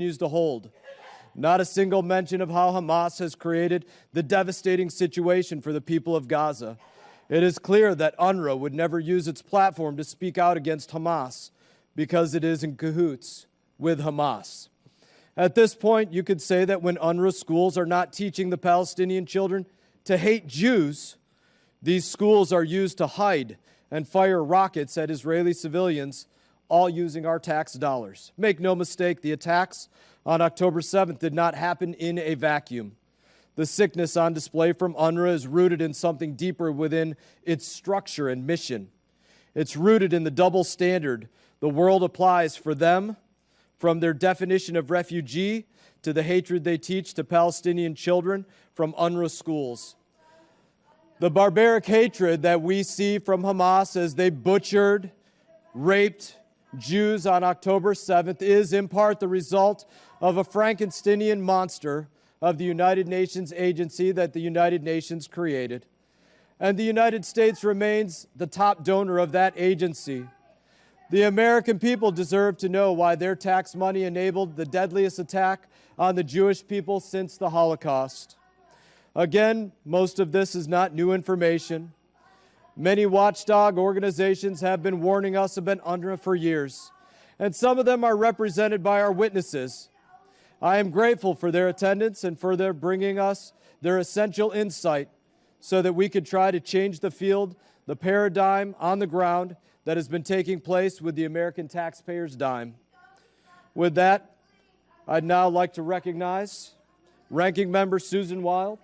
continues to hold. Not a single mention of how Hamas has created the devastating situation for the people of Gaza. It is clear that UNRWA would never use its platform to speak out against Hamas because it is in cahoots with Hamas. At this point, you could say that when UNRWA schools are not teaching the Palestinian children to hate Jews, these schools are used to hide and fire rockets at Israeli civilians, all using our tax dollars. Make no mistake, the attacks on October 7th did not happen in a vacuum. The sickness on display from UNRWA is rooted in something deeper within its structure and mission. It's rooted in the double standard the world applies for them, from their definition of refugee to the hatred they teach to Palestinian children from UNRWA schools. The barbaric hatred that we see from Hamas as they butchered, raped Jews on October 7th is in part the result of a Frankensteinian monster of the United Nations agency that the United Nations created. And the United States remains the top donor of that agency. The American people deserve to know why their tax money enabled the deadliest attack on the Jewish people since the Holocaust. Again, most of this is not new information. Many watchdog organizations have been warning us about UNRWA for years, and some of them are represented by our witnesses. I am grateful for their attendance and for their bringing us their essential insight so that we could try to change the field, the paradigm on the ground that has been taking place with the American taxpayer's dime. With that, I'd now like to recognize Ranking Member Susan Wild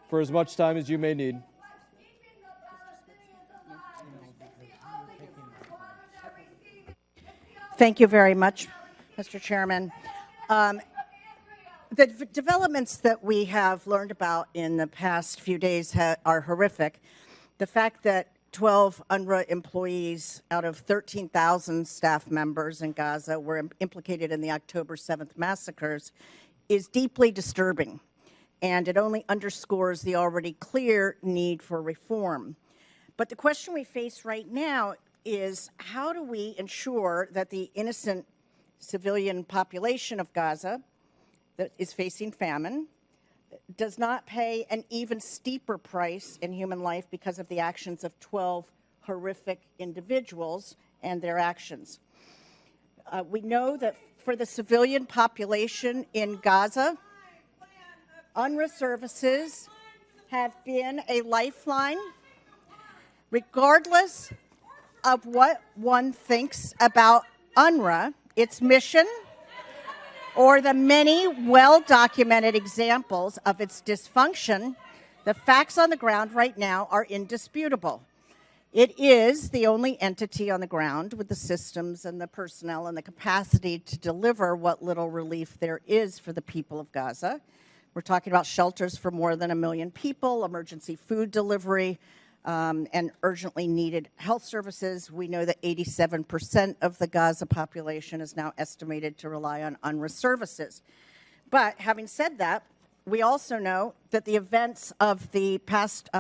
for as much time as you may need. Thank you very much, Mr. Chairman. The developments that we have learned about in the past few days are horrific. The fact that 12 UNRWA employees out of 13,000 staff members in Gaza were implicated in the October 7th massacres is deeply disturbing, and it only underscores the already clear need for reform. But the question we face right now is, how do we ensure that the innocent civilian population of Gaza that is facing famine does not pay an even steeper price in human life because of the actions of 12 horrific individuals and their actions? We know that for the civilian population in Gaza, UNRWA services have been a lifeline, regardless of what one thinks about UNRWA, its mission, or the many well-documented examples of its dysfunction. The facts on the ground right now are indisputable. It is the only entity on the ground with the systems and the personnel and the capacity to deliver what little relief there is for the people of Gaza. We're talking about shelters for more than 1 million people, emergency food delivery, and urgently needed health services. We know that 87% of the Gaza population is now estimated to rely on UNRWA services. But having said that, we also know that the events of the past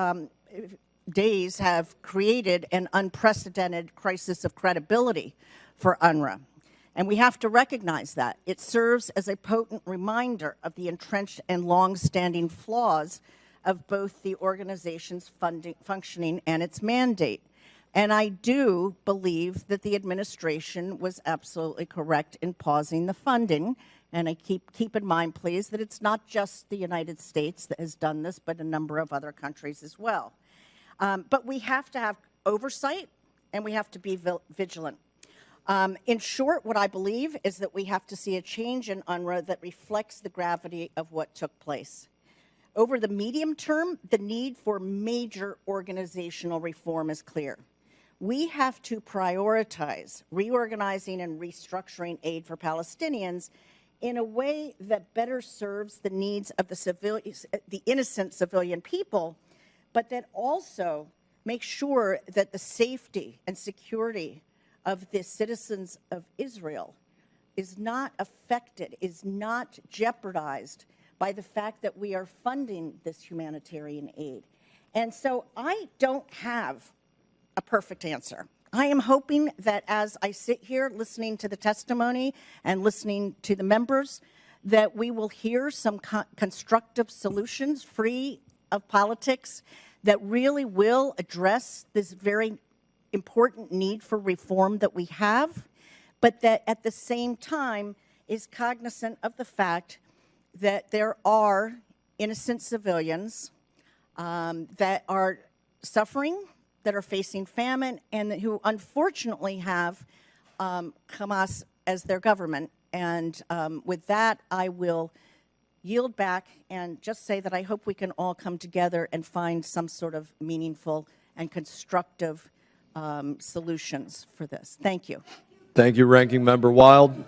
days have created an unprecedented crisis of credibility for UNRWA. And we have to recognize that. It serves as a potent reminder of the entrenched and long-standing flaws of both the organization's functioning and its mandate. And I do believe that the administration was absolutely correct in pausing the funding. And I keep in mind, please, that it's not just the United States that has done this, but a number of other countries as well. But we have to have oversight, and we have to be vigilant. In short, what I believe is that we have to see a change in UNRWA that reflects the gravity of what took place. Over the medium term, the need for major organizational reform is clear. We have to prioritize reorganizing and restructuring aid for Palestinians in a way that better serves the needs of the innocent civilian people, but that also makes sure that the safety and security of the citizens of Israel is not affected, is not jeopardized by the fact that we are funding this humanitarian aid. And so I don't have a perfect answer. I am hoping that as I sit here listening to the testimony and listening to the members, that we will hear some constructive solutions free of politics that really will address this very important need for reform that we have, but that at the same time is cognizant of the fact that there are innocent civilians that are suffering, that are facing famine, and who unfortunately have Hamas as their government. And with that, I will yield back and just say that I hope we can all come together and find some sort of meaningful and constructive solutions for this. Thank you. Thank you, Ranking Member Wild.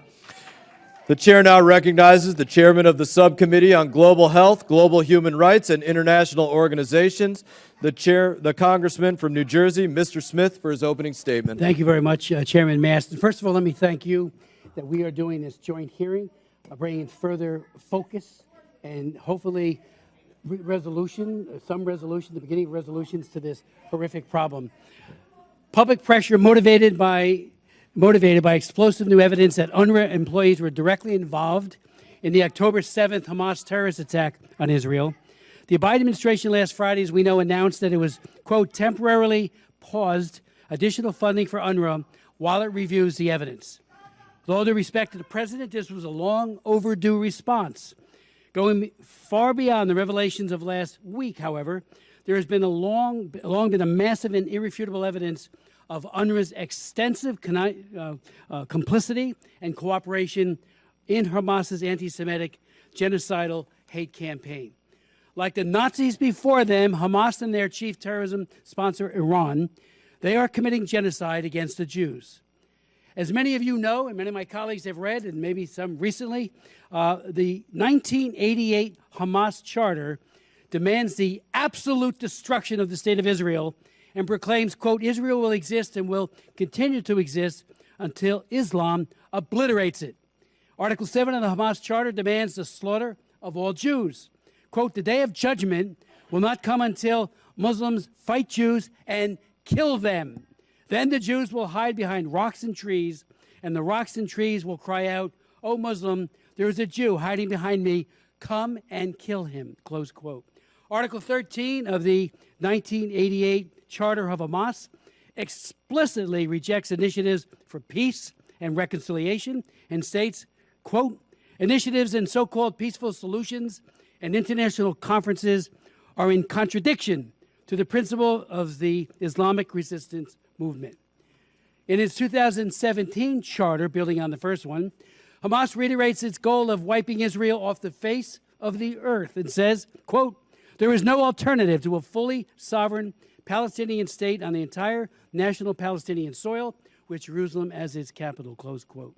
The chair now recognizes the chairman of the Subcommittee on Global Health, Global Human Rights, and International Organizations, the congressman from New Jersey, Mr. Smith, for his opening statement. Thank you very much, Chairman Maston. First of all, let me thank you that we are doing this joint hearing, bringing further focus and hopefully resolution, the beginning of resolutions to this horrific problem. Public pressure motivated by explosive new evidence that UNRWA employees were directly involved in the October 7th Hamas terrorist attack on Israel. The Biden administration last Friday, as we know, announced that it was, quote, temporarily paused additional funding for UNRWA while it reviews the evidence. With all due respect to the president, this was a long overdue response. Going far beyond the revelations of last week, however, there has been long been a massive and irrefutable evidence of UNRWA's extensive complicity and cooperation in Hamas's anti-Semitic, genocidal hate campaign. Like the Nazis before them, Hamas and their chief terrorism sponsor, Iran, they are committing genocide against the Jews. As many of you know, and many of my colleagues have read, and maybe some recently, the 1988 Hamas Charter demands the absolute destruction of the State of Israel and proclaims, quote, Israel will exist and will continue to exist until Islam obliterates it. Article 7 of the Hamas Charter demands the slaughter of all Jews. Quote, the day of judgment will not come until Muslims fight Jews and kill them. Then the Jews will hide behind rocks and trees, and the rocks and trees will cry out, O Muslim, there is a Jew hiding behind me. Come and kill him, close quote. Article 13 of the 1988 Charter of Hamas explicitly rejects initiatives for peace and reconciliation and states, quote, initiatives and so-called peaceful solutions and international conferences are in contradiction to the principle of the Islamic resistance movement. In its 2017 charter, building on the first one, Hamas reiterates its goal of wiping Israel off the face of the earth and says, quote, there is no alternative to a fully sovereign Palestinian state on the entire national Palestinian soil, with Jerusalem as its capital, close quote.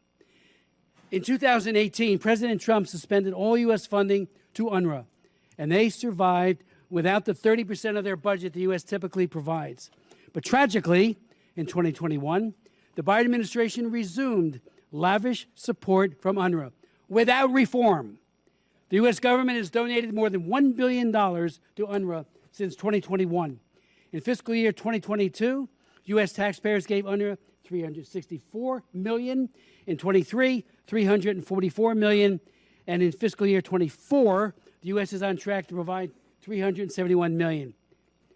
In 2018, President Trump suspended all U.S. funding to UNRWA, and they survived without the 30% of their budget the U.S. typically provides. But tragically, in 2021, the Biden administration resumed lavish support from UNRWA without reform. The U.S. government has donated more than $1 billion to UNRWA since 2021. In fiscal year 2022, U.S. taxpayers gave UNRWA $364 million. In 23, $344 million. And in fiscal year 24, the U.S. is on track to provide $371 million.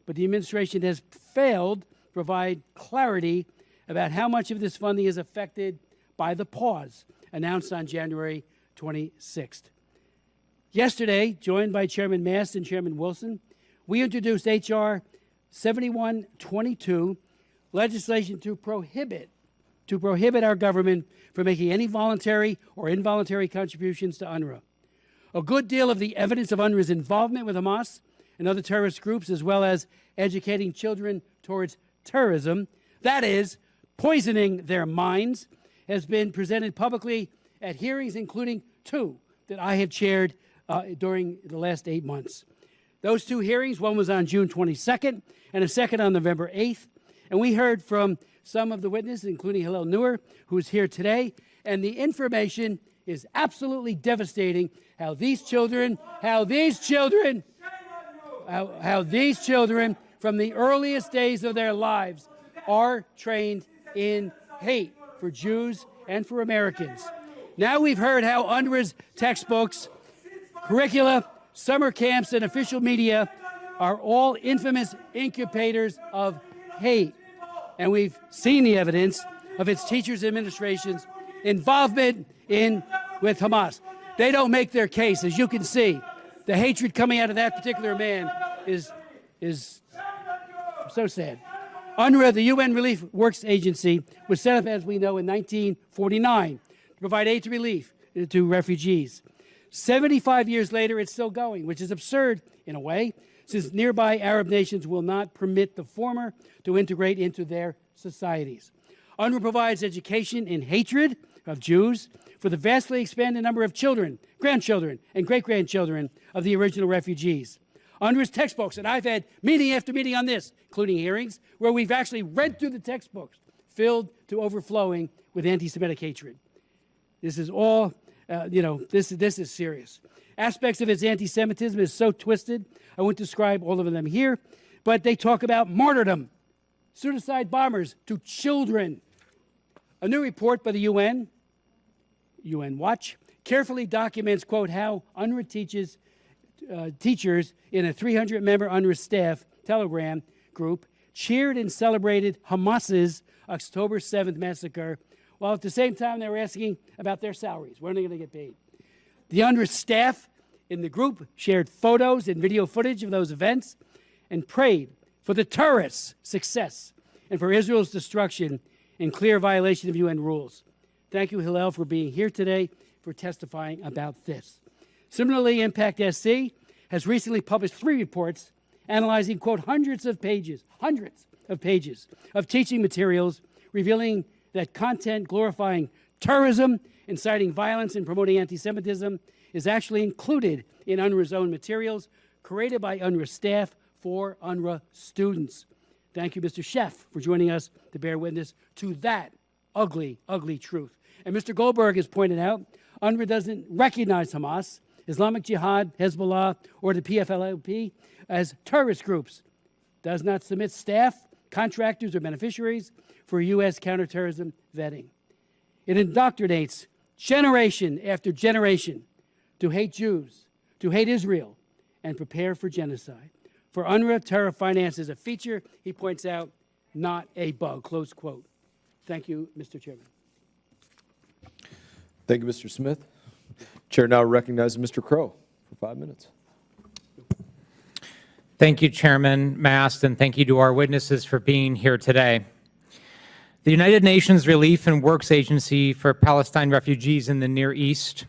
But the administration has failed to provide clarity about how much of this funding is affected by the pause announced on January 26th. Yesterday, joined by Chairman Mast and Chairman Wilson, we introduced H.R. 7122, legislation to prohibit our government from making any voluntary or involuntary contributions to UNRWA. A good deal of the evidence of UNRWA's involvement with Hamas and other terrorist groups, as well as educating children towards terrorism, that is, poisoning their minds, has been presented publicly at hearings, including 2 that I have chaired during the last 8 months. Those 2 hearings, one was on June 22nd and a second on November 8th. And we heard from some of the witnesses, including Hillel Neuer, who is here today. And the information is absolutely devastating. How these children from the earliest days of their lives are trained in hate for Jews and for Americans. Now we've heard how UNRWA's textbooks, curricula, summer camps, and official media are all infamous incubators of hate. And we've seen the evidence of its teachers' administration's involvement with Hamas. They don't make their case. As you can see, the hatred coming out of that particular man is so sad. UNRWA, the UN Relief Works Agency, was set up, as we know, in 1949 to provide aid to relief to refugees. 75 years later, it's still going, which is absurd in a way, since nearby Arab nations will not permit the former to integrate into their societies. UNRWA provides education in hatred of Jews for the vastly expanded number of children, grandchildren, and great-grandchildren of the original refugees. UNRWA's textbooks, and I've had meeting after meeting on this, including hearings, where we've actually read through the textbooks, filled to overflowing with anti-Semitic hatred. This is all, this is serious. Aspects of its anti-Semitism is so twisted, I won't describe all of them here, but they talk about martyrdom, suicide bombers to children. A new report by the UN Watch, carefully documents, quote, how UNRWA teachers in a 300-member UNRWA staff Telegram group cheered and celebrated Hamas's October 7th massacre, while at the same time they were asking about their salaries. When are they going to get paid? The UNRWA staff in the group shared photos and video footage of those events and prayed for the terrorists' success and for Israel's destruction in clear violation of UN rules. Thank you, Hillel, for being here today, for testifying about this. Similarly, Impact SC has recently published 3 reports analyzing, quote, hundreds of pages of teaching materials revealing that content glorifying terrorism, inciting violence, and promoting anti-Semitism is actually included in UNRWA's own materials created by UNRWA staff for UNRWA students. Thank you, Mr. Schiff, for joining us to bear witness to that ugly, ugly truth. And Mr. Goldberg has pointed out, UNRWA doesn't recognize Hamas, Islamic Jihad, Hezbollah, or the PFLP as terrorist groups, does not submit staff, contractors, or beneficiaries for U.S. counterterrorism vetting. It indoctrinates generation after generation to hate Jews, to hate Israel, and prepare for genocide. For UNRWA, terror finance is a feature, he points out, not a bug, close quote. Thank you, Mr. Chairman. Thank you, Mr. Smith. Chair now recognizes Mr. Crow for 5 minutes. Thank you, Chairman Mast, and thank you to our witnesses for being here today. The United Nations Relief and Works Agency for Palestine Refugees in the Near East,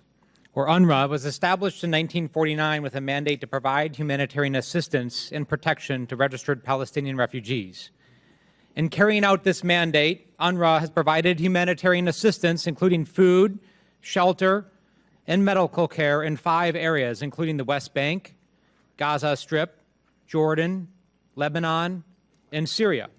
or UNRWA, was established in 1949 with a mandate to provide humanitarian assistance and protection to registered Palestinian refugees. In carrying out this mandate, UNRWA has provided humanitarian assistance, including food, shelter, and medical care in 5 areas, including the West Bank, Gaza Strip, Jordan, Lebanon, and Syria.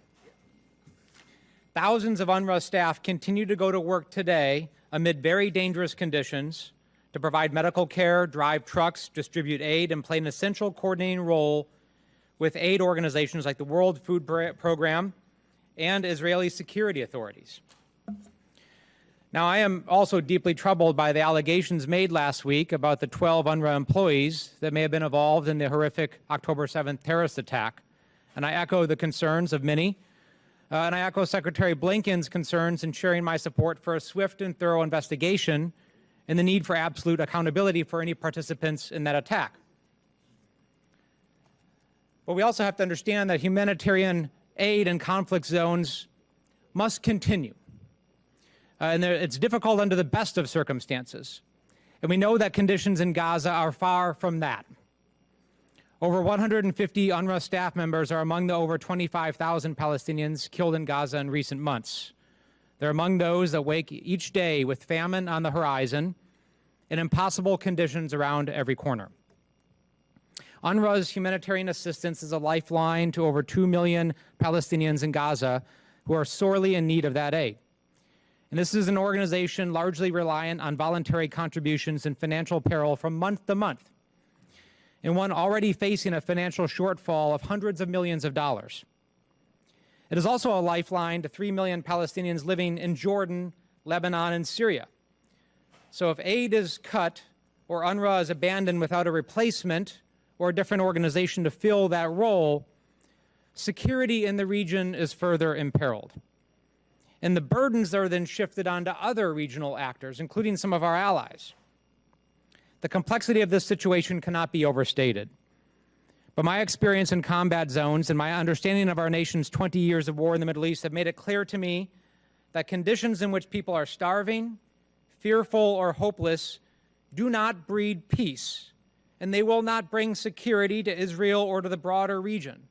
Thousands of UNRWA staff continue to go to work today amid very dangerous conditions to provide medical care, drive trucks, distribute aid, and play an essential coordinating role with aid organizations like the World Food Program and Israeli security authorities. Now, I am also deeply troubled by the allegations made last week about the 12 UNRWA employees that may have been involved in the horrific October 7th terrorist attack. And I echo the concerns of many, and I echo Secretary Blinken's concerns in sharing my support for a swift and thorough investigation and the need for absolute accountability for any participants in that attack. But we also have to understand that humanitarian aid in conflict zones must continue. And it's difficult under the best of circumstances. And we know that conditions in Gaza are far from that. Over 150 UNRWA staff members are among the over 25,000 Palestinians killed in Gaza in recent months. They're among those that wake each day with famine on the horizon and impossible conditions around every corner. UNRWA's humanitarian assistance is a lifeline to over 2 million Palestinians in Gaza who are sorely in need of that aid. And this is an organization largely reliant on voluntary contributions and financial peril from month to month, and one already facing a financial shortfall of hundreds of millions of dollars. It is also a lifeline to 3 million Palestinians living in Jordan, Lebanon, and Syria. So if aid is cut or UNRWA is abandoned without a replacement or a different organization to fill that role, security in the region is further imperiled. And the burdens are then shifted onto other regional actors, including some of our allies. The complexity of this situation cannot be overstated. But my experience in combat zones and my understanding of our nation's 20 years of war in the Middle East have made it clear to me that conditions in which people are starving, fearful, or hopeless do not breed peace, and they will not bring security to Israel or to the broader region.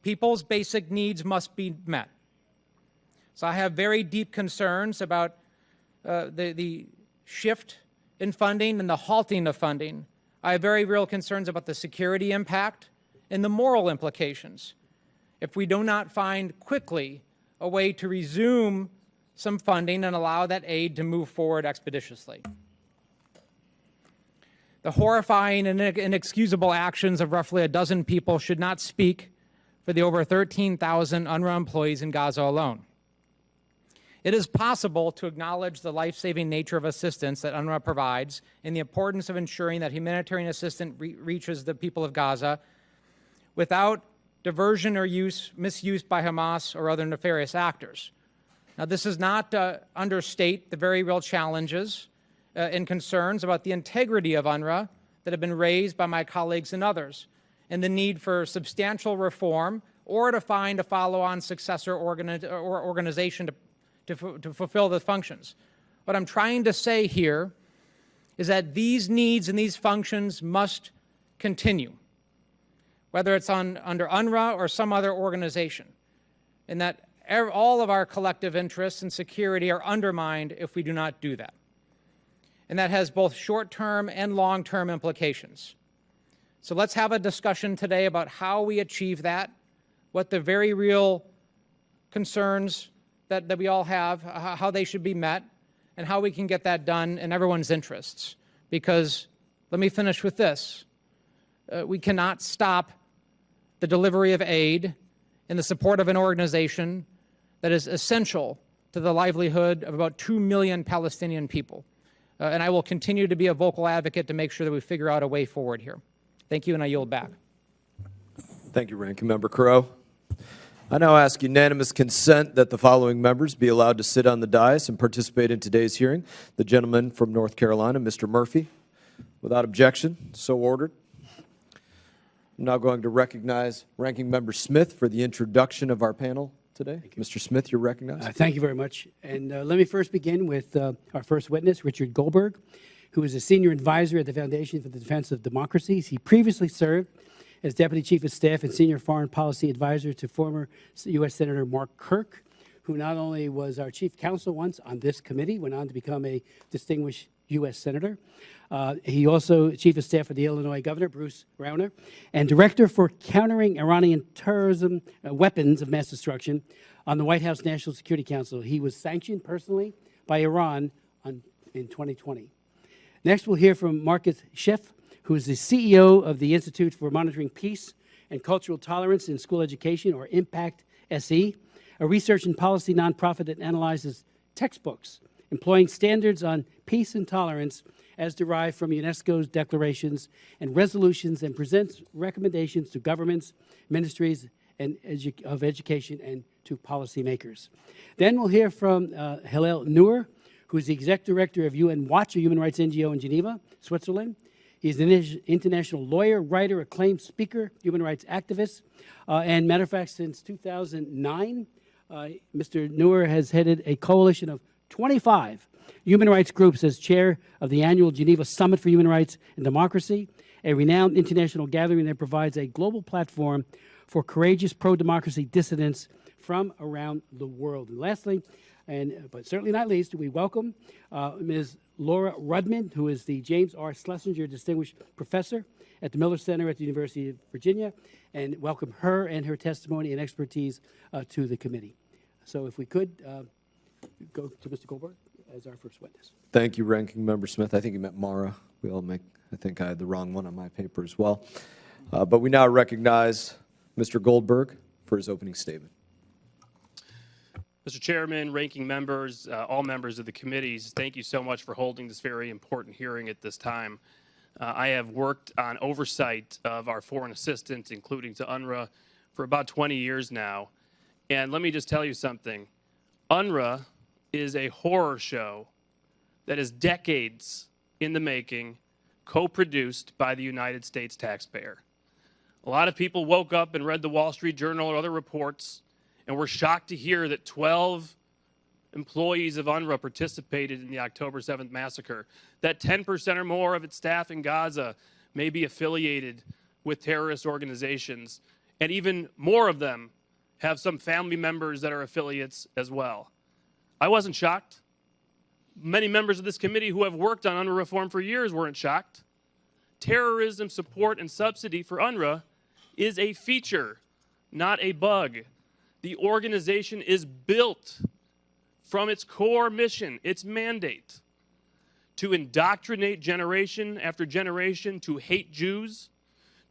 People's basic needs must be met. So I have very deep concerns about the shift in funding and the halting of funding. I have very real concerns about the security impact and the moral implications if we do not find quickly a way to resume some funding and allow that aid to move forward expeditiously. The horrifying and inexcusable actions of roughly a dozen people should not speak for the over 13,000 UNRWA employees in Gaza alone. It is possible to acknowledge the life-saving nature of assistance that UNRWA provides and the importance of ensuring that humanitarian assistance reaches the people of Gaza without diversion or misuse by Hamas or other nefarious actors. Now, this does not understate the very real challenges and concerns about the integrity of UNRWA that have been raised by my colleagues and others, and the need for substantial reform or to find a follow-on successor organization to fulfill the functions. What I'm trying to say here is that these needs and these functions must continue, whether it's under UNRWA or some other organization, and that all of our collective interests and security are undermined if we do not do that. And that has both short-term and long-term implications. So let's have a discussion today about how we achieve that, what the very real concerns that we all have, how they should be met, and how we can get that done in everyone's interests. Because, let me finish with this, we cannot stop the delivery of aid in the support of an organization that is essential to the livelihood of about 2 million Palestinian people. And I will continue to be a vocal advocate to make sure that we figure out a way forward here. Thank you, and I yield back. Thank you, Ranking Member Crow. I now ask unanimous consent that the following members be allowed to sit on the dais and participate in today's hearing. The gentleman from North Carolina, Mr. Murphy. Without objection, so ordered. I'm now going to recognize Ranking Member Smith for the introduction of our panel today. Mr. Smith, you're recognized. Thank you very much. And let me first begin with our first witness, Richard Goldberg, who is a senior advisor at the Foundation for the Defense of Democracies. He previously served as Deputy Chief of Staff and Senior Foreign Policy Advisor to former U.S. Senator Mark Kirk, who not only was our Chief Counsel once on this committee, went on to become a distinguished U.S. Senator. He also Chief of Staff for the Illinois Governor, Bruce Rauner, and Director for Countering Iranian Terrorism Weapons of Mass Destruction on the White House National Security Council. He was sanctioned personally by Iran in 2020. Next, we'll hear from Marcus Schiff, who is the CEO of the Institute for Monitoring Peace and Cultural Tolerance in School Education, or IMPACT SE, a research and policy nonprofit that analyzes textbooks employing standards on peace and tolerance as derived from UNESCO's declarations and resolutions, and presents recommendations to governments, ministries of education, and to policymakers. Then we'll hear from Hillel Neuer, who is the Executive Director of UN Watch, a human rights NGO in Geneva, Switzerland. He's an international lawyer, writer, acclaimed speaker, human rights activist, and matter of fact, since 2009, Mr. Neuer has headed a coalition of 25 human rights groups as chair of the annual Geneva Summit for Human Rights and Democracy, a renowned international gathering that provides a global platform for courageous pro-democracy dissidents from around the world. And lastly, but certainly not least, we welcome Ms. Laura Rudman, who is the James R. Schlesinger Distinguished Professor at the Miller Center at the University of Virginia, and welcome her and her testimony and expertise to the committee. So if we could go to Mr. Goldberg as our first witness. Thank you, Ranking Member Smith. I think you meant Mara. I think I had the wrong one on my paper as well. But we now recognize Mr. Goldberg for his opening statement. Mr. Chairman, ranking members, all members of the committees, thank you so much for holding this very important hearing at this time. I have worked on oversight of our foreign assistance, including to UNRWA, for about 20 years now. And let me just tell you something. UNRWA is a horror show that is decades in the making, co-produced by the United States taxpayer. A lot of people woke up and read the Wall Street Journal or other reports and were shocked to hear that 12 employees of UNRWA participated in the October 7th massacre, that 10% or more of its staff in Gaza may be affiliated with terrorist organizations, and even more of them have some family members that are affiliates as well. I wasn't shocked. Many members of this committee who have worked on UNRWA reform for years weren't shocked. Terrorism support and subsidy for UNRWA is a feature, not a bug. The organization is built from its core mission, its mandate, to indoctrinate generation after generation to hate Jews,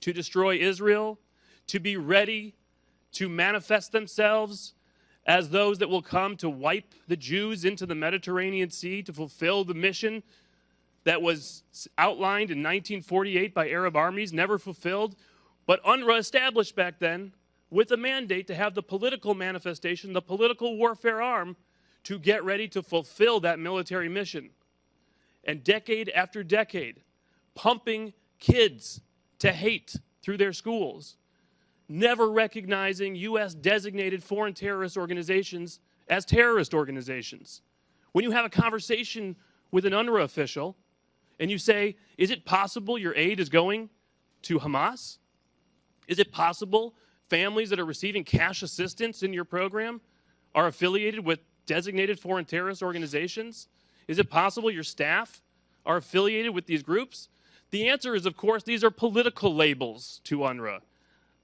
to destroy Israel, to be ready to manifest themselves as those that will come to wipe the Jews into the Mediterranean Sea to fulfill the mission that was outlined in 1948 by Arab armies, never fulfilled, but UNRWA established back then with a mandate to have the political manifestation, the political warfare arm, to get ready to fulfill that military mission. And decade after decade, pumping kids to hate through their schools, never recognizing U.S. designated foreign terrorist organizations as terrorist organizations. When you have a conversation with an UNRWA official and you say, is it possible your aid is going to Hamas? Is it possible families that are receiving cash assistance in your program are affiliated with designated foreign terrorist organizations? Is it possible your staff are affiliated with these groups? The answer is, of course, these are political labels to UNRWA.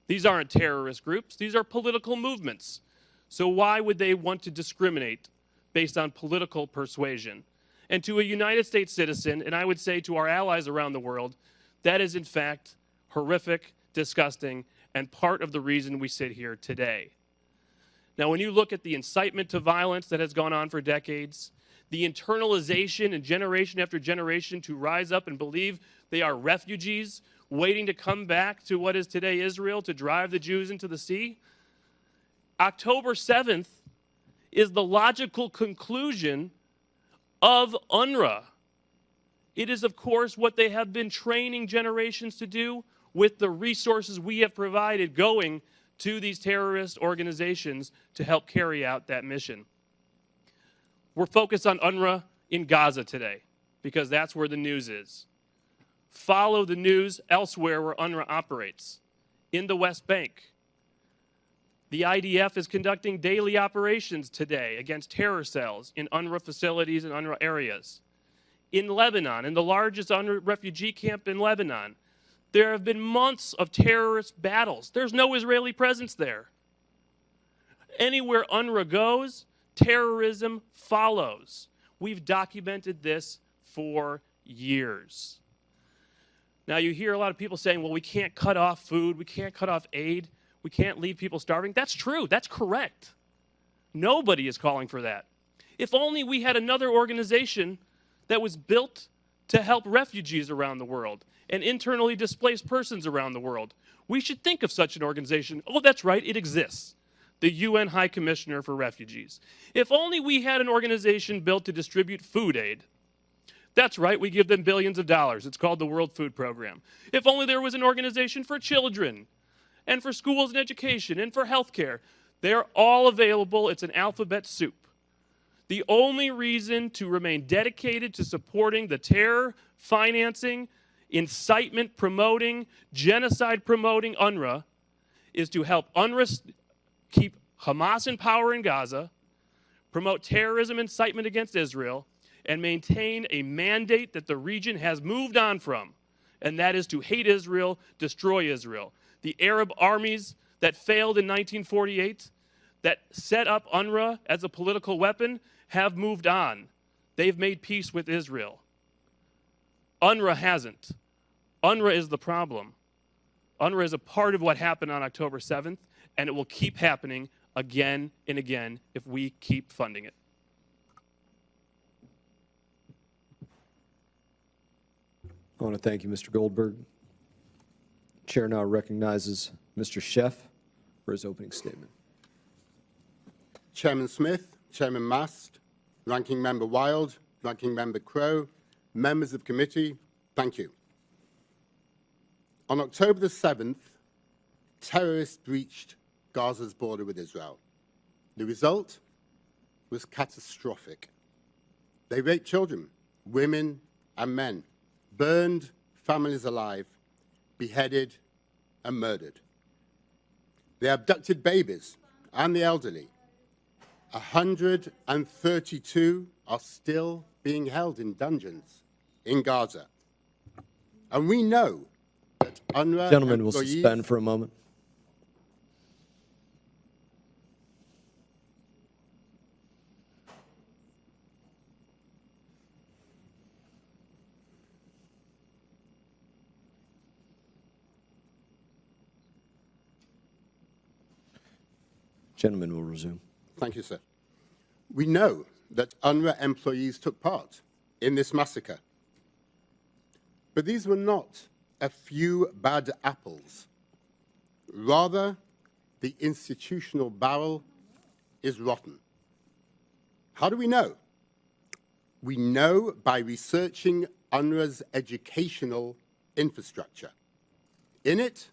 These aren't terrorist groups. These are political movements. So why would they want to discriminate based on political persuasion? And to a United States citizen, and I would say to our allies around the world, that is in fact horrific, disgusting, and part of the reason we sit here today. Now, when you look at the incitement to violence that has gone on for decades, the internalization in generation after generation to rise up and believe they are refugees waiting to come back to what is today Israel to drive the Jews into the sea, October 7th is the logical conclusion of UNRWA. It is, of course, what they have been training generations to do with the resources we have provided going to these terrorist organizations to help carry out that mission. We're focused on UNRWA in Gaza today because that's where the news is. Follow the news elsewhere where UNRWA operates. In the West Bank, the IDF is conducting daily operations today against terror cells in UNRWA facilities and UNRWA areas. In Lebanon, in the largest UNRWA refugee camp in Lebanon, there have been months of terrorist battles. There's no Israeli presence there. Anywhere UNRWA goes, terrorism follows. We've documented this for years. Now, you hear a lot of people saying, well, we can't cut off food, we can't cut off aid, we can't leave people starving. That's true, that's correct. Nobody is calling for that. If only we had another organization that was built to help refugees around the world and internally displaced persons around the world. We should think of such an organization. Oh, that's right, it exists. The UN High Commissioner for Refugees. If only we had an organization built to distribute food aid. That's right, we give them billions of dollars. It's called the World Food Program. If only there was an organization for children and for schools and education and for healthcare. They're all available. It's an alphabet soup. The only reason to remain dedicated to supporting the terror, financing, incitement promoting, genocide promoting UNRWA is to help UNRWA keep Hamas in power in Gaza, promote terrorism incitement against Israel, and maintain a mandate that the region has moved on from, and that is to hate Israel, destroy Israel. The Arab armies that failed in 1948, that set up UNRWA as a political weapon, have moved on. They've made peace with Israel. UNRWA hasn't. UNRWA is the problem. UNRWA is a part of what happened on October 7th, and it will keep happening again and again if we keep funding it. I want to thank you, Mr. Goldberg. Chair now recognizes Mr. Schiff for his opening statement. Chairman Smith, Chairman Mast, Ranking Member Wild, Ranking Member Crow, members of committee, thank you. On October the 7th, terrorists breached Gaza's border with Israel. The result was catastrophic. They raped children, women, and men, burned families alive, beheaded, and murdered. They abducted babies and the elderly. 132 are still being held in dungeons in Gaza. And we know that UNRWA Gentlemen will employees... suspend for a moment. Gentlemen will resume. Thank you, sir. We know that UNRWA employees took part in this massacre. But these were not a few bad apples. Rather, the institutional barrel is rotten. How do we know? We know by researching UNRWA's educational infrastructure. In it,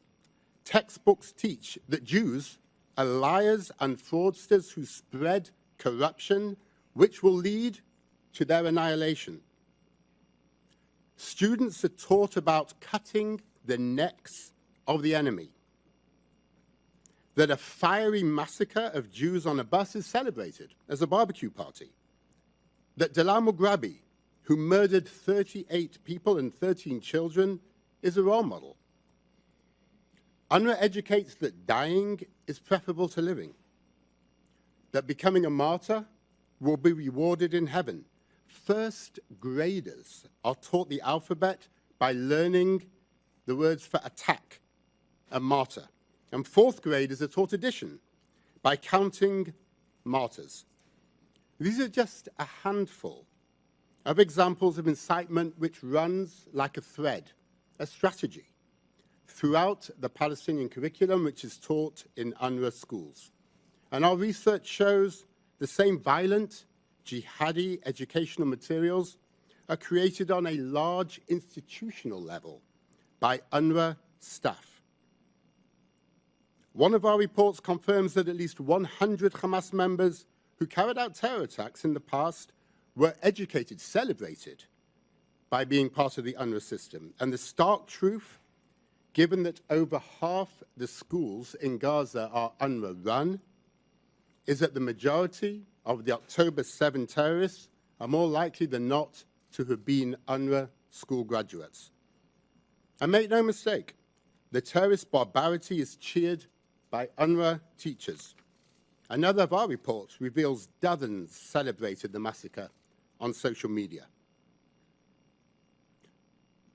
textbooks teach that Jews are liars and fraudsters who spread corruption, which will lead to their annihilation. Students are taught about cutting the necks of the enemy, that a fiery massacre of Jews on a bus is celebrated as a barbecue party, that Dalal Mughrabi, who murdered 38 people and 13 children, is a role model. UNRWA educates that dying is preferable to living, that becoming a martyr will be rewarded in heaven. First graders are taught the alphabet by learning the words for attack and martyr. And fourth graders are taught addition by counting martyrs. These are just a handful of examples of incitement which runs like a thread, a strategy, throughout the Palestinian curriculum which is taught in UNRWA schools. And our research shows the same violent, jihadi educational materials are created on a large institutional level by UNRWA staff. One of our reports confirms that at least 100 Hamas members who carried out terror attacks in the past were educated, celebrated by being part of the UNRWA system. And the stark truth, given that over half the schools in Gaza are UNRWA run, is that the majority of the October 7 terrorists are more likely than not to have been UNRWA school graduates. And make no mistake, the terrorist barbarity is cheered by UNRWA teachers. Another of our reports reveals dozens celebrated the massacre on social media.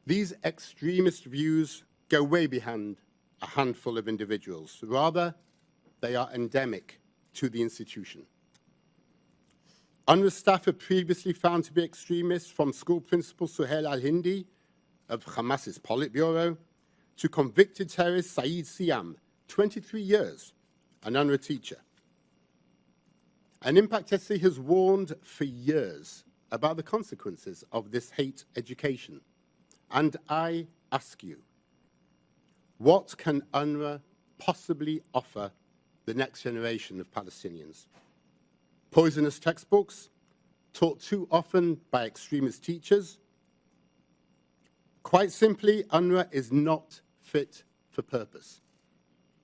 These extremist views go way beyond a handful of individuals. Rather, they are endemic to the institution. UNRWA staff are previously found to be extremists, from school principal Suhail al-Hindi of Hamas's Politburo to convicted terrorist Saeed Siam, 23 years, an UNRWA teacher. An Impact SC has warned for years about the consequences of this hate education. And I ask you, what can UNRWA possibly offer the next generation of Palestinians? Poisonous textbooks, taught too often by extremist teachers? Quite simply, UNRWA is not fit for purpose.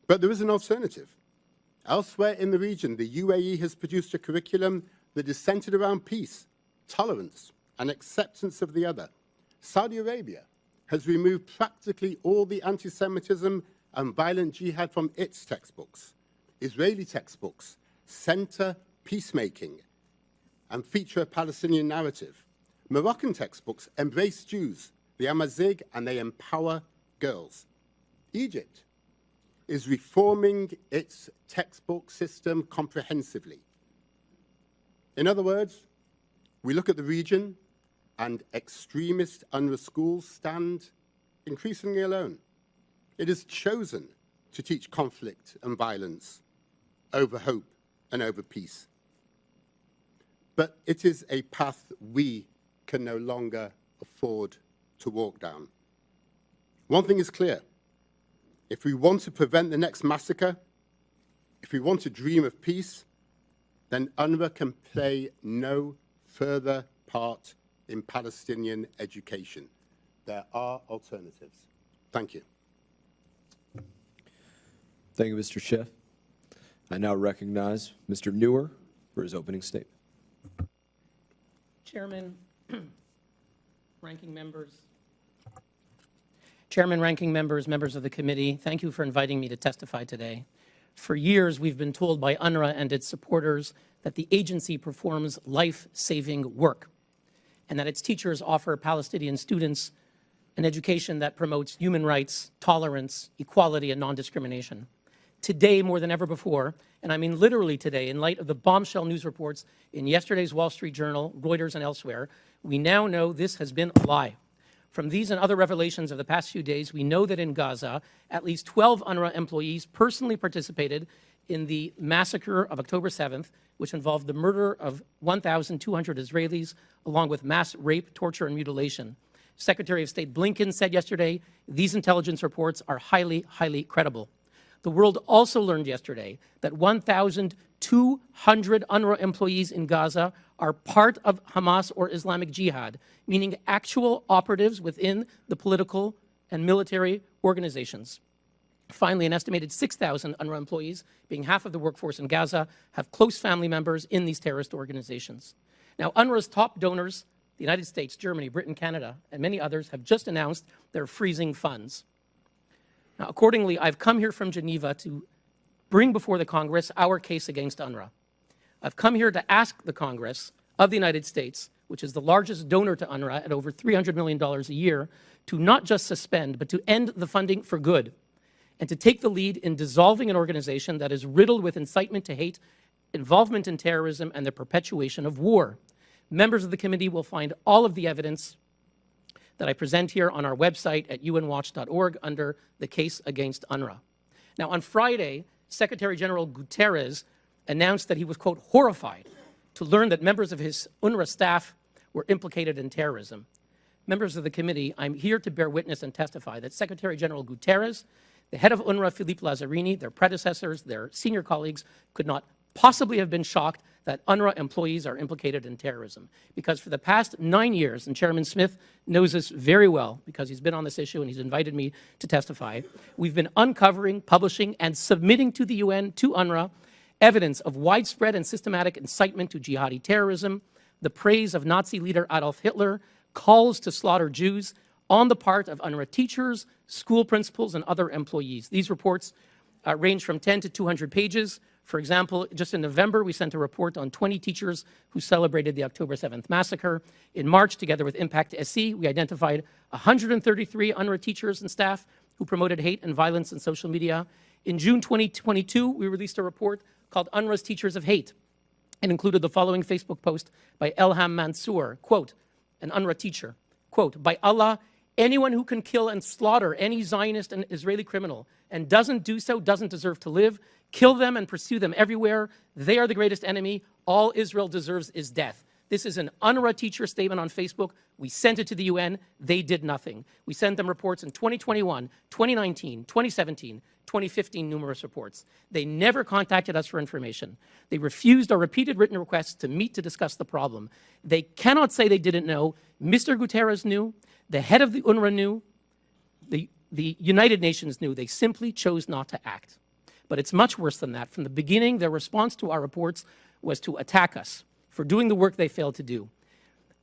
But there is an alternative. Elsewhere in the region, the UAE has produced a curriculum that is centered around peace, tolerance, and acceptance of the other. Saudi Arabia has removed practically all the anti-Semitism and violent jihad from its textbooks. Israeli textbooks center peacemaking and feature a Palestinian narrative. Moroccan textbooks embrace Jews, the Amazigh, and they empower girls. Egypt is reforming its textbook system comprehensively. In other words, we look at the region and extremist UNRWA schools stand increasingly alone. It has chosen to teach conflict and violence over hope and over peace. But it is a path we can no longer afford to walk down. One thing is clear. If we want to prevent the next massacre, if we want to dream of peace, then UNRWA can play no further part in Palestinian education. There are alternatives. Thank you. Thank you, Mr. Schiff. I now recognize Mr. Neuer for his opening statement. Chairman, ranking members, members of the committee, thank you for inviting me to testify today. For years, we've been told by UNRWA and its supporters that the agency performs life-saving work and that its teachers offer Palestinian students an education that promotes human rights, tolerance, equality, and non-discrimination. Today, more than ever before, and I mean literally today, in light of the bombshell news reports in yesterday's Wall Street Journal, Reuters, and elsewhere, we now know this has been a lie. From these and other revelations of the past few days, we know that in Gaza, at least 12 UNRWA employees personally participated in the massacre of October 7th, which involved the murder of 1,200 Israelis, along with mass rape, torture, and mutilation. Secretary of State Blinken said yesterday, these intelligence reports are highly, highly credible. The world also learned yesterday that 1,200 UNRWA employees in Gaza are part of Hamas or Islamic Jihad, meaning actual operatives within the political and military organizations. Finally, an estimated 6,000 UNRWA employees, being half of the workforce in Gaza, have close family members in these terrorist organizations. Now, UNRWA's top donors, the United States, Germany, Britain, Canada, and many others, have just announced they're freezing funds. Now, accordingly, I've come here from Geneva to bring before the Congress our case against UNRWA. I've come here to ask the Congress of the United States, which is the largest donor to UNRWA at over $300 million a year, to not just suspend, but to end the funding for good, and to take the lead in dissolving an organization that is riddled with incitement to hate, involvement in terrorism, and the perpetuation of war. Members of the committee will find all of the evidence that I present here on our website at unwatch.org under the case against UNRWA. Now, on Friday, Secretary General Guterres announced that he was, quote, horrified to learn that members of his UNRWA staff were implicated in terrorism. Members of the committee, I'm here to bear witness and testify that Secretary General Guterres, the head of UNRWA, Philippe Lazzarini, their predecessors, their senior colleagues, could not possibly have been shocked that UNRWA employees are implicated in terrorism. Because for the past 9 years, and Chairman Smith knows this very well because he's been on this issue and he's invited me to testify, we've been uncovering, publishing, and submitting to the UN, to UNRWA, evidence of widespread and systematic incitement to jihadi terrorism, the praise of Nazi leader Adolf Hitler, calls to slaughter Jews on the part of UNRWA teachers, school principals, and other employees. These reports range from 10 to 200 pages. For example, just in November, we sent a report on 20 teachers who celebrated the October 7th massacre. In March, together with Impact SE, we identified 133 UNRWA teachers and staff who promoted hate and violence on social media. In June 2022, we released a report called UNRWA's Teachers of Hate. It included the following Facebook post by Elham Mansour, quote, an UNRWA teacher, quote, by Allah, anyone who can kill and slaughter any Zionist and Israeli criminal and doesn't do so doesn't deserve to live. Kill them and pursue them everywhere. They are the greatest enemy. All Israel deserves is death. This is an UNRWA teacher statement on Facebook. We sent it to the UN. They did nothing. We sent them reports in 2021, 2019, 2017, 2015, numerous reports. They never contacted us for information. They refused our repeated written requests to meet to discuss the problem. They cannot say they didn't know. Mr. Guterres knew. The head of the UNRWA knew. The United Nations knew. They simply chose not to act. But it's much worse than that. From the beginning, their response to our reports was to attack us for doing the work they failed to do.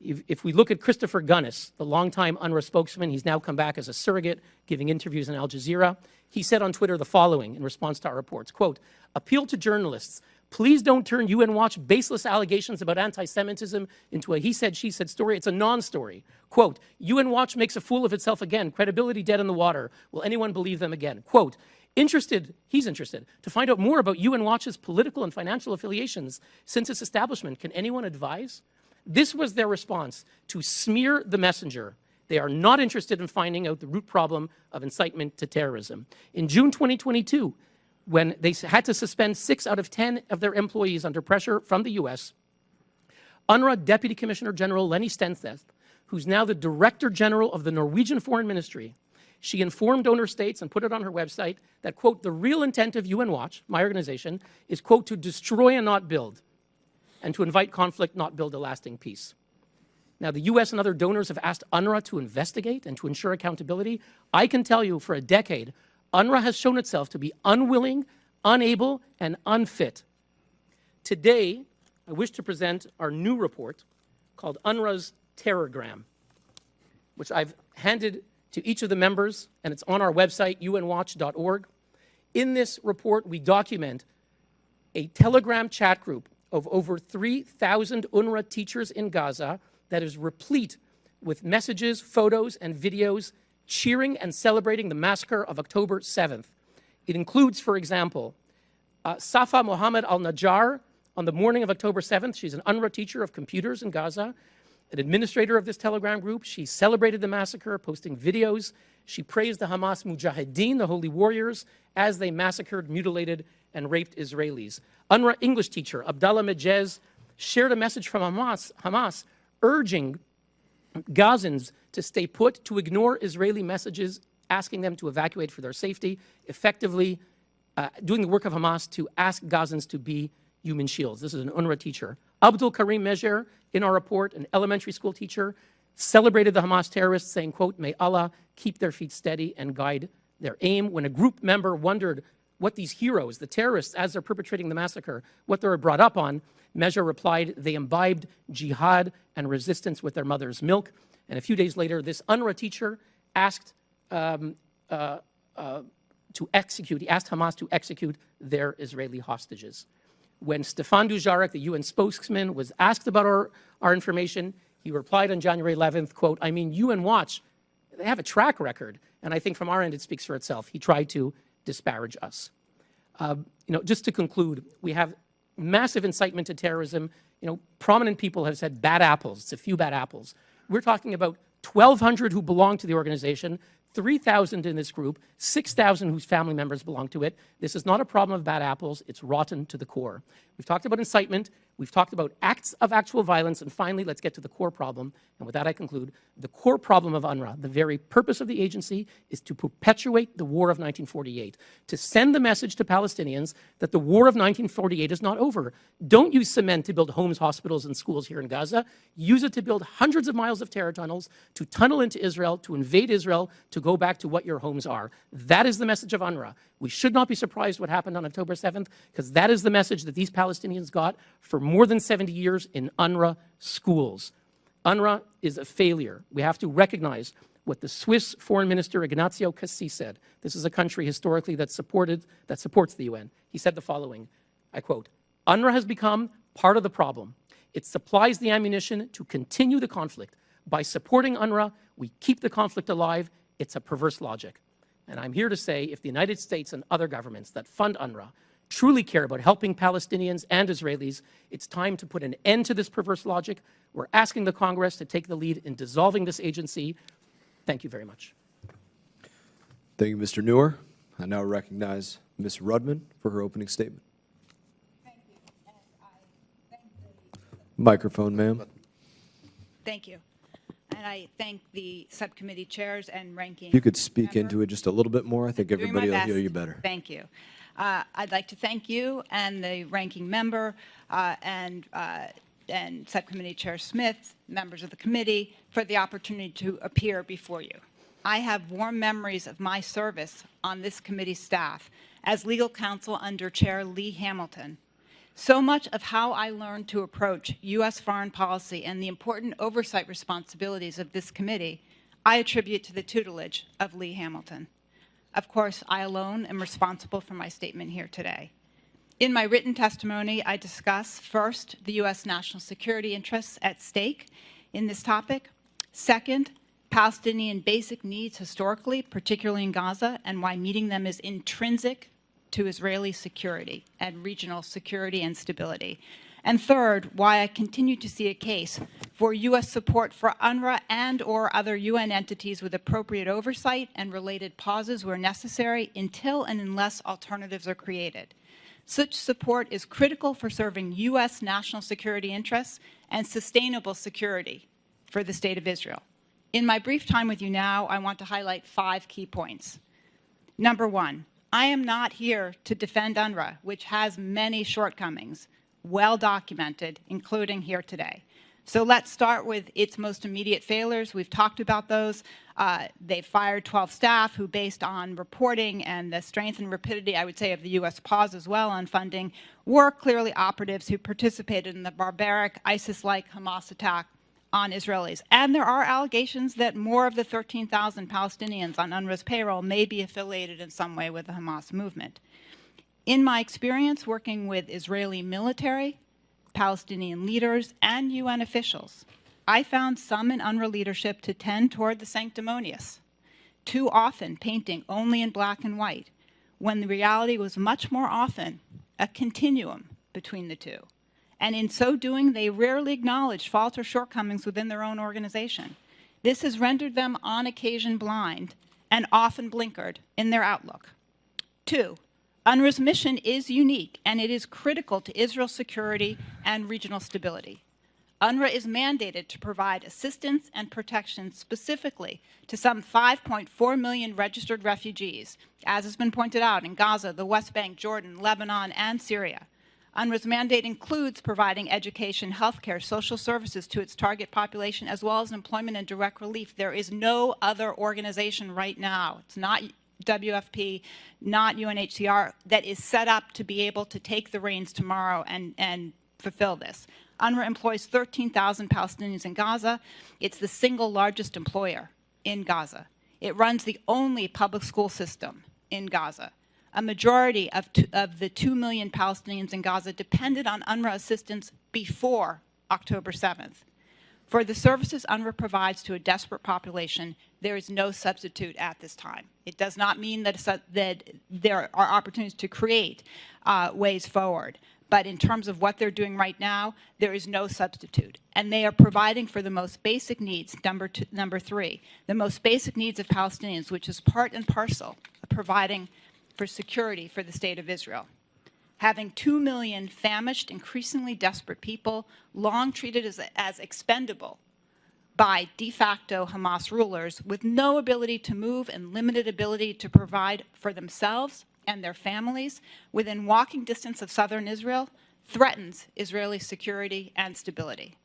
If we look at Christopher Gunnis, the longtime UNRWA spokesman, he's now come back as a surrogate, giving interviews on Al Jazeera. He said on Twitter the following in response to our reports, quote, appeal to journalists, please don't turn UN Watch baseless allegations about anti-Semitism into a he said, she said story. It's a non-story. Quote, UN Watch makes a fool of itself again. Credibility dead in the water. Will anyone believe them again? Quote, He's interested to find out more about UN Watch's political and financial affiliations since its establishment. Can anyone advise? This was their response to smear the messenger. They are not interested in finding out the root problem of incitement to terrorism. In June 2022, when they had to suspend 6 out of 10 of their employees under pressure from the US, UNRWA Deputy Commissioner General Lenny Stensteth, who's now the Director General of the Norwegian Foreign Ministry, she informed donor states and put it on her website that, quote, the real intent of UN Watch, my organization, is, quote, to destroy and not build, and to invite conflict, not build a lasting peace. Now, the US and other donors have asked UNRWA to investigate and to ensure accountability. I can tell you for a decade, UNRWA has shown itself to be unwilling, unable, and unfit. Today, I wish to present our new report called UNRWA's Terrorgram, which I've handed to each of the members, and it's on our website, unwatch.org. In this report, we document a Telegram chat group of over 3,000 UNRWA teachers in Gaza that is replete with messages, photos, and videos cheering and celebrating the massacre of October 7th. It includes, for example, Safa Mohammed al-Najjar on the morning of October 7th. She's an UNRWA teacher of computers in Gaza, an administrator of this Telegram group. She celebrated the massacre, posting videos. She praised the Hamas Mujahideen, the holy warriors, as they massacred, mutilated, and raped Israelis. UNRWA English teacher Abdallah Mejez shared a message from Hamas urging Gazans to stay put, to ignore Israeli messages, asking them to evacuate for their safety, effectively doing the work of Hamas to ask Gazans to be human shields. This is an UNRWA teacher. Abdul Karim Mejer, in our report, an elementary school teacher, celebrated the Hamas terrorists, saying, quote, may Allah keep their feet steady and guide their aim. When a group member wondered what these heroes, the terrorists, as they're perpetrating the massacre, what they were brought up on, Mejer replied, they imbibed jihad and resistance with their mother's milk. And a few days later, this UNRWA teacher asked he asked Hamas to execute their Israeli hostages. When Stefan Dujarric, the UN spokesman, was asked about our information, he replied on January 11th, quote, I mean, UN Watch, they have a track record, and I think from our end it speaks for itself. He tried to disparage us. Just to conclude, we have massive incitement to terrorism. Prominent people have said bad apples. It's a few bad apples. We're talking about 1,200 who belong to the organization, 3,000 in this group, 6,000 whose family members belong to it. This is not a problem of bad apples. It's rotten to the core. We've talked about incitement. We've talked about acts of actual violence. And finally, let's get to the core problem. And with that, I conclude. The core problem of UNRWA, the very purpose of the agency, is to perpetuate the war of 1948, to send the message to Palestinians that the war of 1948 is not over. Don't use cement to build homes, hospitals, and schools here in Gaza. Use it to build hundreds of miles of terror tunnels, to tunnel into Israel, to invade Israel, to go back to what your homes are. That is the message of UNRWA. We should not be surprised what happened on October 7th, because that is the message that these Palestinians got for more than 70 years in UNRWA schools. UNRWA is a failure. We have to recognize what the Swiss Foreign Minister Ignazio Cassis said. This is a country historically that supports the UN. He said the following, I quote, UNRWA has become part of the problem. It supplies the ammunition to continue the conflict. By supporting UNRWA, we keep the conflict alive. It's a perverse logic. And I'm here to say, if the United States and other governments that fund UNRWA truly care about helping Palestinians and Israelis, it's time to put an end to this perverse logic. We're asking the Congress to take the lead in dissolving this agency. Thank you very much. Thank you, Mr. Neuer. I now recognize Ms. Rudman for her opening statement. Thank you. And I thank Microphone, ma'am. Thank you. And I thank the subcommittee chairs and ranking. If you could speak member. into it just a little bit more, I think Doing my everybody will hear best. you better. Thank you. I'd like to thank you and the ranking member and Subcommittee Chair Smith, members of the committee, for the opportunity to appear before you. I have warm memories of my service on this committee staff as legal counsel under Chair Lee Hamilton. So much of how I learned to approach U.S. foreign policy and the important oversight responsibilities of this committee, I attribute to the tutelage of Lee Hamilton. Of course, I alone am responsible for my statement here today. In my written testimony, I discuss, first, the U.S. national security interests at stake in this topic. Second, Palestinian basic needs historically, particularly in Gaza, and why meeting them is intrinsic to Israeli security and regional security and stability. And third, why I continue to see a case for U.S. support for UNRWA and or other UN entities with appropriate oversight and related pauses where necessary until and unless alternatives are created. Such support is critical for serving U.S. national security interests and sustainable security for the State of Israel. In my brief time with you now, I want to highlight 5 key points. Number 1, I am not here to defend UNRWA, which has many shortcomings, well documented, including here today. So let's start with its most immediate failures. We've talked about those. They fired 12 staff who, based on reporting and the strength and rapidity, I would say, of the U.S. pause as well on funding, were clearly operatives who participated in the barbaric ISIS-like Hamas attack on Israelis. And there are allegations that more of the 13,000 Palestinians on UNRWA's payroll may be affiliated in some way with the Hamas movement. In my experience working with Israeli military, Palestinian leaders, and UN officials, I found some in UNRWA leadership to tend toward the sanctimonious, too often painting only in black and white, when the reality was much more often a continuum between the two. And in so doing, they rarely acknowledge faults or shortcomings within their own organization. This has rendered them on occasion blind and often blinkered in their outlook. 2, UNRWA's mission is unique, and it is critical to Israel's security and regional stability. UNRWA is mandated to provide assistance and protection specifically to some 5.4 million registered refugees, as has been pointed out, in Gaza, the West Bank, Jordan, Lebanon, and Syria. UNRWA's mandate includes providing education, healthcare, social services to its target population, as well as employment and direct relief. There is no other organization right now, it's not WFP, not UNHCR, that is set up to be able to take the reins tomorrow and fulfill this. UNRWA employs 13,000 Palestinians in Gaza. It's the single largest employer in Gaza. It runs the only public school system in Gaza. A majority of the 2 million Palestinians in Gaza depended on UNRWA assistance before October 7th. For the services UNRWA provides to a desperate population, there is no substitute at this time. It does not mean that there are opportunities to create ways forward. But in terms of what they're doing right now, there is no substitute. And they are providing for the most basic needs, number 3, the most basic needs of Palestinians, which is part and parcel of providing for security for the State of Israel. Having 2 million famished, increasingly desperate people, long treated as expendable by de facto Hamas rulers, with no ability to move and limited ability to provide for themselves and their families within walking distance of southern Israel, threatens Israeli security and stability.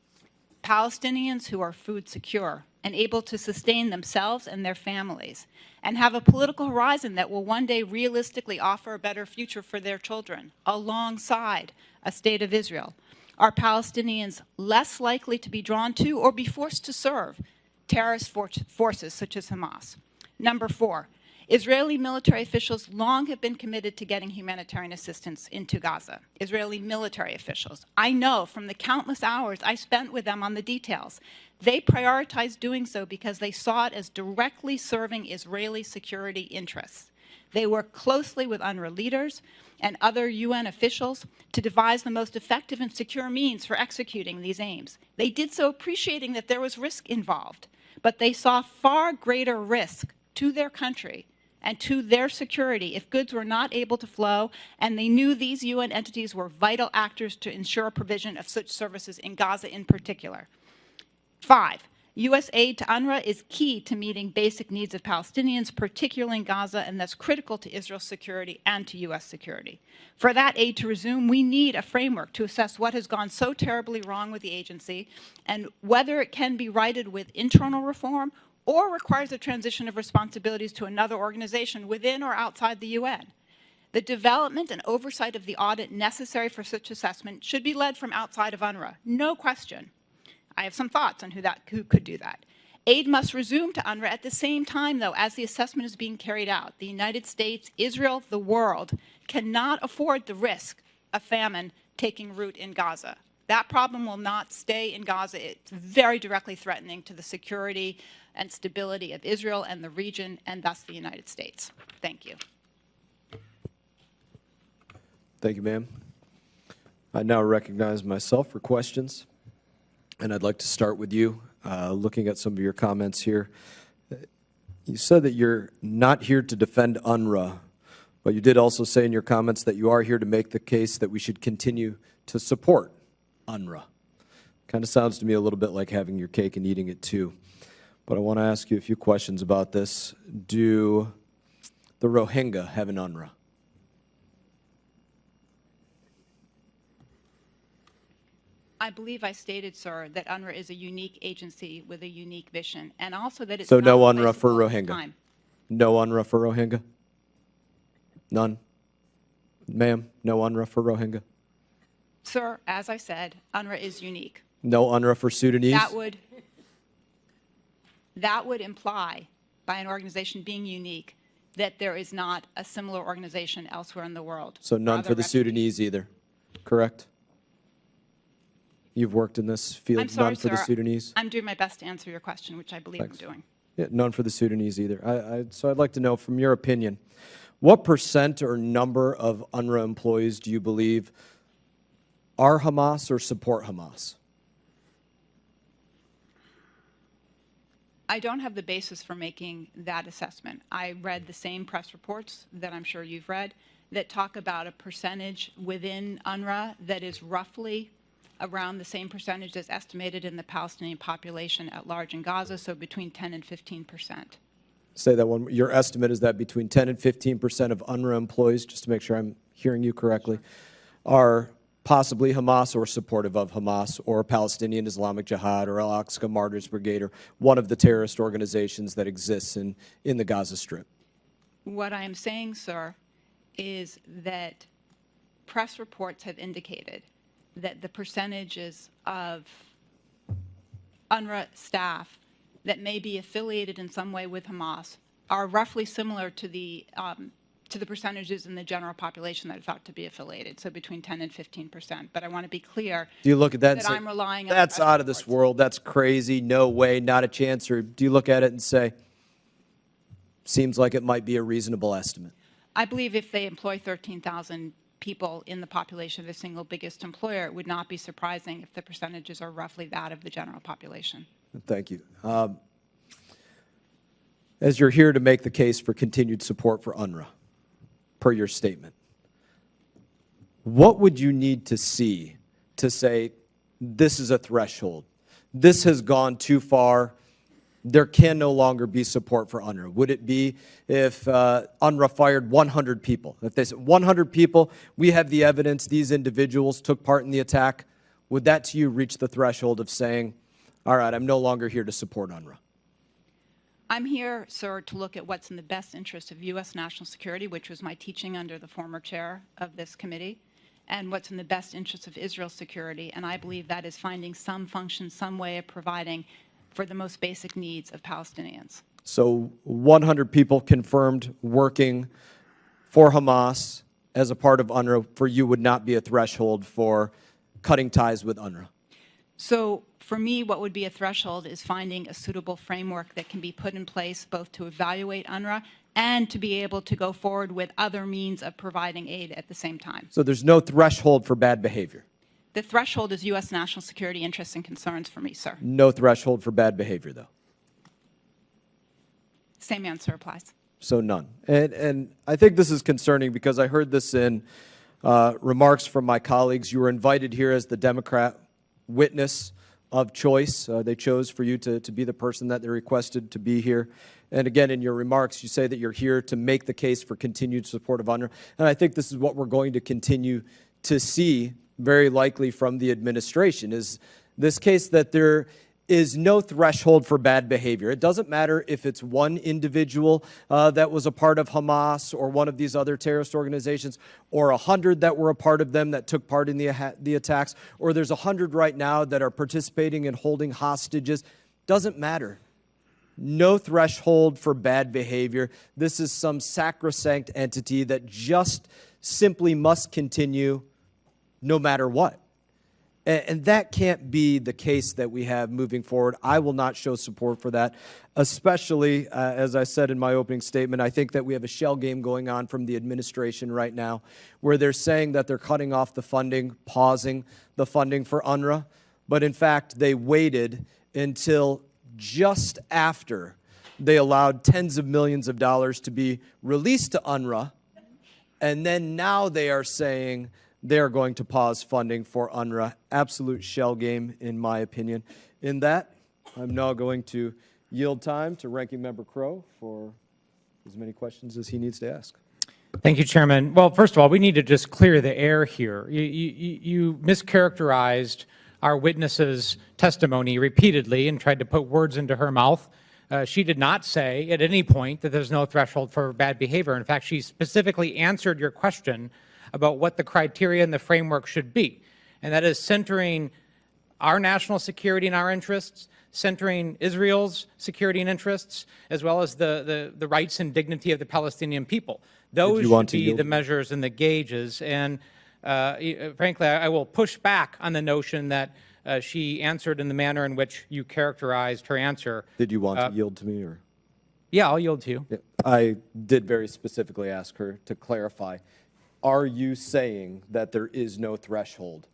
Palestinians who are food secure and able to sustain themselves and their families, and have a political horizon that will one day realistically offer a better future for their children, alongside a State of Israel, are Palestinians less likely to be drawn to or be forced to serve terrorist forces such as Hamas. Number 4, Israeli military officials long have been committed to getting humanitarian assistance into Gaza. Israeli military officials. I know from the countless hours I spent with them on the details, they prioritized doing so because they saw it as directly serving Israeli security interests. They worked closely with UNRWA leaders and other UN officials to devise the most effective and secure means for executing these aims. They did so appreciating that there was risk involved, but they saw far greater risk to their country and to their security if goods were not able to flow, and they knew these UN entities were vital actors to ensure provision of such services in Gaza in particular. 5, U.S. aid to UNRWA is key to meeting basic needs of Palestinians, particularly in Gaza, and that's critical to Israel's security and to U.S. security. For that aid to resume, we need a framework to assess what has gone so terribly wrong with the agency and whether it can be righted with internal reform or requires a transition of responsibilities to another organization within or outside the UN. The development and oversight of the audit necessary for such assessment should be led from outside of UNRWA, no question. I have some thoughts on who could do that. Aid must resume to UNRWA at the same time, though, as the assessment is being carried out. The United States, Israel, the world cannot afford the risk of famine taking root in Gaza. That problem will not stay in Gaza. It's very directly threatening to the security, and stability of Israel and the region, and thus the United States. Thank you. Thank you, ma'am. I now recognize myself for questions, and I'd like to start with you, looking at some of your comments here. You said that you're not here to defend UNRWA, but you did also say in your comments that you are here to make the case that we should continue to support UNRWA. Kind of sounds to me a little bit like having your cake and eating it too. But I want to ask you a few questions about this. Do the Rohingya have an UNRWA? I believe I stated, sir, that UNRWA is a unique agency with a unique mission, and also that it's So not no UNRWA for replaceable at this Rohingya? time. No UNRWA for Rohingya? None? Ma'am, no UNRWA for Rohingya? Sir, as I said, UNRWA is unique. No UNRWA for Sudanese? That would imply, by an organization being unique, that there is not a similar organization elsewhere in the world. So none other for the refugees. Sudanese either, correct? You've worked in this field, I'm sorry, none for the sir. Sudanese? I'm doing my best to answer your question, which I believe Thanks. I'm doing. Yeah, none for the Sudanese either. So I'd like to know, from your opinion, what percent or number of UNRWA employees do you believe are Hamas or support Hamas? I don't have the basis for making that assessment. I read the same press reports that I'm sure you've read that talk about a percentage within UNRWA that is roughly around the same percentage as estimated in the Palestinian population at large in Gaza, so between 10 and 15%. Say that one. Your estimate is that between 10 and 15% of UNRWA employees, just to make sure I'm hearing you correctly, are possibly Hamas or supportive of Hamas or Palestinian Islamic Jihad or Al-Aqsa Martyrs Brigade or one of the terrorist organizations that exists in the Gaza Strip. What I am saying, sir, is that press reports have indicated that the percentages of UNRWA staff that may be affiliated in some way with Hamas are roughly similar to the percentages in the general population that are thought to be affiliated, so between 10 and 15%. But I want to be clear Do you look at that and that say, I'm relying on that's press out of this reports. world, that's crazy, no way, not a chance? Or do you look at it and say, seems like it might be a reasonable estimate? I believe if they employ 13,000 people in the population of the single biggest employer, it would not be surprising if the percentages are roughly that of the general population. Thank you. As you're here to make the case for continued support for UNRWA, per your statement, what would you need to see to say this is a threshold? This has gone too far. There can no longer be support for UNRWA. Would it be if UNRWA fired 100 people? If they said 100 people, we have the evidence these individuals took part in the attack, would that to you reach the threshold of saying, all right, I'm no longer here to support UNRWA? I'm here, sir, to look at what's in the best interest of U.S. national security, which was my teaching under the former chair of this committee, and what's in the best interest of Israel's security. And I believe that is finding some function, some way of providing for the most basic needs of Palestinians. So 100 people confirmed working for Hamas as a part of UNRWA for you would not be a threshold for cutting ties with UNRWA? So for me, what would be a threshold is finding a suitable framework that can be put in place both to evaluate UNRWA and to be able to go forward with other means of providing aid at the same time. So there's no threshold for bad behavior? The threshold is U.S. national security interests and concerns for me, sir. No threshold for bad behavior, though? Same answer applies. So none. And I think this is concerning because I heard this in remarks from my colleagues. You were invited here as the Democrat witness of choice. They chose for you to be the person that they requested to be here. And again, in your remarks, you say that you're here to make the case for continued support of UNRWA. And I think this is what we're going to continue to see, very likely from the administration, is this case that there is no threshold for bad behavior. It doesn't matter if it's one individual that was a part of Hamas or one of these other terrorist organizations, or 100 that were a part of them that took part in the attacks, or there's 100 right now that are participating in holding hostages. Doesn't matter. No threshold for bad behavior. This is some sacrosanct entity that just simply must continue no matter what. And that can't be the case that we have moving forward. I will not show support for that, especially, as I said in my opening statement, I think that we have a shell game going on from the administration right now where they're saying that they're cutting off the funding, pausing the funding for UNRWA. But in fact, they waited until just after they allowed tens of millions of dollars to be released to UNRWA. And then now they are saying they're going to pause funding for UNRWA. Absolute shell game, in my opinion. In that, I'm now going to yield time to Ranking Member Crow for as many questions as he needs to ask. Thank you, Chairman. Well, first of all, we need to just clear the air here. You mischaracterized our witness's testimony repeatedly and tried to put words into her mouth. She did not say at any point that there's no threshold for bad behavior. In fact, she specifically answered your question about what the criteria and the framework should be, and that is centering our national security and our interests, centering Israel's security and interests, as well as the rights and dignity of the Palestinian people. Those should be the measures and the gauges. And frankly, I will push back on the notion that she answered in the manner in which you characterized her answer. Did you want to yield to me? Or? Yeah, I'll yield to you. Yeah, I did very specifically ask her to clarify. Are you saying that there is no threshold?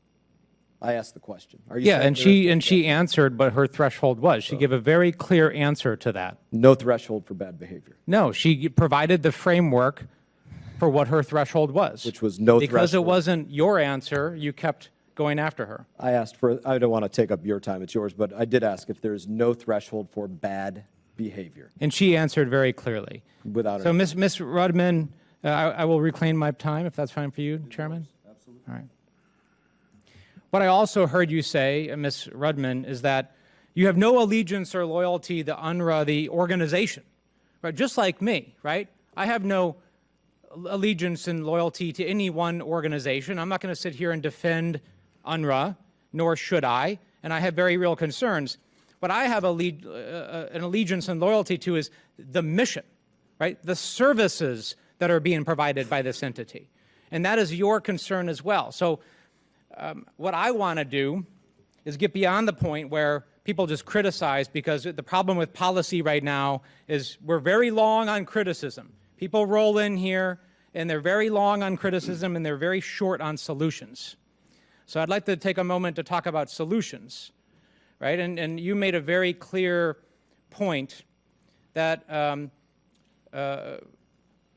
I asked the question. Are you and she answered what her threshold was. She gave a very clear answer to that. No threshold for bad behavior. No, she provided the framework for what her threshold was. Which was no threshold. Because it wasn't your answer, you kept going after her. I asked for, I don't want to take up your time, it's yours, but I did ask if there's no threshold for bad behavior. And she answered very clearly. Without so, Ms. Rudman, I will reclaim my time if that's fine for you, Chairman. Absolutely. All right. What I also heard you say, Ms. Rudman, is that you have no allegiance or loyalty to UNRWA, the organization, right? Just like me, right? I have no allegiance and loyalty to any one organization. I'm not going to sit here and defend UNRWA, nor should I, and I have very real concerns. What I have an allegiance and loyalty to is the mission, right? The services that are being provided by this entity. And that is your concern as well. So what I want to do is get beyond the point where people just criticize, because the problem with policy right now is we're very long on criticism. People roll in here and they're very long on criticism and they're very short on solutions. So I'd like to take a moment to talk about solutions, right? And you made a very clear point that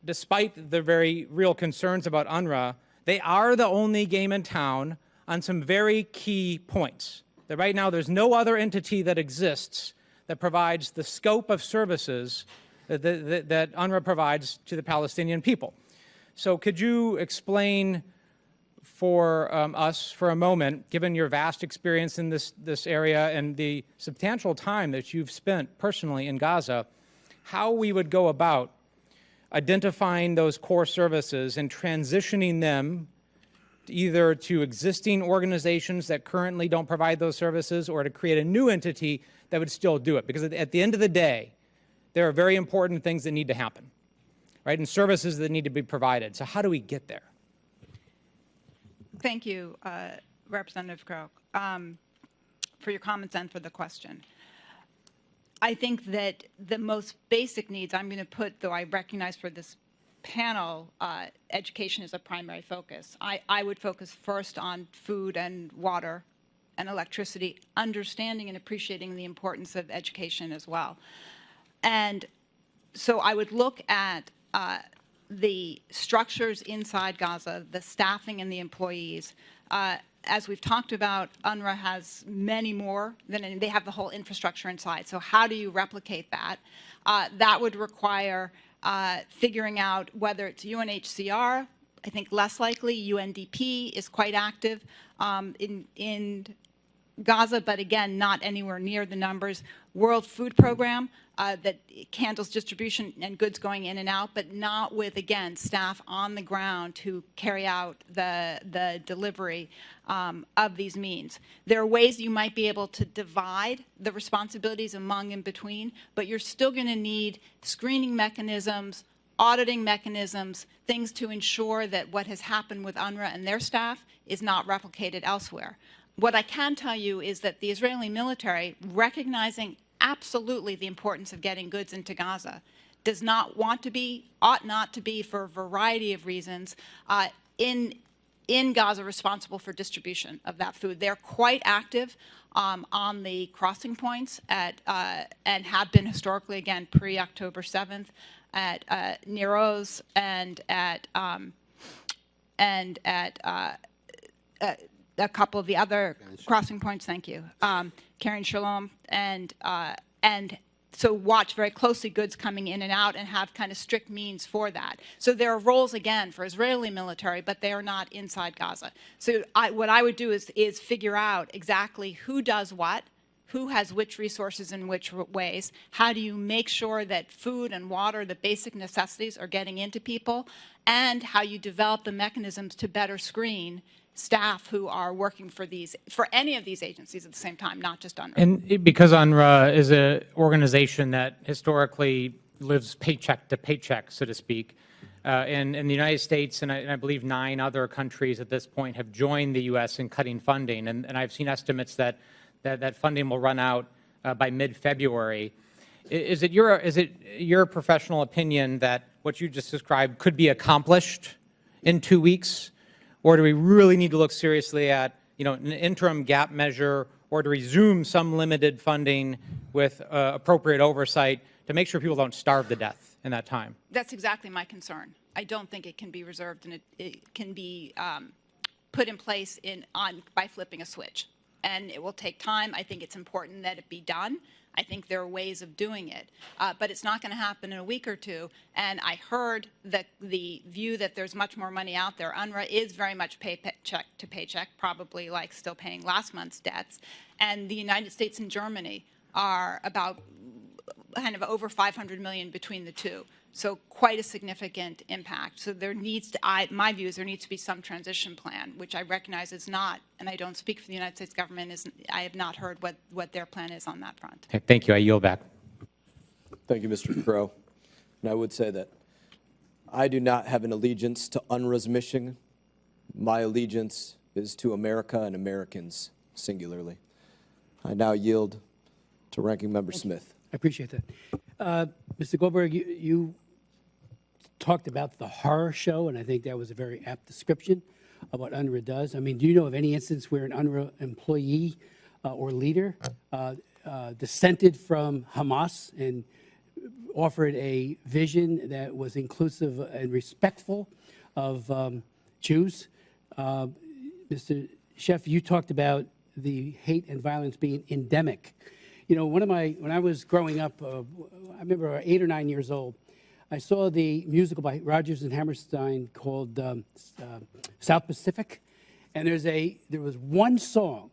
despite the very real concerns about UNRWA, they are the only game in town on some very key points. That right now there's no other entity that exists that provides the scope of services that UNRWA provides to the Palestinian people. So could you explain for us for a moment, given your vast experience in this area and the substantial time that you've spent personally in Gaza, how we would go about identifying those core services and transitioning them either to existing organizations that currently don't provide those services or to create a new entity that would still do it. Because at the end of the day, there are very important things that need to happen, right? And services that need to be provided. So how do we get there? Thank you, Representative Crow, for your comments and for the question. I think that the most basic needs, I'm going to put, though I recognize for this panel, education is a primary focus. I would focus first on food and water and electricity, understanding and appreciating the importance of education as well. And so I would look at the structures inside Gaza, the staffing and the employees. As we've talked about, UNRWA has many more than they have the whole infrastructure inside. So how do you replicate that? That would require figuring out whether it's UNHCR. I think less likely. UNDP is quite active in Gaza, but again, not anywhere near the numbers. World Food Program that handles distribution and goods going in and out, but not with, again, staff on the ground to carry out the delivery of these means. There are ways you might be able to divide the responsibilities among and between, but you're still going to need screening mechanisms, auditing mechanisms, things to ensure that what has happened with UNRWA and their staff is not replicated elsewhere. What I can tell you is that the Israeli military, recognizing absolutely the importance of getting goods into Gaza, does not want to be, ought not to be, for a variety of reasons, in Gaza responsible for distribution of that food. They're quite active on the crossing points and have been historically, again, pre-October 7th, at Nero's and at a couple of the other crossing points. Thank you, Karen Shalom, and so watch very closely goods coming in and out and have kind of strict means for that. So there are roles, again, for Israeli military, but they are not inside Gaza. So what I would do is figure out exactly who does what, who has which resources in which ways, how do you make sure that food and water, the basic necessities, are getting into people, and how you develop the mechanisms to better screen staff who are working for any of these agencies at the same time, not just UNRWA. And because UNRWA is an organization that historically lives paycheck to paycheck, so to speak, and the United States and I believe 9 other countries at this point have joined the U.S. in cutting funding, and I've seen estimates that funding will run out by mid-February. Is it your professional opinion that what you just described could be accomplished in 2 weeks? Or do we really need to look seriously at, an interim gap measure, or to resume some limited funding with appropriate oversight to make sure people don't starve to death in that time? That's exactly my concern. I don't think it can be reserved, and it can be put in place by flipping a switch. And it will take time. I think it's important that it be done. I think there are ways of doing it, but it's not going to happen in a week or two. And I heard that the view that there's much more money out there. UNRWA is very much paycheck to paycheck, probably like still paying last month's debts. And the United States and Germany are about kind of over 500 million between the two. So quite a significant impact. So there needs to, my view is there needs to be some transition plan, which I recognize is not, and I don't speak for the United States government, I have not heard what their plan is on that front. Okay, thank you. I yield back. Thank you, Mr. Crow. And I would say that I do not have an allegiance to UNRWA's mission. My allegiance is to America and Americans singularly. I now yield to Ranking Member Smith. I appreciate that. Mr. Goldberg, you talked about the horror show, and I think that was a very apt description of what UNRWA does. I mean, do you know of any instance where an UNRWA employee or leader dissented from Hamas and offered a vision that was inclusive and respectful of Jews? Mr. Schiff, you talked about the hate and violence being endemic. When I was growing up, I remember 8 or 9 years old, I saw the musical by Rodgers and Hammerstein called South Pacific, and there was one song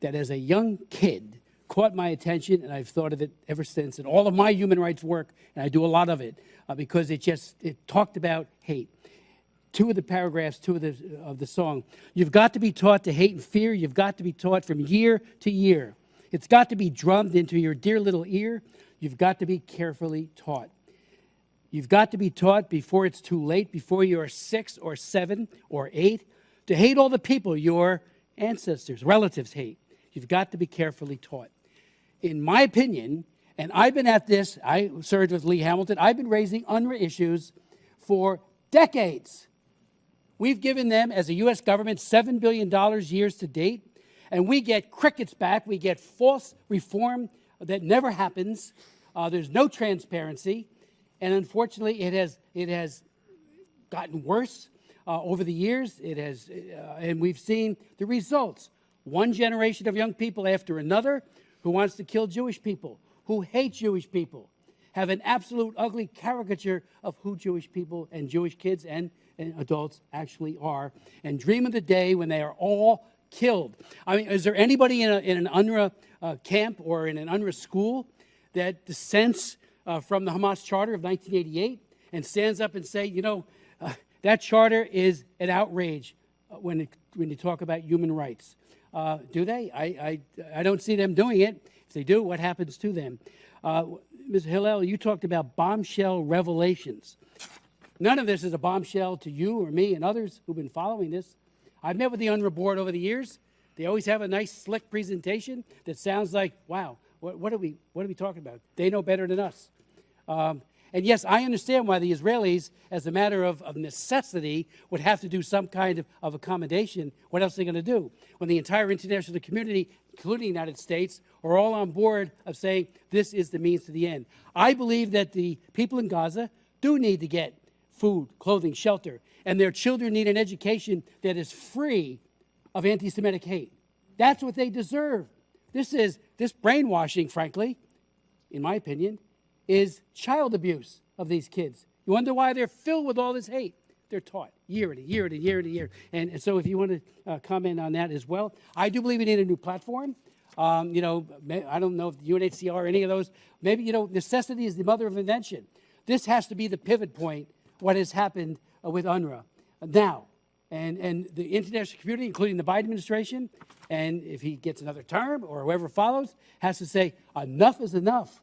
that as a young kid caught my attention, and I've thought of it ever since, and all of my human rights work, and I do a lot of it, because it talked about hate. 2 of the paragraphs, of the song, you've got to be taught to hate and fear, you've got to be taught from year to year. It's got to be drummed into your dear little ear. You've got to be carefully taught. You've got to be taught before it's too late, before you are 6 or 7 or 8, to hate all the people your ancestors, relatives hate. You've got to be carefully taught. In my opinion, and I've been at this, I served with Lee Hamilton, I've been raising UNRWA issues for decades. We've given them, as a U.S. government, $7 billion years to date. And we get crickets back. We get false reform that never happens. There's no transparency. And unfortunately, it has gotten worse over the years. And we've seen the results. One generation of young people after another who wants to kill Jewish people, who hate Jewish people, have an absolute ugly caricature of who Jewish people and Jewish kids and adults actually are, and dream of the day when they are all killed. I mean, is there anybody in an UNRWA camp or in an UNRWA school that dissents from the Hamas Charter of 1988 and stands up and say, that charter is an outrage when you talk about human rights? Do they? I don't see them doing it. If they do, what happens to them? Ms. Hillel, you talked about bombshell revelations. None of this is a bombshell to you or me and others who've been following this. I've met with the UNRWA board over the years. They always have a nice, slick presentation that sounds like, wow, what are we talking about? They know better than us. And yes, I understand why the Israelis, as a matter of necessity, would have to do some kind of accommodation. What else are they going to do? When the entire international community, including the United States, are all on board of saying this is the means to the end. I believe that the people in Gaza do need to get food, clothing, shelter, and their children need an education that is free of anti-Semitic hate. That's what they deserve. This brainwashing, frankly, in my opinion, is child abuse of these kids. You wonder why they're filled with all this hate. They're taught year in, year in, year in, year. And so if you want to comment on that as well. I do believe we need a new platform. I don't know if the UNHCR or any of those, maybe, necessity is the mother of invention. This has to be the pivot point, what has happened with UNRWA now. And the international community, including the Biden administration, and if he gets another term or whoever follows, has to say enough is enough.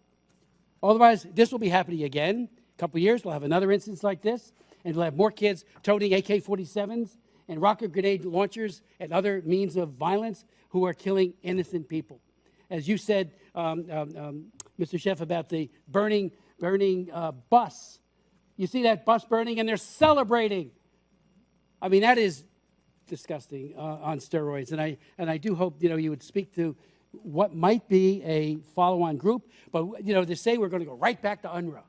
Otherwise, this will be happening again. A couple of years, we'll have another instance like this, and we'll have more kids toting AK-47s and rocket grenade launchers and other means of violence who are killing innocent people. As you said, Mr. Schiff, about the burning bus. You see that bus burning, and they're celebrating. I mean, that is disgusting on steroids. And I do hope you would speak to what might be a follow-on group. But they say we're going to go right back to UNRWA,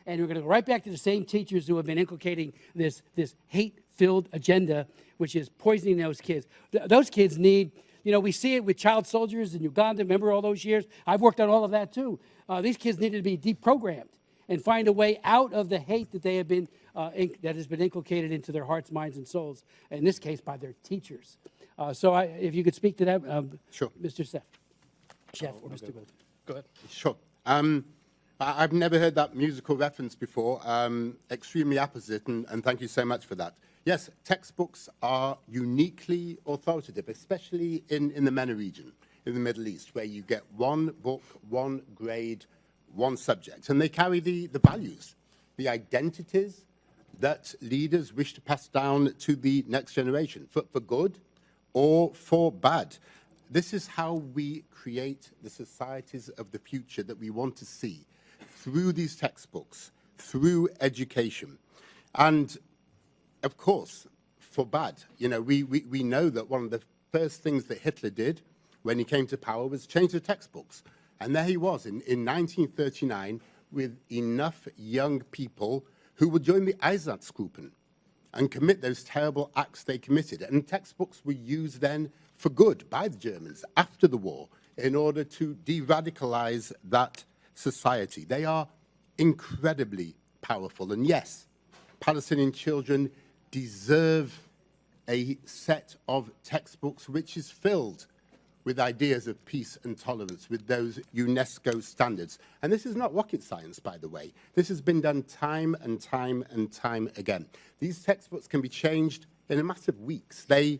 and we're going to go right back to the same teachers who have been inculcating this hate-filled agenda, which is poisoning those kids. Those kids need. We see it with child soldiers in Uganda. Remember all those years? I've worked on all of that too. These kids needed to be deprogrammed and find a way out of the hate that they have been that has been inculcated into their hearts, minds, and souls. In this case, by their teachers. So, if you could speak to that, sure, Mr. Schiff or Mr. Goldberg. Go ahead. Sure. I've never heard that musical reference before. Extremely apposite, and thank you so much for that. Yes, textbooks are uniquely authoritative, especially in the MENA region, in the Middle East, where you get one book, one grade, one subject, and they carry the values, the identities that leaders wish to pass down to the next generation, for good or for bad. This is how we create the societies of the future that we want to see, through these textbooks, through education. And of course, for bad, we know that one of the first things that Hitler did when he came to power was change the textbooks. And there he was in 1939 with enough young people who would join the Einsatzgruppen and commit those terrible acts they committed. And textbooks were used then for good by the Germans after the war in order to de-radicalize that society. They are incredibly powerful. And yes, Palestinian children deserve a set of textbooks which is filled with ideas of peace and tolerance, with those UNESCO standards. And this is not rocket science, by the way. This has been done time and time and time again. These textbooks can be changed in a matter of weeks. They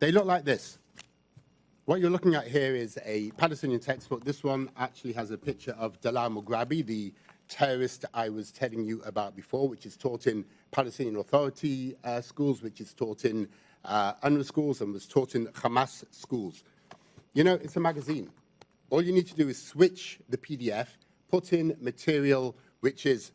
look like this. What you're looking at here is a Palestinian textbook. This one actually has a picture of Dalal Mughrabi, the terrorist I was telling you about before, which is taught in Palestinian Authority schools, which is taught in UNRWA schools, and was taught in Hamas schools. It's a magazine. All you need to do is switch the PDF, put in material which is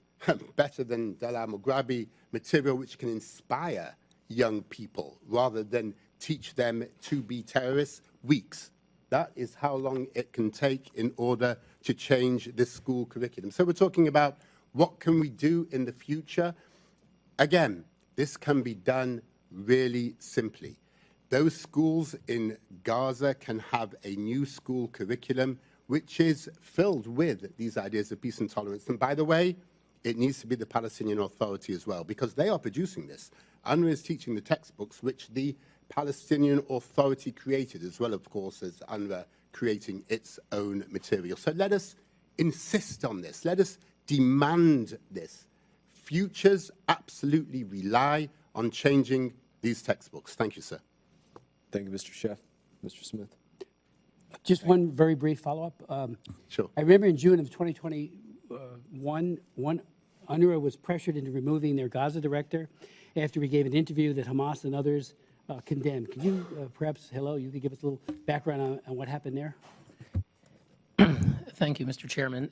better than Dalal Mughrabi, material which can inspire young people rather than teach them to be terrorists. Weeks. That is how long it can take in order to change this school curriculum. So we're talking about what can we do in the future. Again, this can be done really simply. Those schools in Gaza can have a new school curriculum which is filled with these ideas of peace and tolerance. And by the way, it needs to be the Palestinian Authority as well, because they are producing this. UNRWA is teaching the textbooks which the Palestinian Authority created, as well, of course, as UNRWA creating its own material. So let us insist on this. Let us demand this. Futures absolutely rely on changing these textbooks. Thank you, sir. Thank you, Mr. Schiff. Mr. Smith. Just one very brief follow-up. Sure. I remember in June of 2021, UNRWA was pressured into removing their Gaza director after he gave an interview that Hamas and others condemned. Could you perhaps, you could give us a little background on what happened there? Thank you, Mr. Chairman.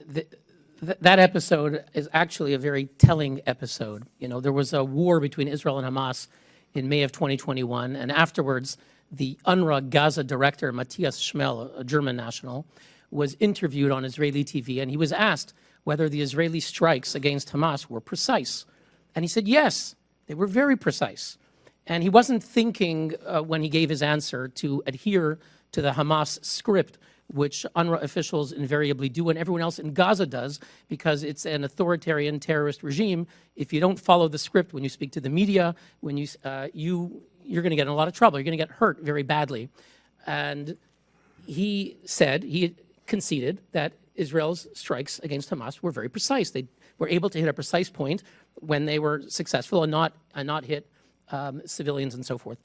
That episode is actually a very telling episode. You know, there was a war between Israel and Hamas in May of 2021, and afterwards, the UNRWA Gaza director, Matthias Schmel, a German national, was interviewed on Israeli TV, and he was asked whether the Israeli strikes against Hamas were precise. And he said, yes, they were very precise. And he wasn't thinking when he gave his answer to adhere to the Hamas script, which UNRWA officials invariably do and everyone else in Gaza does, because it's an authoritarian terrorist regime. If you don't follow the script when you speak to the media, when you're going to get in a lot of trouble. You're going to get hurt very badly. And he said, he conceded that Israel's strikes against Hamas were very precise. They were able to hit a precise point when they were successful and not hit civilians and so forth.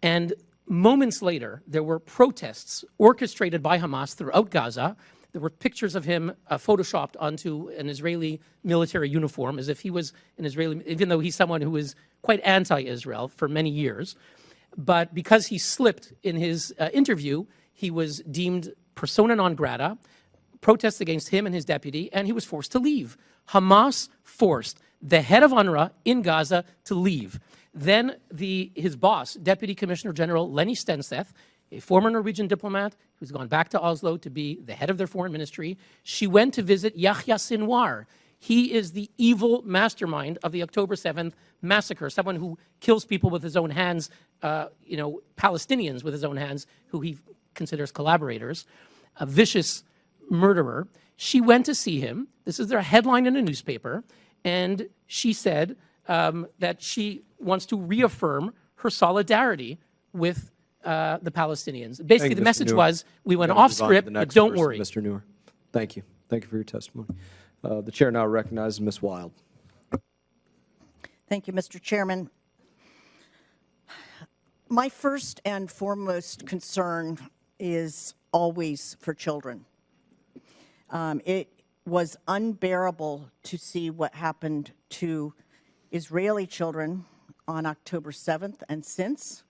And moments later, there were protests orchestrated by Hamas throughout Gaza. There were pictures of him photoshopped onto an Israeli military uniform as if he was an Israeli, even though he's someone who is quite anti-Israel for many years. But because he slipped in his interview, he was deemed persona non grata, protests against him and his deputy, and he was forced to leave. Hamas forced the head of UNRWA in Gaza to leave. Then his boss, Deputy Commissioner General Lenny Stenseth, a former Norwegian diplomat who's gone back to Oslo to be the head of their foreign ministry, she went to visit Yahya Sinwar. He is the evil mastermind of the October 7th massacre, someone who kills people with his own hands, Palestinians with his own hands, who he considers collaborators, a vicious murderer. She went to see him. This is their headline in a newspaper. And she said that she wants to reaffirm her solidarity with the Palestinians. Basically, the message was, we went off script, but don't worry. Mr. Neuer. Thank you. Thank you for your testimony. The chair now recognizes Ms. Wild. Thank you, Mr. Chairman. My first and foremost concern is always for children. It was unbearable to see what happened to Israeli children on October 7th and since,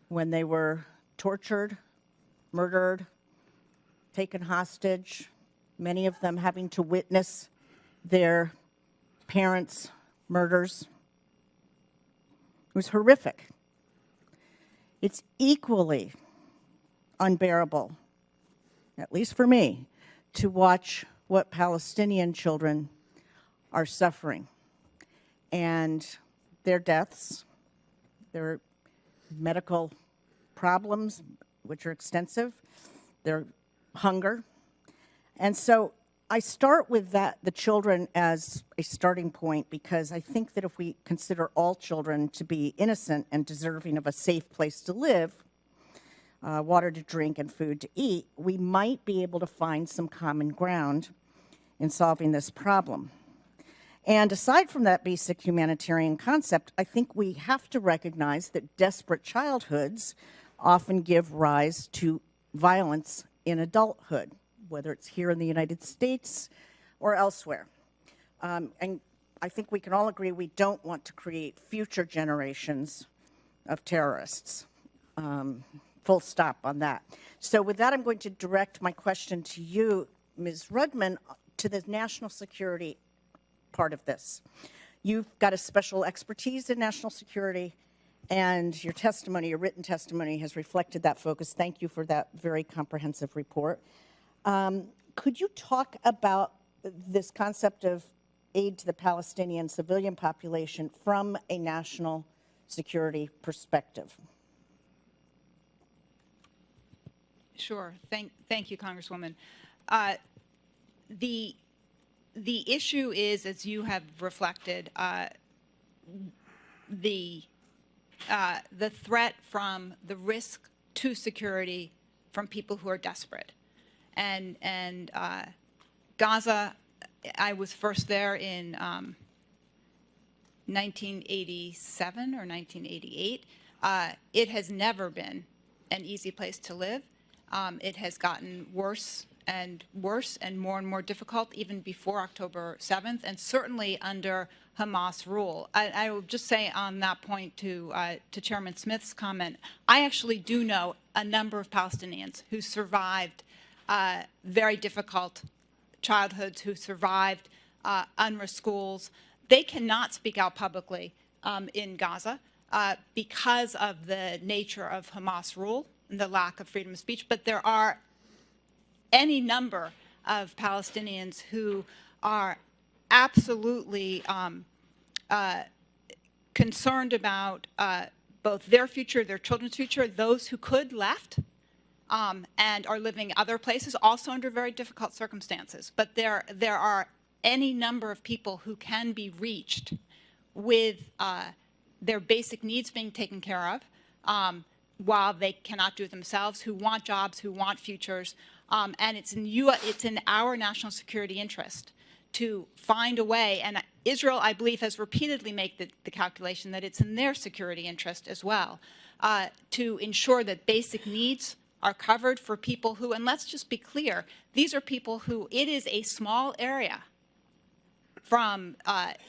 when they were tortured, murdered, taken hostage, many of them having to witness their parents' murders. It was horrific. It's equally unbearable, at least for me, to watch what Palestinian children are suffering and their deaths, their medical problems, which are extensive, their hunger. And so I start with the children as a starting point, because I think that if we consider all children to be innocent and deserving of a safe place to live, water to drink and food to eat, we might be able to find some common ground in solving this problem. And aside from that basic humanitarian concept, I think we have to recognize that desperate childhoods often give rise to violence in adulthood, whether it's here in the United States or elsewhere. And I think we can all agree we don't want to create future generations of terrorists. Full stop on that. So with that, I'm going to direct my question to you, Ms. Rudman, to the national security part of this. You've got a special expertise in national security, and your testimony, your written testimony, has reflected that focus. Thank you for that very comprehensive report. Could you talk about this concept of aid to the Palestinian civilian population from a national security perspective? Sure. Thank you, Congresswoman. The issue is, as you have reflected, the threat from the risk to security from people who are desperate. And Gaza, I was first there in 1987 or 1988. It has never been an easy place to live. It has gotten worse and worse and more difficult even before October 7th, and certainly under Hamas rule. I will just say on that point to Chairman Smith's comment, I actually do know a number of Palestinians who survived very difficult childhoods, who survived UNRWA schools. They cannot speak out publicly in Gaza because of the nature of Hamas rule and the lack of freedom of speech, but there are any number of Palestinians who are absolutely concerned about both their future, their children's future, those who could left and are living other places, also under very difficult circumstances. But there are any number of people who can be reached with their basic needs being taken care of while they cannot do it themselves, who want jobs, who want futures. And it's in our national security interest to find a way, and Israel, I believe, has repeatedly made the calculation that it's in their security interest as well, to ensure that basic needs are covered for people who, and let's just be clear, these are people who, it is a small area from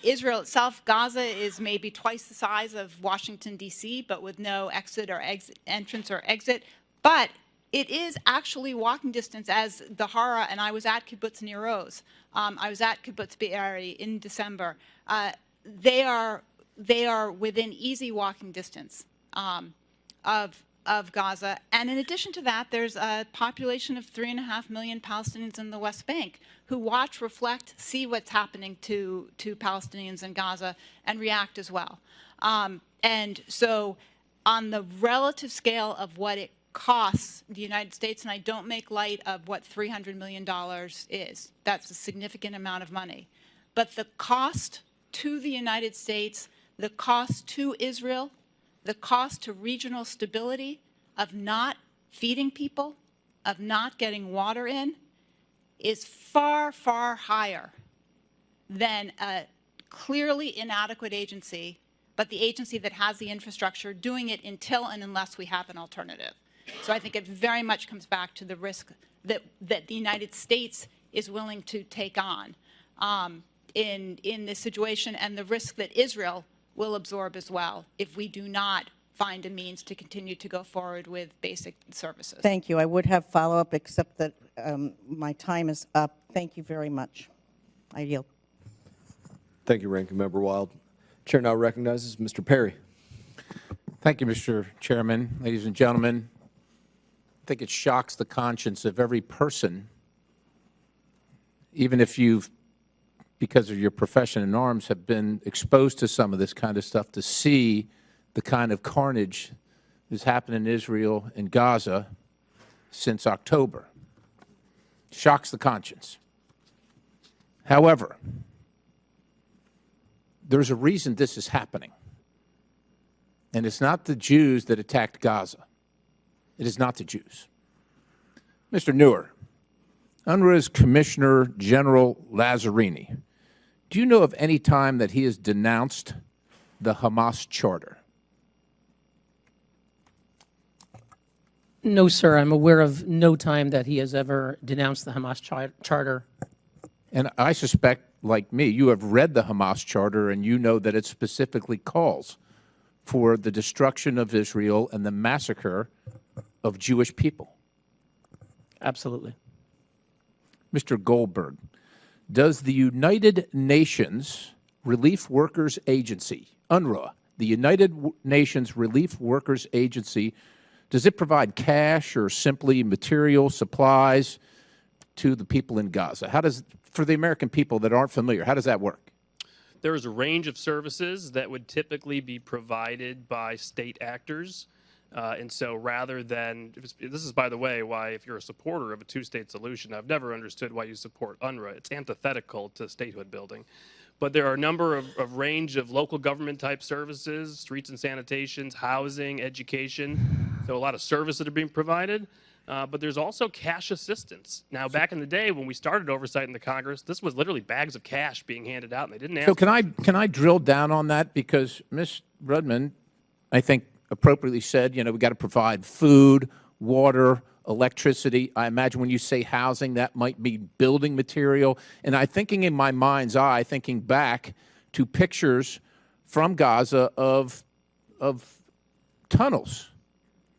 Israel itself. Gaza is maybe twice the size of Washington, D.C., but with no entrance or exit. But it is actually walking distance, as the Hara, and I was at Kibbutz Nir Oz. I was at Kibbutz Be'eri in December. They are within easy walking distance of Gaza. And in addition to that, there's a population of 3.5 million Palestinians in the West Bank who watch, reflect, see what's happening to Palestinians in Gaza and react as well. And so on the relative scale of what it costs the United States, and I don't make light of what $300 million is, that's a significant amount of money. But the cost to the United States, the cost to Israel, the cost to regional stability of not feeding people, of not getting water in, is far, far higher than a clearly inadequate agency, but the agency that has the infrastructure doing it until and unless we have an alternative. So I think it very much comes back to the risk that the United States is willing to take on in this situation, and the risk that Israel will absorb as well if we do not find a means to continue to go forward with basic services. Thank you. I would have follow-up, except that my time is up. Thank you very much. I yield. Thank you, Ranking Member Wild. Chair now recognizes Mr. Perry. Thank you, Mr. Chairman. Ladies and gentlemen, I think it shocks the conscience of every person, even if you've, because of your profession in arms, have been exposed to some of this kind of stuff, to see the kind of carnage that's happened in Israel and Gaza since October. Shocks the conscience. However, there's a reason this is happening. And it's not the Jews that attacked Gaza. It is not the Jews. Mr. Neuer, UNRWA's Commissioner General Lazzarini, do you know of any time that he has denounced the Hamas charter? No, sir. I'm aware of no time that he has ever denounced the Hamas charter. And I suspect, like me, you have read the Hamas charter and you know that it specifically calls for the destruction of Israel and the massacre of Jewish people. Absolutely. Mr. Goldberg, does the United Nations Relief Workers Agency, UNRWA, the United Nations Relief Workers Agency, does it provide cash or simply material supplies to the people in Gaza? How does, for the American people that aren't familiar, how does that work? There is a range of services that would typically be provided by state actors. And so rather than, this is, by the way, why if you're a supporter of a two-state solution, I've never understood why you support UNRWA. It's antithetical to statehood building. But there are a number of range of local government type services, streets and sanitations, housing, education. So a lot of services that are being provided. But there's also cash assistance. Now, back in the day when we started oversight in the Congress, this was literally bags of cash being handed out, and they didn't ask. So can I drill down on that? Because Ms. Rudman, I think, appropriately said, you know, we've got to provide food, water, electricity. I imagine when you say housing, that might be building material. And I'm thinking in my mind's eye, thinking back to pictures from Gaza of tunnels.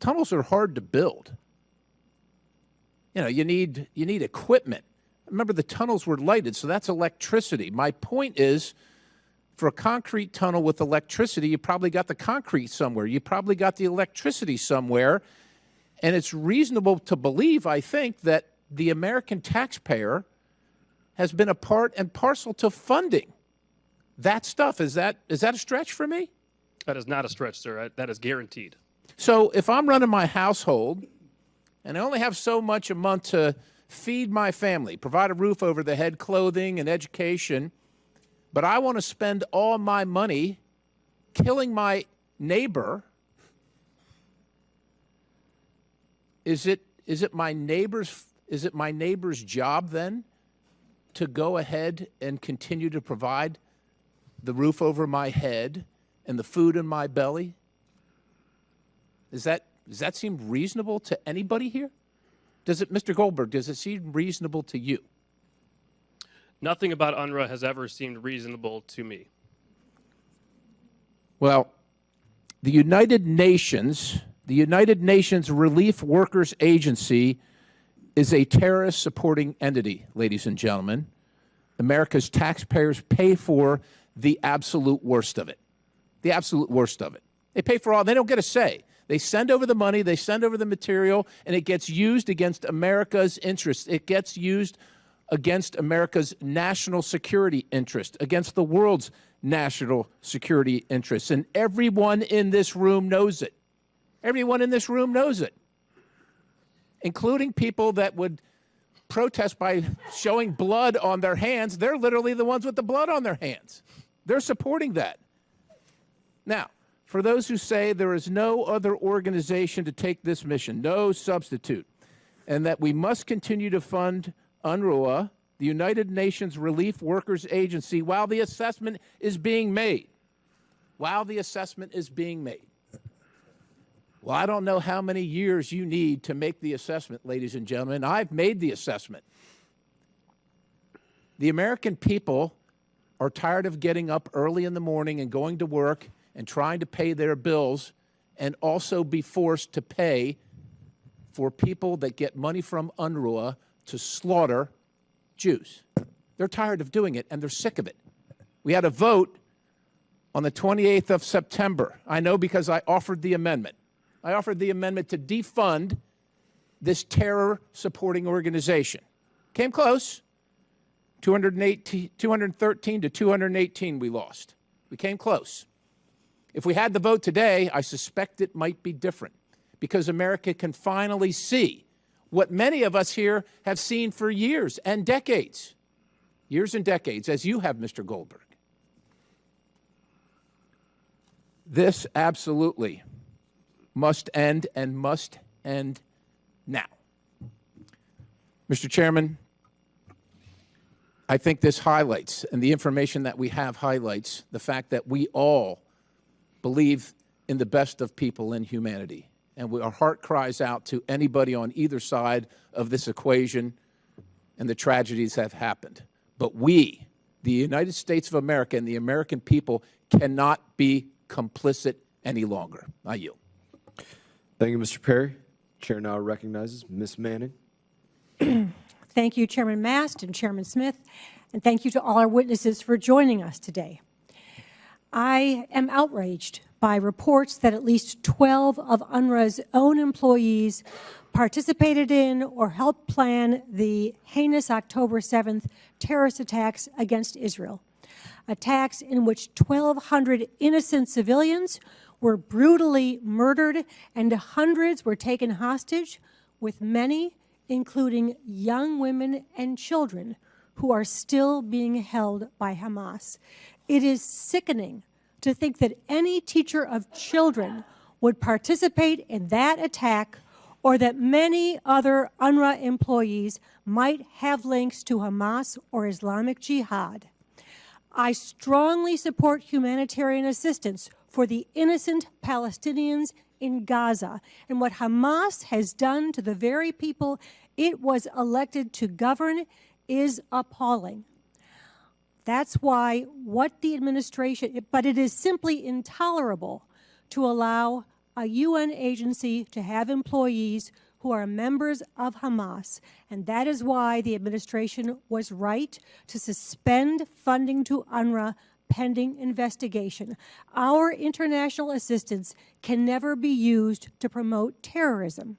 Tunnels are hard to build. You know, you need equipment. Remember, the tunnels were lighted, so that's electricity. My point is, for a concrete tunnel with electricity, you probably got the concrete somewhere. You probably got the electricity somewhere. And it's reasonable to believe, I think, that the American taxpayer has been a part and parcel to funding that stuff. Is that a stretch for me? That is not a stretch, sir. That is guaranteed. So if I'm running my household and I only have so much a month to feed my family, provide a roof over the head, clothing, and education, but I want to spend all my money killing my neighbor, is it my neighbor's job then to go ahead and continue to provide the roof over my head and the food in my belly? Does that seem reasonable to anybody here? Mr. Goldberg, does it seem reasonable to you? Nothing about UNRWA has ever seemed reasonable to me. Well, the United Nations Relief Workers Agency is a terrorist supporting entity, ladies and gentlemen. America's taxpayers pay for the absolute worst of it. The absolute worst of it. They pay for all, they don't get a say. They send over the money, they send over the material, and it gets used against America's interests. It gets used against America's national security interest, against the world's national security interests. And everyone in this room knows it. Everyone in this room knows it, including people that would protest by showing blood on their hands. They're literally the ones with the blood on their hands. They're supporting that. Now, for those who say there is no other organization to take this mission, no substitute, and that we must continue to fund UNRWA, the United Nations Relief Workers Agency, while the assessment is being made. While the assessment is being made. Well, I don't know how many years you need to make the assessment, ladies and gentlemen. I've made the assessment. The American people are tired of getting up early in the morning and going to work and trying to pay their bills and also be forced to pay for people that get money from UNRWA to slaughter Jews. They're tired of doing it, and they're sick of it. We had a vote on the 28th of September. I know because I offered the amendment. I offered the amendment to defund this terror-supporting organization. Came close. 213 to 218 we lost. We came close. If we had the vote today, I suspect it might be different because America can finally see what many of us here have seen for years and decades. Years and decades, as you have, Mr. Goldberg. This absolutely must end and must end now. Mr. Chairman, I think this highlights, and the information that we have highlights, the fact that we all believe in the best of people and humanity. And our heart cries out to anybody on either side of this equation, and the tragedies have happened. But we, the United States of America and the American people, cannot be complicit any longer. I yield. Thank you, Mr. Perry. Chair now recognizes Ms. Manning. Thank you, Chairman Mast and Chairman Smith, and thank you to all our witnesses for joining us today. I am outraged by reports that at least 12 of UNRWA's own employees participated in or helped plan the heinous October 7th terrorist attacks against Israel, attacks in which 1,200 innocent civilians were brutally murdered and hundreds were taken hostage, with many, including young women and children, who are still being held by Hamas. It is sickening to think that any teacher of children would participate in that attack, or that many other UNRWA employees might have links to Hamas or Islamic Jihad. I strongly support humanitarian assistance for the innocent Palestinians in Gaza. And what Hamas has done to the very people it was elected to govern is appalling. That's why what the administration, but it is simply intolerable to allow a UN agency to have employees who are members of Hamas. And that is why the administration was right to suspend funding to UNRWA pending investigation. Our international assistance can never be used to promote terrorism.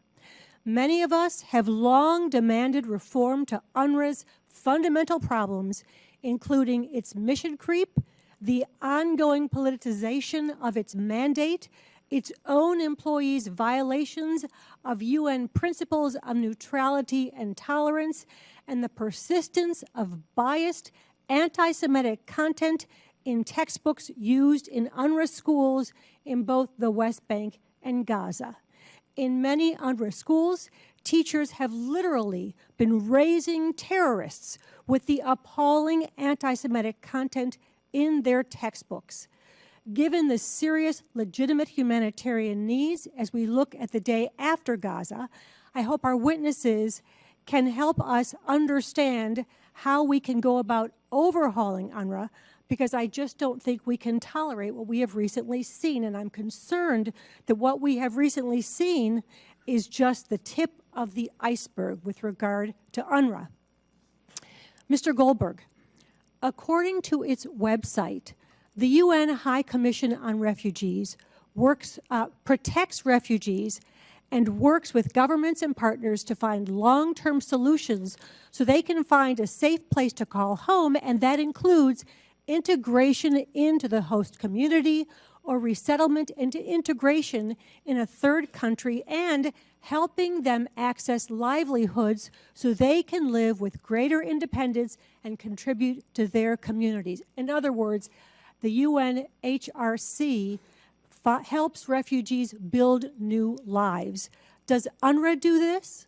Many of us have long demanded reform to UNRWA's fundamental problems, including its mission creep, the ongoing politicization of its mandate, its own employees' violations of UN principles of neutrality and tolerance, and the persistence of biased anti-Semitic content in textbooks used in UNRWA schools in both the West Bank and Gaza. In many UNRWA schools, teachers have literally been raising terrorists with the appalling anti-Semitic content in their textbooks. Given the serious, legitimate humanitarian needs as we look at the day after Gaza, I hope our witnesses can help us understand how we can go about overhauling UNRWA, because I just don't think we can tolerate what we have recently seen. And I'm concerned that what we have recently seen is just the tip of the iceberg with regard to UNRWA. Mr. Goldberg, according to its website, the UN High Commission on Refugees protects refugees and works with governments and partners to find long-term solutions so they can find a safe place to call home, and that includes integration into the host community or resettlement into integration in a third country, and helping them access livelihoods so they can live with greater independence and contribute to their communities. In other words, the UNHRC helps refugees build new lives. Does UNRWA do this?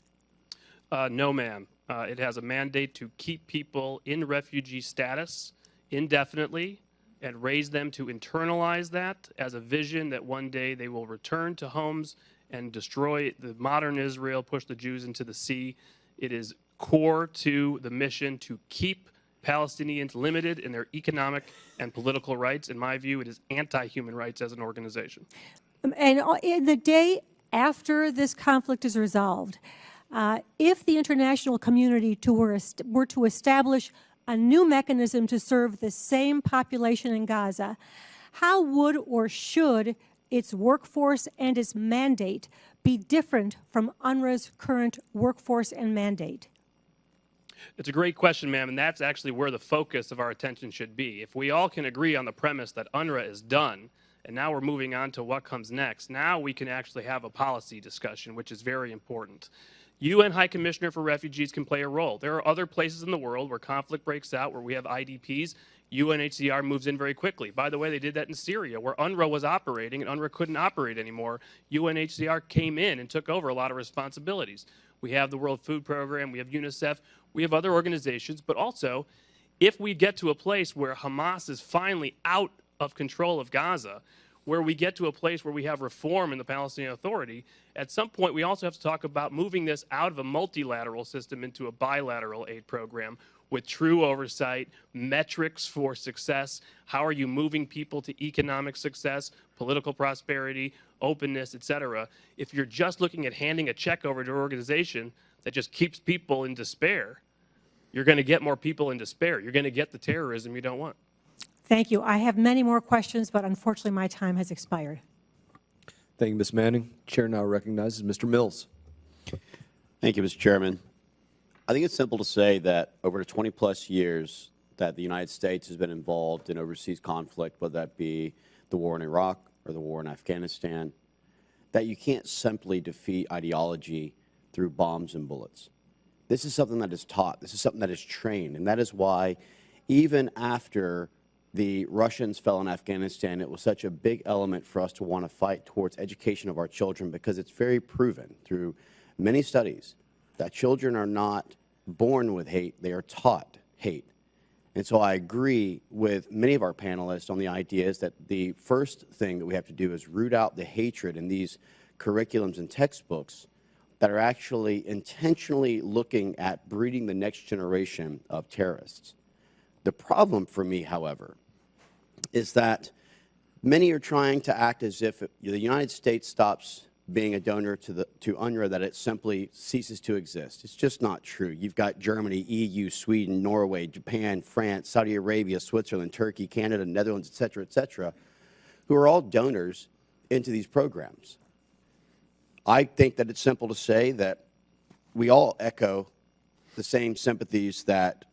No, ma'am. It has a mandate to keep people in refugee status indefinitely and raise them to internalize that as a vision that one day they will return to homes and destroy the modern Israel, push the Jews into the sea. It is core to the mission to keep Palestinians limited in their economic and political rights. In my view, it is anti-human rights as an organization. And in the day after this conflict is resolved, if the international community were to establish a new mechanism to serve the same population in Gaza, how would or should its workforce and its mandate be different from UNRWA's current workforce and mandate? It's a great question, ma'am, and that's actually where the focus of our attention should be. If we all can agree on the premise that UNRWA is done, and now we're moving on to what comes next, now we can actually have a policy discussion, which is very important. UN High Commissioner for Refugees can play a role. There are other places in the world where conflict breaks out, where we have IDPs. UNHCR moves in very quickly. By the way, they did that in Syria, where UNRWA was operating and UNRWA couldn't operate anymore. UNHCR came in and took over a lot of responsibilities. We have the World Food Program, we have UNICEF, we have other organizations, but also, if we get to a place where Hamas is finally out of control of Gaza, where we get to a place where we have reform in the Palestinian Authority, at some point we also have to talk about moving this out of a multilateral system into a bilateral aid program with true oversight, metrics for success. How are you moving people to economic success, political prosperity, openness, etc.? If you're just looking at handing a check over to an organization that just keeps people in despair, you're going to get more people in despair. You're going to get the terrorism you don't want. Thank you. I have many more questions, but unfortunately my time has expired. Thank you, Ms. Manning. Chair now recognizes Mr. Mills. Thank you, Mr. Chairman. I think it's simple to say that over the 20-plus years that the United States has been involved in overseas conflict, whether that be the war in Iraq or the war in Afghanistan, that you can't simply defeat ideology through bombs and bullets. This is something that is taught. This is something that is trained. And that is why even after the Russians fell in Afghanistan, it was such a big element for us to want to fight towards education of our children, because it's very proven through many studies that children are not born with hate, they are taught hate. And so I agree with many of our panelists on the ideas that the first thing that we have to do is root out the hatred in these curriculums and textbooks that are actually intentionally looking at breeding the next generation of terrorists. The problem for me, however, is that many are trying to act as if the United States stops being a donor to UNRWA, that it simply ceases to exist. It's just not true. You've got Germany, EU, Sweden, Norway, Japan, France, Saudi Arabia, Switzerland, Turkey, Canada, Netherlands, et cetera, who are all donors into these programs. I think that it's simple to say that we all echo the same sympathies that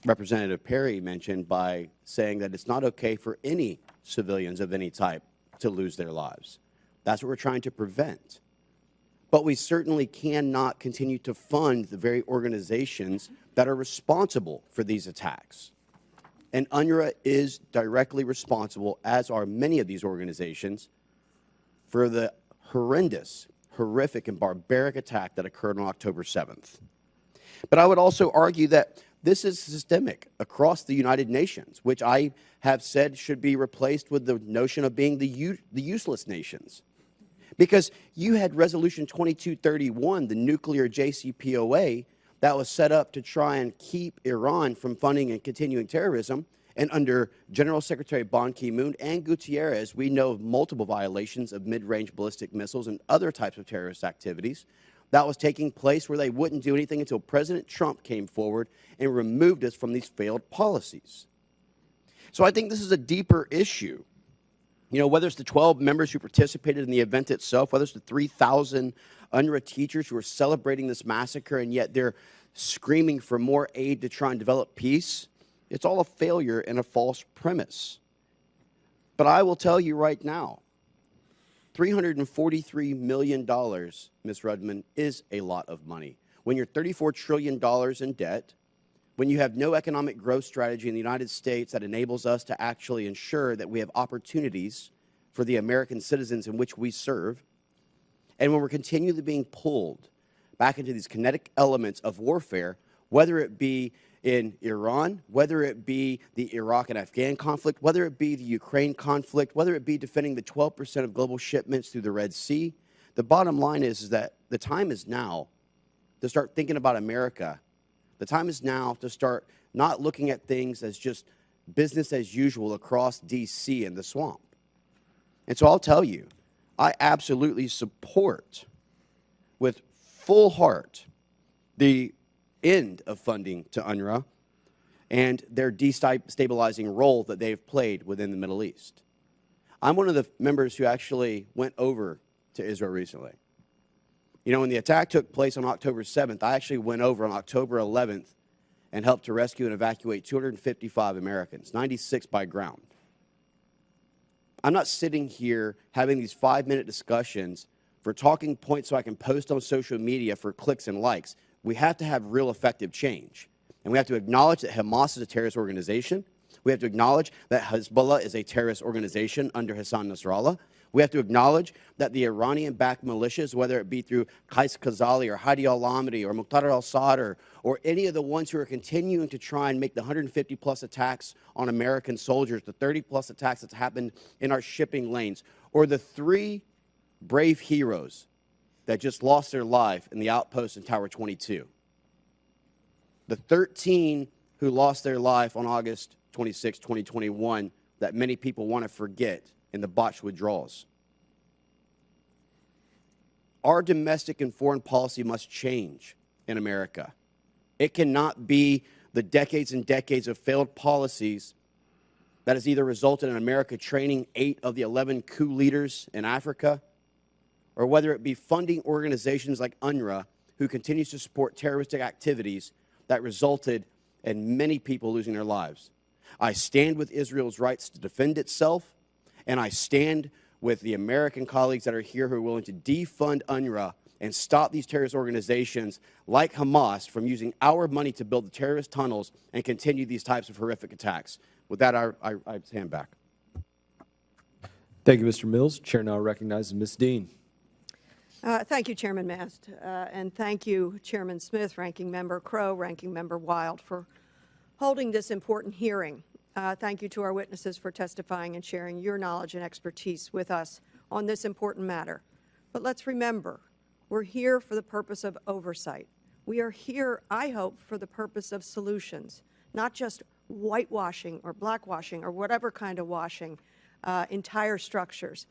Representative Perry mentioned by saying that it's not okay for any civilians of any type to lose their lives. That's what we're trying to prevent. But we certainly cannot continue to fund the very organizations that are responsible for these attacks. And UNRWA is directly responsible, as are many of these organizations, for the horrendous, horrific, and barbaric attack that occurred on October 7th. But I would also argue that this is systemic across the United Nations, which I have said should be replaced with the notion of being the useless nations. Because you had Resolution 2231, the nuclear JCPOA, that was set up to try and keep Iran from funding and continuing terrorism. And under General Secretary Ban Ki-moon and Gutierrez, we know of multiple violations of mid-range ballistic missiles and other types of terrorist activities that was taking place, where they wouldn't do anything until President Trump came forward and removed us from these failed policies. So I think this is a deeper issue. You know, whether it's the 12 members who participated in the event itself, whether it's the 3,000 UNRWA teachers who are celebrating this massacre and yet they're screaming for more aid to try and develop peace, it's all a failure and a false premise. But I will tell you right now, $343 million, Ms. Rudman, is a lot of money. When you're $34 trillion in debt, when you have no economic growth strategy in the United States that enables us to actually ensure that we have opportunities for the American citizens in which we serve, and when we're continually being pulled back into these kinetic elements of warfare, whether it be in Iran, whether it be the Iraq and Afghan conflict, whether it be the Ukraine conflict, whether it be defending the 12% of global shipments through the Red Sea, the bottom line is that the time is now to start thinking about America. The time is now to start not looking at things as just business as usual across D.C. and the swamp. And so I'll tell you, I absolutely support with full heart the end of funding to UNRWA and their destabilizing role that they've played within the Middle East. I'm one of the members who actually went over to Israel recently. You know, when the attack took place on October 7th, I actually went over on October 11th and helped to rescue and evacuate 255 Americans, 96 by ground. I'm not sitting here having these 5-minute discussions for talking points so I can post on social media for clicks and likes. We have to have real effective change. And we have to acknowledge that Hamas is a terrorist organization. We have to acknowledge that Hezbollah is a terrorist organization under Hassan Nasrallah. We have to acknowledge that the Iranian-backed militias, whether it be through Qais Khazali or Hadi al-Amri or Muqtada al-Sadr or any of the ones who are continuing to try and make the 150-plus attacks on American soldiers, the 30-plus attacks that's happened in our shipping lanes, or the 3 brave heroes that just lost their life in the outpost in Tower 22. The 13 who lost their life on August 26, 2021, that many people want to forget in the botched withdrawals. Our domestic and foreign policy must change in America. It cannot be the decades and decades of failed policies that has either resulted in America training 8 of the 11 coup leaders in Africa, or whether it be funding organizations like UNRWA, who continues to support terroristic activities that resulted in many people losing their lives. I stand with Israel's rights to defend itself, and I stand with the American colleagues that are here who are willing to defund UNRWA and stop these terrorist organizations like Hamas from using our money to build the terrorist tunnels and continue these types of horrific attacks. With that, I stand back. Thank you, Mr. Mills. Chair now recognizes Ms. Dean. Thank you, Chairman Mast, and thank you, Chairman Smith, Ranking Member Crow, Ranking Member Wild, for holding this important hearing. Thank you to our witnesses for testifying and sharing your knowledge and expertise with us on this important matter. But let's remember, we're here for the purpose of oversight. We are here, I hope, for the purpose of solutions, not just whitewashing or blackwashing or whatever kind of washing entire structures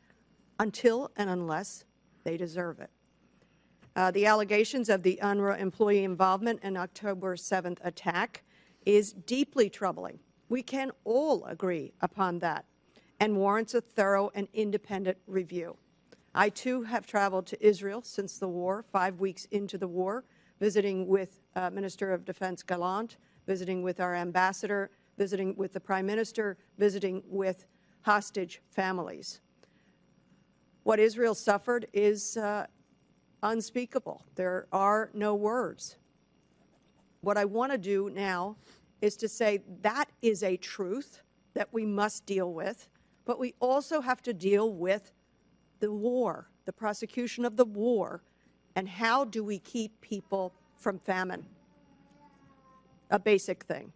until and unless they deserve it. The allegations of the UNRWA employee involvement in October 7th attack is deeply troubling. We can all agree upon that and warrants a thorough and independent review. I, too, have traveled to Israel since the war, 5 weeks into the war, visiting with Minister of Defense Gallant, visiting with our ambassador, visiting with the Prime Minister, visiting with hostage families. What Israel suffered is unspeakable. There are no words. What I want to do now is to say that is a truth that we must deal with, but we also have to deal with the war, the prosecution of the war, and how do we keep people from famine? A basic thing.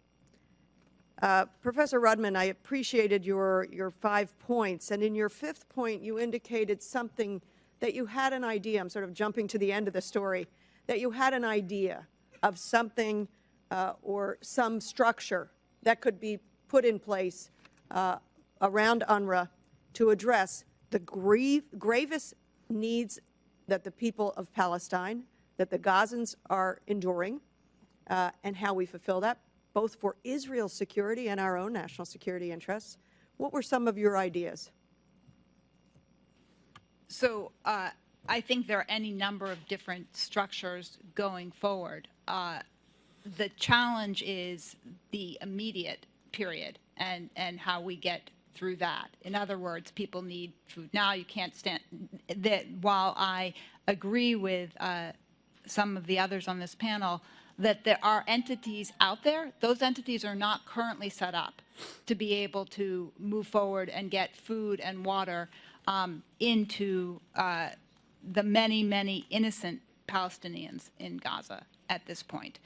Professor Rudman, I appreciated your 5 points, and in your 5th point, you indicated something that you had an idea. I'm sort of jumping to the end of the story, that you had an idea of something or some structure that could be put in place around UNRWA to address the gravest needs that the people of Palestine, that the Gazans are enduring, and how we fulfill that, both for Israel's security and our own national security interests. What were some of your ideas? So I think there are any number of different structures going forward. The challenge is the immediate period and how we get through that. In other words, people need food now. You can't stand that. While I agree with some of the others on this panel that there are entities out there, those entities are not currently set up to be able to move forward and get food and water into the many, many innocent Palestinians in Gaza at this point.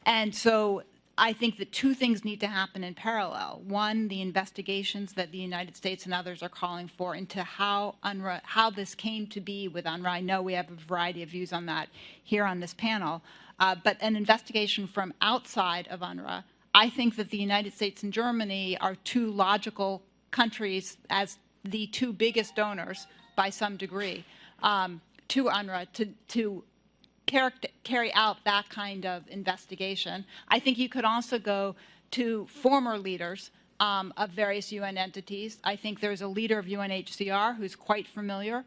And so I think that two things need to happen in parallel. One, the investigations that the United States and others are calling for into how UNRWA, how this came to be with UNRWA. I know we have a variety of views on that here on this panel, but an investigation from outside of UNRWA. I think that the United States and Germany are two logical countries as the two biggest donors by some degree to UNRWA to carry out that kind of investigation. I think you could also go to former leaders of various UN entities. I think there's a leader of UNHCR who's quite familiar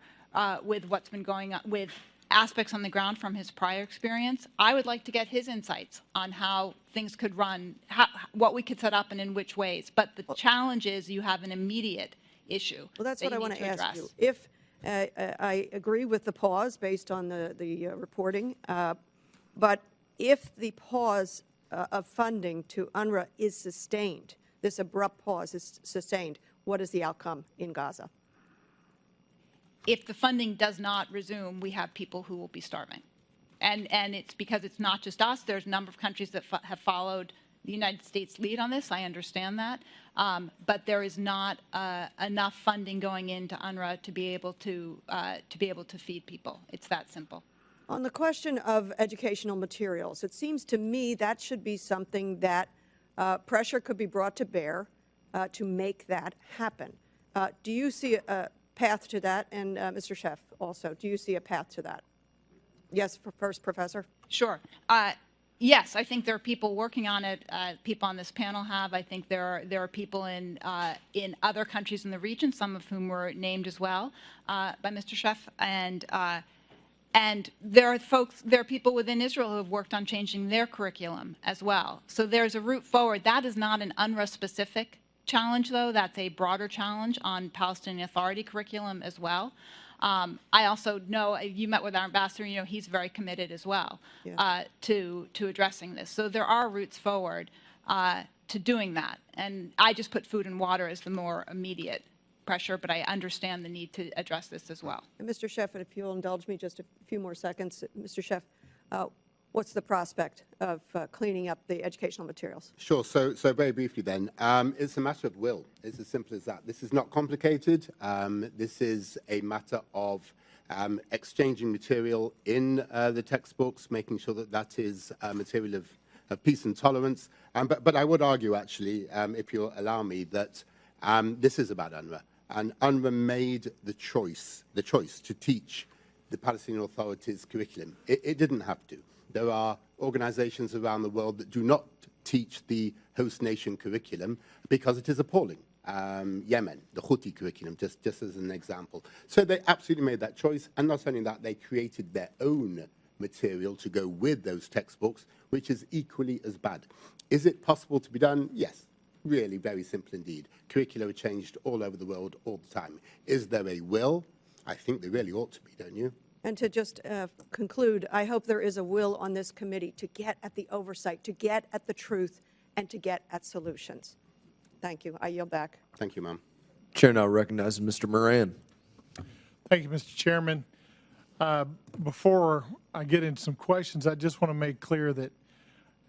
with what's been going on with aspects on the ground from his prior experience. I would like to get his insights on how things could run, what we could set up and in which ways. But the challenge is you have an immediate issue. Well, that's that what I want to ask address. you. If I agree with the pause based on the reporting, but if the pause of funding to UNRWA is sustained, this abrupt pause is sustained, what is the outcome in Gaza? If the funding does not resume, we have people who will be starving. And it's because it's not just us. There's a number of countries that have followed the United States lead on this. I understand that. But there is not enough funding going into UNRWA to be able to feed people. It's that simple. On the question of educational materials, it seems to me that should be something that pressure could be brought to bear to make that happen. Do you see a path to that? And Mr. Schiff also, do you see a path to that? Yes, first, Professor. Sure. Yes, I think there are people working on it. People on this panel have. I think there are people in other countries in the region, some of whom were named as well by Mr. Schiff, and there are people within Israel who have worked on changing their curriculum as well. So there's a route forward. That is not an UNRWA-specific challenge, though. That's a broader challenge on Palestinian Authority curriculum as well. I also know you met with our ambassador. You know he's very committed as well to addressing this. So there are routes forward to doing that. And I just put food and water as the more immediate pressure, but I understand the need to address this as well. And Mr. Schiff, if you'll indulge me just a few more seconds, Mr. Schiff, what's the prospect of cleaning up the educational materials? Sure. So very briefly then, it's a matter of will. It's as simple as that. This is not complicated. This is a matter of exchanging material in the textbooks, making sure that that is material of peace and tolerance. But I would argue, actually, if you'll allow me, that this is about UNRWA. And UNRWA made the choice to teach the Palestinian Authority's curriculum. It didn't have to. There are organizations around the world that do not teach the host nation curriculum because it is appalling. Yemen, the Houthi curriculum, just as an example. So they absolutely made that choice, and not only that, they created their own material to go with those textbooks, which is equally as bad. Is it possible to be done? Yes. Really very simple indeed. Curricula are changed all over the world all the time. Is there a will? I think there really ought to be, don't you? And to just conclude, I hope there is a will on this committee to get at the oversight, to get at the truth, and to get at solutions. Thank you. I yield back. Thank you, ma'am. Chair now recognizes Mr. Moran. Thank you, Mr. Chairman. Before I get into some questions, I just want to make clear that,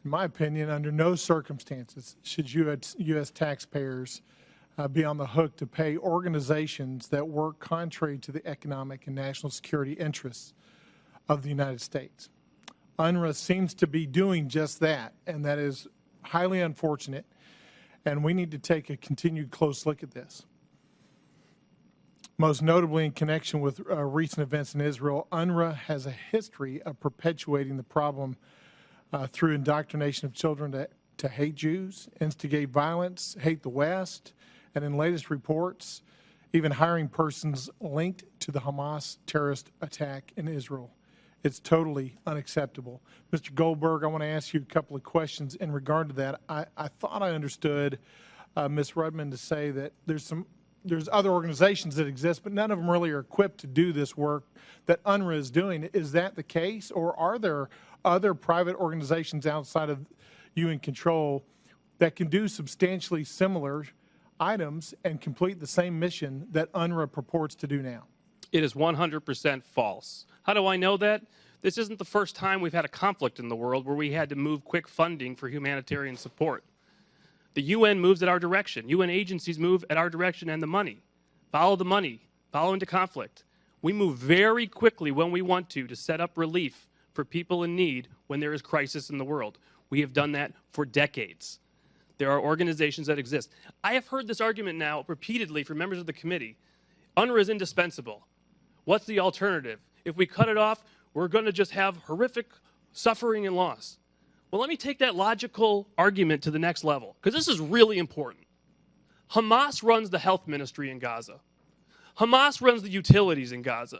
in my opinion, under no circumstances should U.S. taxpayers be on the hook to pay organizations that work contrary to the economic and national security interests of the United States. UNRWA seems to be doing just that, and that is highly unfortunate, and we need to take a continued close look at this. Most notably in connection with recent events in Israel, UNRWA has a history of perpetuating the problem through indoctrination of children to hate Jews, instigate violence, hate the West, and in latest reports, even hiring persons linked to the Hamas terrorist attack in Israel. It's totally unacceptable. Mr. Goldberg, I want to ask you a couple of questions in regard to that. I thought I understood Ms. Rudman to say that there's other organizations that exist, but none of them really are equipped to do this work that UNRWA is doing. Is that the case, or are there other private organizations outside of UN control that can do substantially similar items and complete the same mission that UNRWA purports to do now? It is 100% false. How do I know that? This isn't the first time we've had a conflict in the world where we had to move quick funding for humanitarian support. The UN moves at our direction. UN agencies move at our direction and the money. Follow the money. Follow into conflict. We move very quickly when we want to set up relief for people in need when there is crisis in the world. We have done that for decades. There are organizations that exist. I have heard this argument now repeatedly from members of the committee. UNRWA is indispensable. What's the alternative? If we cut it off, we're going to just have horrific suffering and loss. Well, let me take that logical argument to the next level, because this is really important. Hamas runs the health ministry in Gaza. Hamas runs the utilities in Gaza.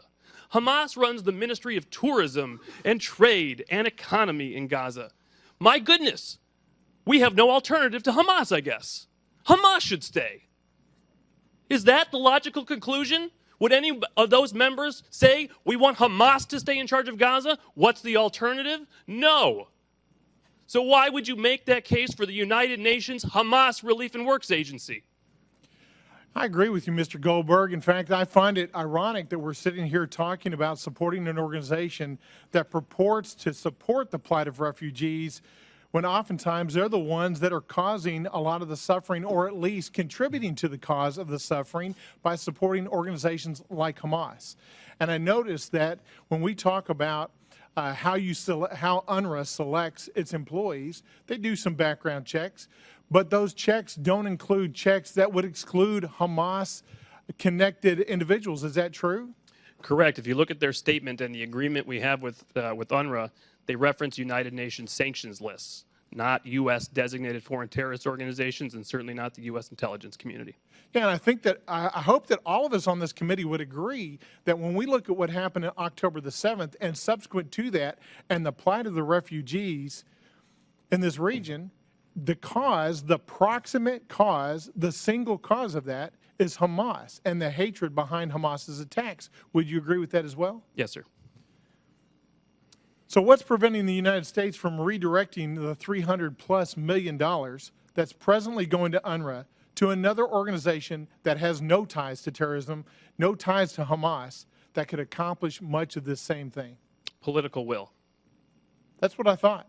Hamas runs the Ministry of Tourism and Trade and Economy in Gaza. My goodness, we have no alternative to Hamas, I guess. Hamas should stay. Is that the logical conclusion? Would any of those members say, we want Hamas to stay in charge of Gaza? What's the alternative? No. So why would you make that case for the United Nations Hamas Relief and Works Agency? I agree with you, Mr. Goldberg. In fact, I find it ironic that we're sitting here talking about supporting an organization that purports to support the plight of refugees when oftentimes they're the ones that are causing a lot of the suffering, or at least contributing to the cause of the suffering by supporting organizations like Hamas. And I noticed that when we talk about how UNRWA selects its employees, they do some background checks, but those checks don't include checks that would exclude Hamas-connected individuals. Is that true? Correct. If you look at their statement and the agreement we have with UNRWA, they reference United Nations sanctions lists, not U.S. designated foreign terrorist organizations, and certainly not the U.S. intelligence community. Yeah, and I think that I hope that all of us on this committee would agree that when we look at what happened on October the 7th and subsequent to that, and the plight of the refugees in this region, the cause, the proximate cause, the single cause of that is Hamas and the hatred behind Hamas's attacks. Would you agree with that as well? Yes, sir. So what's preventing the United States from redirecting the $300+ million that's presently going to UNRWA to another organization that has no ties to terrorism, no ties to Hamas, that could accomplish much of this same thing? Political will. That's what I thought.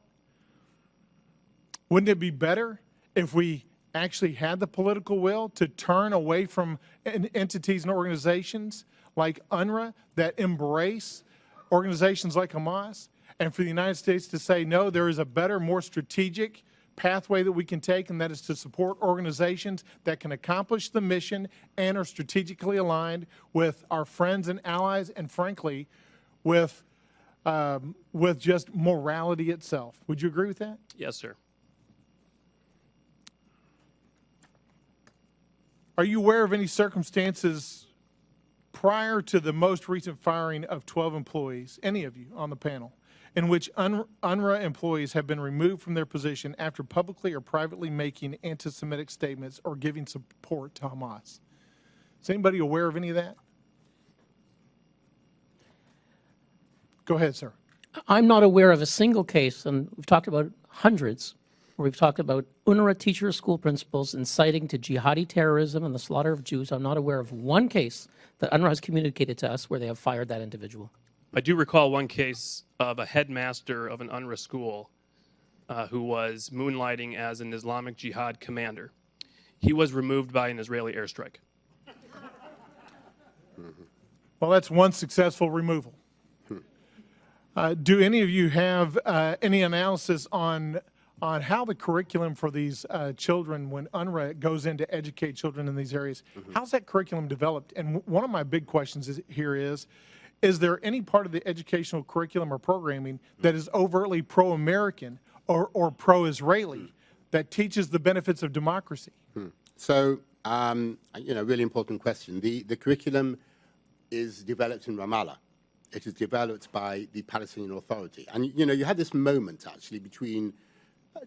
Wouldn't it be better if we actually had the political will to turn away from entities and organizations like UNRWA that embrace organizations like Hamas, and for the United States to say, no, there is a better, more strategic pathway that we can take, and that is to support organizations that can accomplish the mission and are strategically aligned with our friends and allies, and frankly, with just morality itself. Would you agree with that? Yes, sir. Are you aware of any circumstances prior to the most recent firing of 12 employees, any of you on the panel, in which UNRWA employees have been removed from their position after publicly or privately making anti-Semitic statements or giving support to Hamas? Is anybody aware of any of that? Go ahead, sir. I'm not aware of a single case, and we've talked about hundreds, where we've talked about UNRWA teachers, school principals inciting to jihadi terrorism and the slaughter of Jews. I'm not aware of one case that UNRWA has communicated to us where they have fired that individual. I do recall one case of a headmaster of an UNRWA school who was moonlighting as an Islamic Jihad commander. He was removed by an Israeli airstrike. Well, that's one successful removal. Do any of you have any analysis on how the curriculum for these children, when UNRWA goes in to educate children in these areas, how's that curriculum developed? And one of my big questions here is there any part of the educational curriculum or programming that is overtly pro-American or pro-Israeli that teaches the benefits of democracy? So, really important question. The curriculum is developed in Ramallah. It is developed by the Palestinian Authority. And, you had this moment, actually, between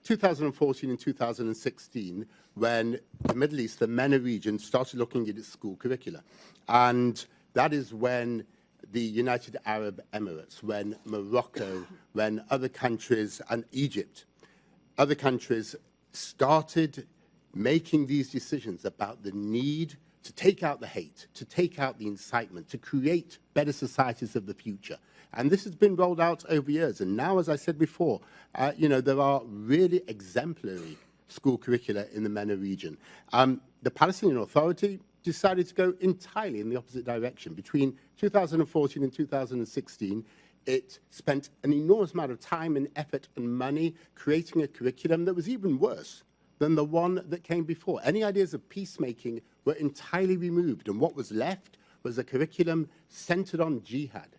2014 and 2016, when the Middle East, the MENA region, started looking at its school curricula. And that is when the United Arab Emirates, when Morocco, when other countries, and Egypt, other countries started making these decisions about the need to take out the hate, to take out the incitement, to create better societies of the future. And this has been rolled out over years. And now, as I said before, there are really exemplary school curricula in the MENA region. The Palestinian Authority decided to go entirely in the opposite direction. Between 2014 and 2016, it spent an enormous amount of time and effort and money creating a curriculum that was even worse than the one that came before. Any ideas of peacemaking were entirely removed, and what was left was a curriculum centered on jihad,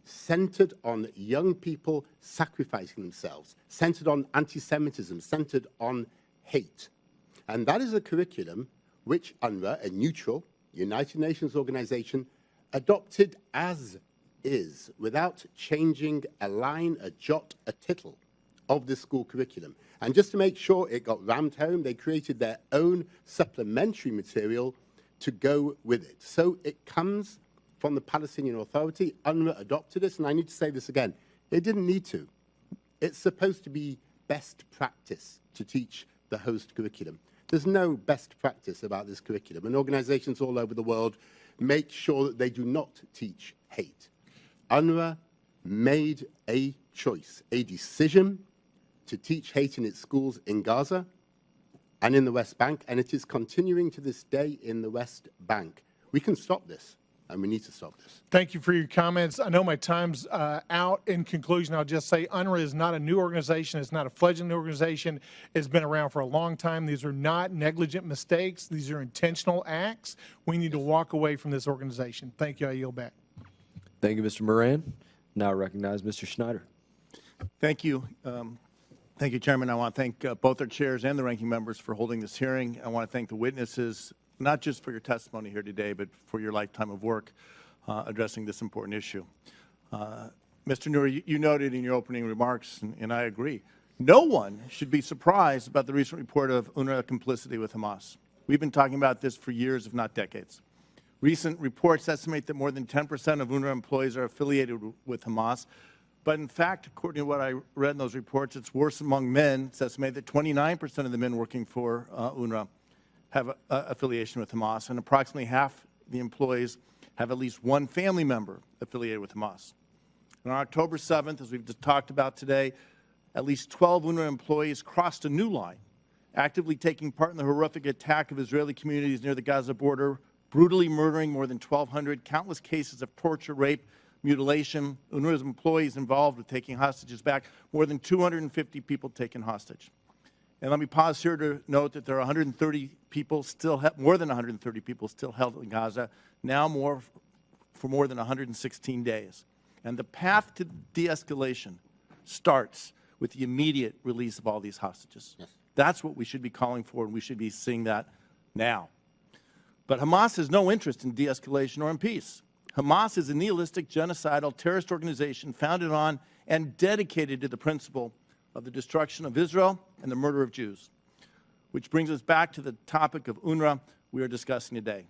centered on young people sacrificing themselves, centered on anti-Semitism, centered on hate. And that is a curriculum which UNRWA, a neutral United Nations organization, adopted as is, without changing a line, a jot, a tittle of the school curriculum. And just to make sure it got rammed home, they created their own supplementary material to go with it. So it comes from the Palestinian Authority. UNRWA adopted this, and I need to say this again. It didn't need to. It's supposed to be best practice to teach the host curriculum. There's no best practice about this curriculum, and organizations all over the world make sure that they do not teach hate. UNRWA made a choice, a decision to teach hate in its schools in Gaza and in the West Bank, and it is continuing to this day in the West Bank. We can stop this, and we need to stop this. Thank you for your comments. I know my time's out. In conclusion, I'll just say UNRWA is not a new organization. It's not a fledgling organization. It's been around for a long time. These are not negligent mistakes. These are intentional acts. We need to walk away from this organization. Thank you. I yield back. Thank you, Mr. Moran. Now I recognize Mr. Schneider. Thank you. Thank you, Chairman. I want to thank both our chairs and the ranking members for holding this hearing. I want to thank the witnesses, not just for your testimony here today, but for your lifetime of work addressing this important issue. Mr. Neuer, you noted in your opening remarks, and I agree, no one should be surprised about the recent report of UNRWA complicity with Hamas. We've been talking about this for years, if not decades. Recent reports estimate that more than 10% of UNRWA employees are affiliated with Hamas. But in fact, according to what I read in those reports, it's worse among men. It's estimated that 29% of the men working for UNRWA have affiliation with Hamas, and approximately half the employees have at least one family member affiliated with Hamas. And on October 7th, as we've just talked about today, At least 12 UNRWA employees crossed a new line, actively taking part in the horrific attack of Israeli communities near the Gaza border, brutally murdering more than 1,200, countless cases of torture, rape, mutilation. UNRWA's employees involved with taking hostages back, more than 250 people taken hostage. And let me pause here to note that there are 130 people still, more than 130 people still held in Gaza, now for more than 116 days. And the path to de-escalation starts with the immediate release of all these hostages. Yes. That's what we should be calling for, and we should be seeing that now. But Hamas has no interest in de-escalation or in peace. Hamas is a nihilistic, genocidal, terrorist organization founded on and dedicated to the principle of the destruction of Israel and the murder of Jews, which brings us back to the topic of UNRWA we are discussing today.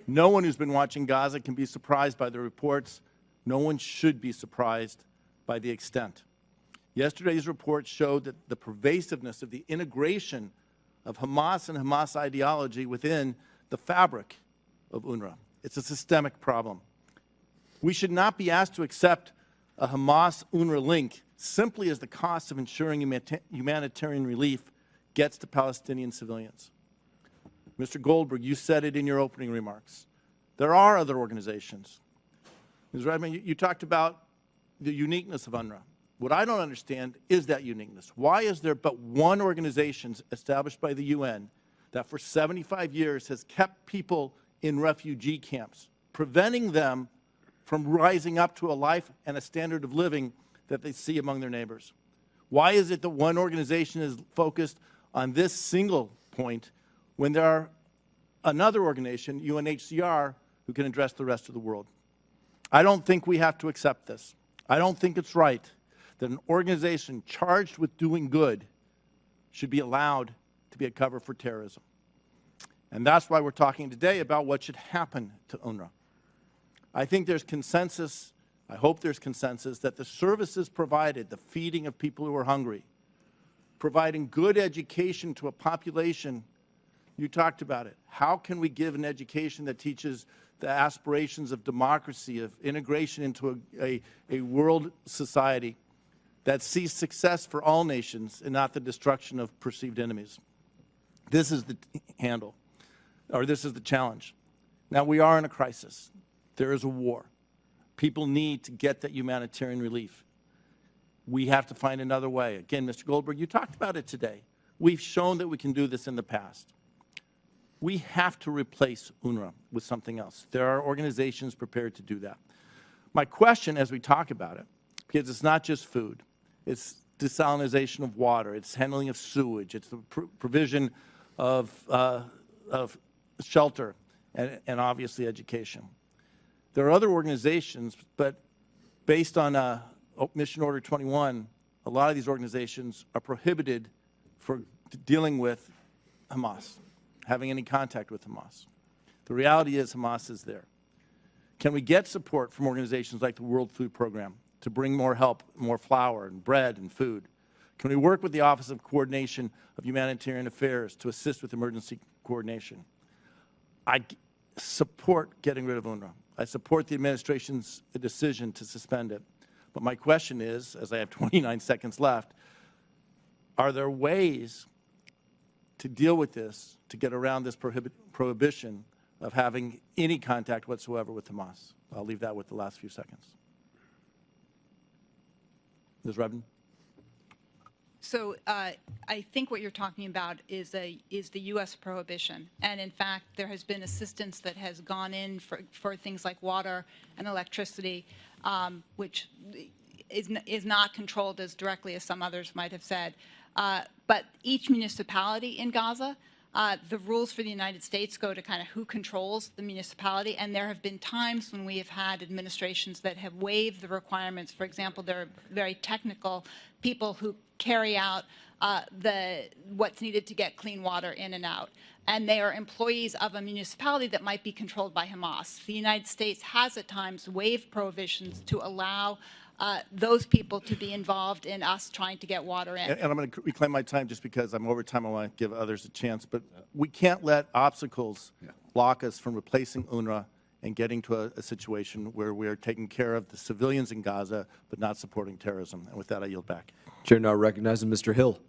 No one who's been watching Gaza can be surprised by the reports. No one should be surprised by the extent. Yesterday's report showed that the pervasiveness of the integration of Hamas and Hamas ideology within the fabric of UNRWA. It's a systemic problem. We should not be asked to accept a Hamas-UNRWA link simply as the cost of ensuring humanitarian relief gets to Palestinian civilians. Mr. Goldberg, you said it in your opening remarks. There are other organizations. Ms. Rudman, you talked about the uniqueness of UNRWA. What I don't understand is that uniqueness. Why is there but one organization established by the UN that for 75 years has kept people in refugee camps, preventing them from rising up to a life and a standard of living that they see among their neighbors? Why is it that one organization is focused on this single point when there are another organization, UNHCR, who can address the rest of the world? I don't think we have to accept this. I don't think it's right that an organization charged with doing good should be allowed to be a cover for terrorism. And that's why we're talking today about what should happen to UNRWA. I think there's consensus, I hope there's consensus, that the services provided, the feeding of people who are hungry, providing good education to a population, you talked about it. How can we give an education that teaches the aspirations of democracy, of integration into a world society that sees success for all nations and not the destruction of perceived enemies? This is the handle, or this is the challenge. Now, we are in a crisis. There is a war. People need to get that humanitarian relief. We have to find another way. Again, Mr. Goldberg, you talked about it today. We've shown that we can do this in the past. We have to replace UNRWA with something else. There are organizations prepared to do that. My question as we talk about it, because it's not just food, it's desalination of water, it's handling of sewage, it's the provision of shelter, and obviously education. There are other organizations, but based on Mission Order 21, a lot of these organizations are prohibited for dealing with Hamas, having any contact with Hamas. The reality is Hamas is there. Can we get support from organizations like the World Food Program to bring more help, more flour and bread and food? Can we work with the Office of Coordination of Humanitarian Affairs to assist with emergency coordination? I support getting rid of UNRWA. I support the administration's decision to suspend it. But my question is, as I have 29 seconds left, are there ways to deal with this, to get around this prohibition of having any contact whatsoever with Hamas? I'll leave that with the last few seconds. Ms. Rudman? So I think what you're talking about is the U.S. prohibition. And in fact, there has been assistance that has gone in for things like water and electricity, which is not controlled as directly as some others might have said. But each municipality in Gaza, the rules for the United States go to kind of who controls the municipality, and there have been times when we have had administrations that have waived the requirements. For example, there are very technical people who carry out what's needed to get clean water in and out, and they are employees of a municipality that might be controlled by Hamas. The United States has at times waived prohibitions to allow those people to be involved in us trying to get water in. And I'm going to reclaim my time just because I'm over time. I want to give others a chance. But we can't let obstacles block us from replacing UNRWA and getting to a situation where we are taking care of the civilians in Gaza but not supporting terrorism. And with that, I yield back. Chair now recognizes Mr. Hill.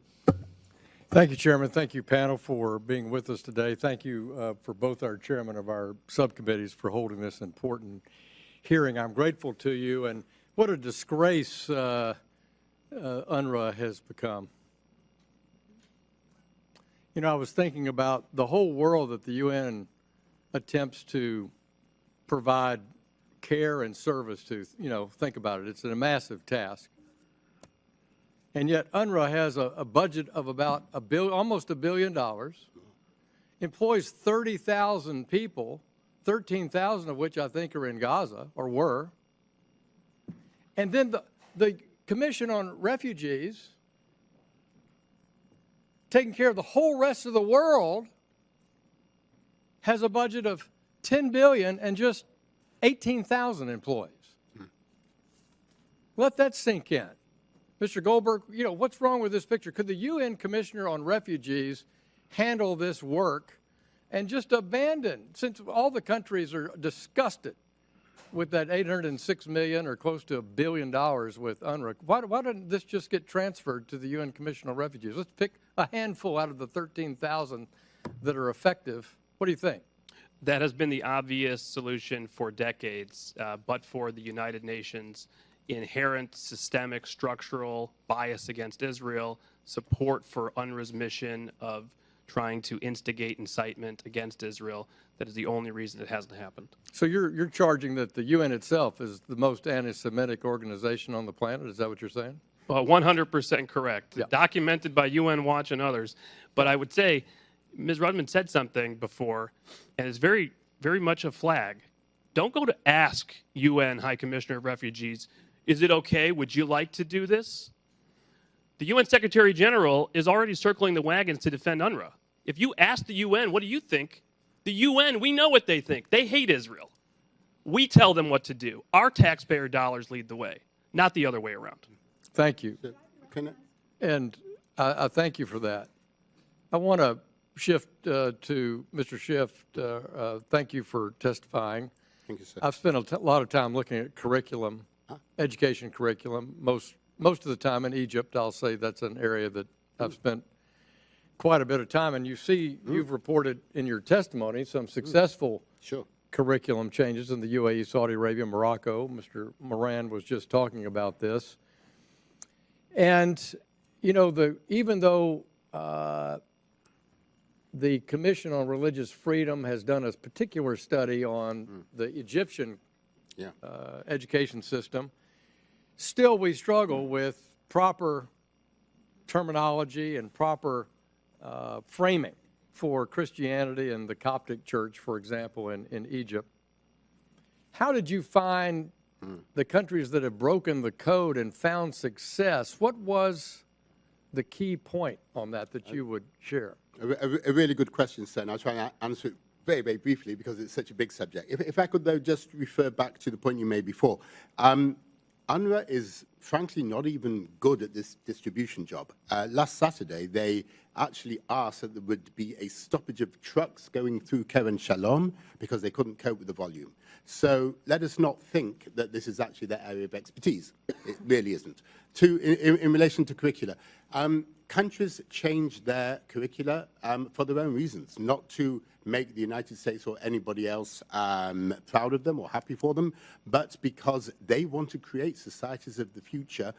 Thank you, Chairman. Thank you, panel, for being with us today. Thank you for both our chairmen of our subcommittees for holding this important hearing. I'm grateful to you, and what a disgrace UNRWA has become. You know, I was thinking about the whole world that the UN attempts to provide care and service to. You know, think about it. It's a massive task. And yet UNRWA has a budget of about almost $1 billion, employs 30,000 people, 13,000 of which I think are in Gaza, or were. And then the Commission on Refugees, taking care of the whole rest of the world, has a budget of $10 billion and just 18,000 employees. Let that sink in. Mr. Goldberg, you know, what's wrong with this picture? Could the UN Commissioner on Refugees handle this work and just abandon, since all the countries are disgusted with that $806 million or close to $1 billion with UNRWA, why didn't this just get transferred to the UN Commission on Refugees? Let's pick a handful out of the 13,000 that are effective. What do you think? That has been the obvious solution for decades, but for the United Nations inherent systemic structural bias against Israel, support for UNRWA's mission of trying to instigate incitement against Israel. That is the only reason it hasn't happened. So you're charging that the UN itself is the most anti-Semitic organization on the planet? Is that what you're saying? 100% correct. Yeah. Documented by UN Watch and others. But I would say Ms. Rudman said something before, and it's very, very much a flag. Don't go to ask UN High Commissioner of Refugees, is it okay? Would you like to do this? The UN Secretary General is already circling the wagons to defend UNRWA. If you ask the UN, what do you think? The UN, we know what they think. They hate Israel. We tell them what to do. Our taxpayer dollars lead the way, not the other way around. Thank you. And I thank you for that. I want to shift to Mr. Schiff. Thank you for testifying. Thank you, sir. I've spent a lot of time looking at curriculum, education curriculum, most of the time in Egypt. I'll say that's an area that I've spent quite a bit of time. And you see, you've reported in your testimony some successful curriculum changes in the UAE, Saudi Arabia, Morocco. Mr. Moran was just talking about this. And, you know, even though the Commission on Religious Freedom has done a particular study on the Egyptian education system, still we struggle with proper terminology and proper framing for Christianity and the Coptic Church, for example, in Egypt. How did you find the countries that have broken the code and found success? What was the key point on that you would share? A really good question, sir, and I'll try and answer it very, very briefly because it's such a big subject. If I could, though, just refer back to the point you made before. UNRWA is, frankly, not even good at this distribution job. Last Saturday, they actually asked that there would be a stoppage of trucks going through Kerem Shalom because they couldn't cope with the volume. So let us not think that this is actually their area of expertise. It really isn't. In relation to curricula, countries change their curricula for their own reasons, not to make the United States or anybody else proud of them or happy for them, but because they want to create societies of the future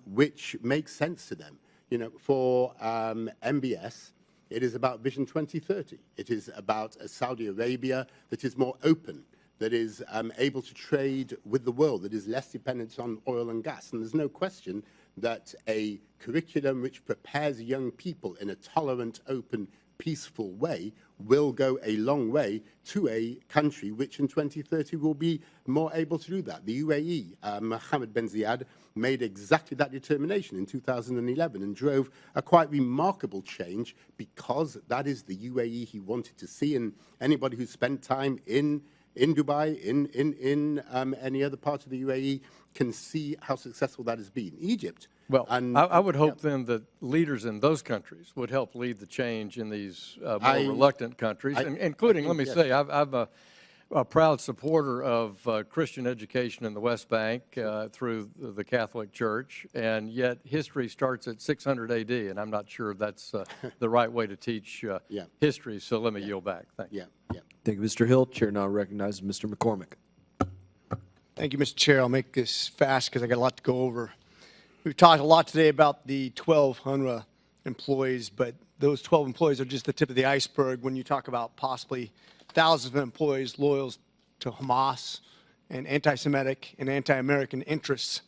which make sense to them. You know, for MBS, it is about Vision 2030. It is about a Saudi Arabia that is more open, that is able to trade with the world, that is less dependent on oil and gas. And there's no question that a curriculum which prepares young people in a tolerant, open, peaceful way will go a long way to a country which in 2030 will be more able to do that. The UAE, Mohammed bin Zayed, made exactly that determination in 2011 and drove a quite remarkable change because that is the UAE he wanted to see. And anybody who spent time in Dubai, in any other part of the UAE, can see how successful that has been. Egypt. Well, I would hope then that leaders in those countries would help lead the change in these more reluctant countries, including, let me say, a proud supporter of Christian education in the West Bank through the Catholic Church, and yet history starts at 600 AD, and I'm not sure that's the right way to teach history, so let me yield back. Thank you. Thank you, Mr. Hill. Chair now recognizes Mr. McCormick. Thank you, Mr. Chair. I'll make this fast because I got a lot to go over. We've talked a lot today about the 12 UNRWA employees, but those 12 employees are just the tip of the iceberg when you talk about possibly thousands of employees loyal to Hamas and anti-Semitic and anti-American interests.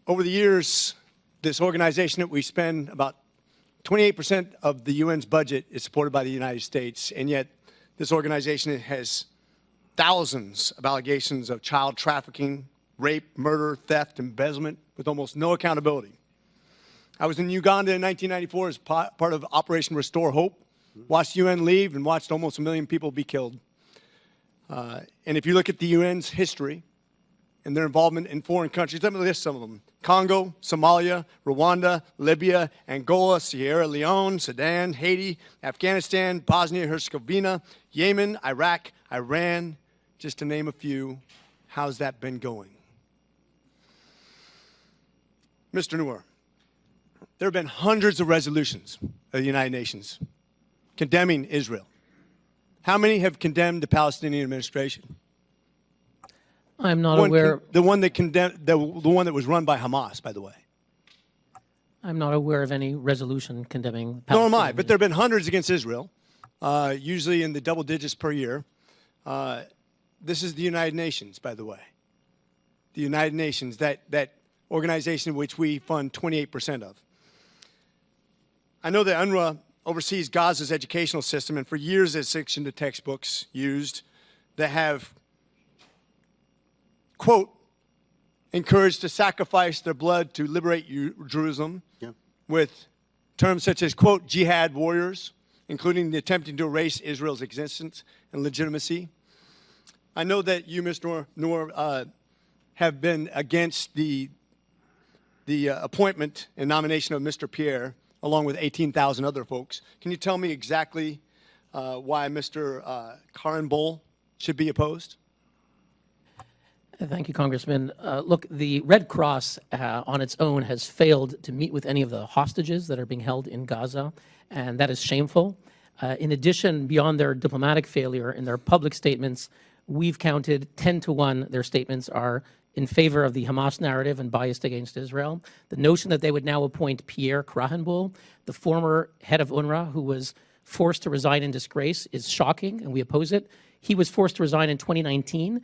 Over the years, this organization that we spend about 28% of the UN's budget is supported by the United States, and yet this organization has thousands of allegations of child trafficking, rape, murder, theft, embezzlement, with almost no accountability. I was in Uganda in 1994 as part of Operation Restore Hope, watched UN leave and watched almost 1 million people be killed. And if you look at the UN's history and their involvement in foreign countries, let me list some of them. Congo, Somalia, Rwanda, Libya, Angola, Sierra Leone, Sudan, Haiti, Afghanistan, Bosnia-Herzegovina, Yemen, Iraq, Iran, just to name a few. How's that been going? Mr. Neuer, there have been hundreds of resolutions of the United Nations condemning Israel. How many have condemned the Palestinian administration? I'm not aware. The one that condemned, the one that was run by Hamas, by the way. I'm not aware of any resolution condemning Palestine. Nor am I, but there have been hundreds against Israel, usually in the double digits per year. This is the United Nations, by the way. The United Nations, that organization which we fund 28% of. I know that UNRWA oversees Gaza's educational system, and for years has sectioned the textbooks used that have, quote, encouraged to sacrifice their blood to liberate Jerusalem, with terms such as, quote, jihad warriors, including attempting to erase Israel's existence and legitimacy. I know that you, Mr. Neuer, have been against the appointment and nomination of Mr. Pierre, along with 18,000 other folks. Can you tell me exactly why Mr. Karenbol should be opposed? Thank you, Congressman. Look, the Red Cross on its own has failed to meet with any of the hostages that are being held in Gaza, and that is shameful. In addition, beyond their diplomatic failure in their public statements, we've counted 10 to 1 their statements are in favor of the Hamas narrative and biased against Israel. The notion that they would now appoint Pierre Krahenbuhl, the former head of UNRWA, who was forced to resign in disgrace, is shocking, and we oppose it. He was forced to resign in 2019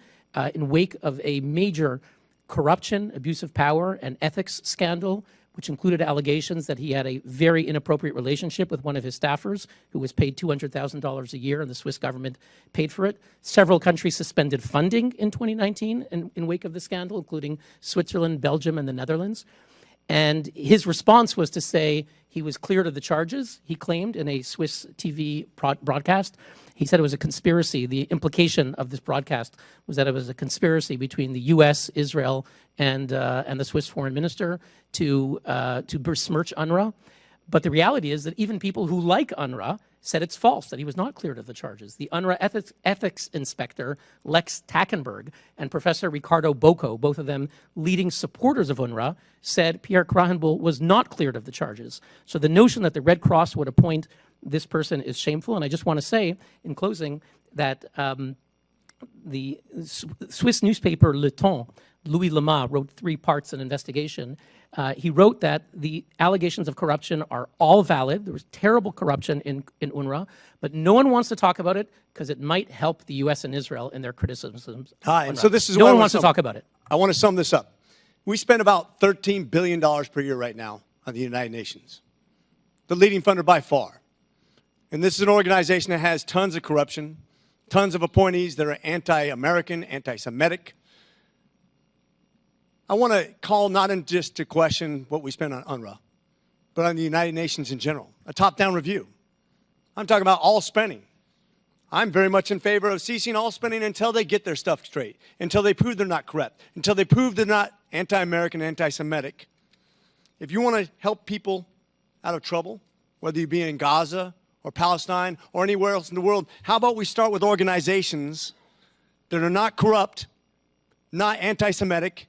in wake of a major corruption, abuse of power, and ethics scandal, which included allegations that he had a very inappropriate relationship with one of his staffers who was paid $200,000 a year, and the Swiss government paid for it. Several countries suspended funding in 2019 in wake of the scandal, including Switzerland, Belgium, and the Netherlands. And his response was to say he was cleared of the charges, he claimed in a Swiss TV broadcast. He said it was a conspiracy. The implication of this broadcast was that it was a conspiracy between the U.S., Israel, and the Swiss foreign minister to besmirch UNRWA. But the reality is that even people who like UNRWA said it's false, that he was not cleared of the charges. The UNRWA ethics inspector, Lex Tackenberg, and Professor Ricardo Bocco, both of them leading supporters of UNRWA, said Pierre Krahenbuhl was not cleared of the charges. So the notion that the Red Cross would appoint this person is shameful. And I just want to say, in closing, that the Swiss newspaper Le Temps, Louis Lama, wrote 3 parts an investigation. He wrote that the allegations of corruption are all valid. There was terrible corruption in UNRWA, but no one wants to talk about it because it might help the U.S. and Israel in their criticisms. And so this is no one wants to talk about it. I want to sum this up. We spend about $13 billion per year right now on the United Nations, the leading funder by far. And this is an organization that has tons of corruption, tons of appointees that are anti-American, anti-Semitic. I want to call not in just to question what we spend on UNRWA, but on the United Nations in general, a top-down review. I'm talking about all spending. I'm very much in favor of ceasing all spending until they get their stuff straight, until they prove they're not corrupt, until they prove they're not anti-American, anti-Semitic. If you want to help people out of trouble, whether you be in Gaza or Palestine or anywhere else in the world. How about we start with organizations that are not corrupt, not anti-Semitic,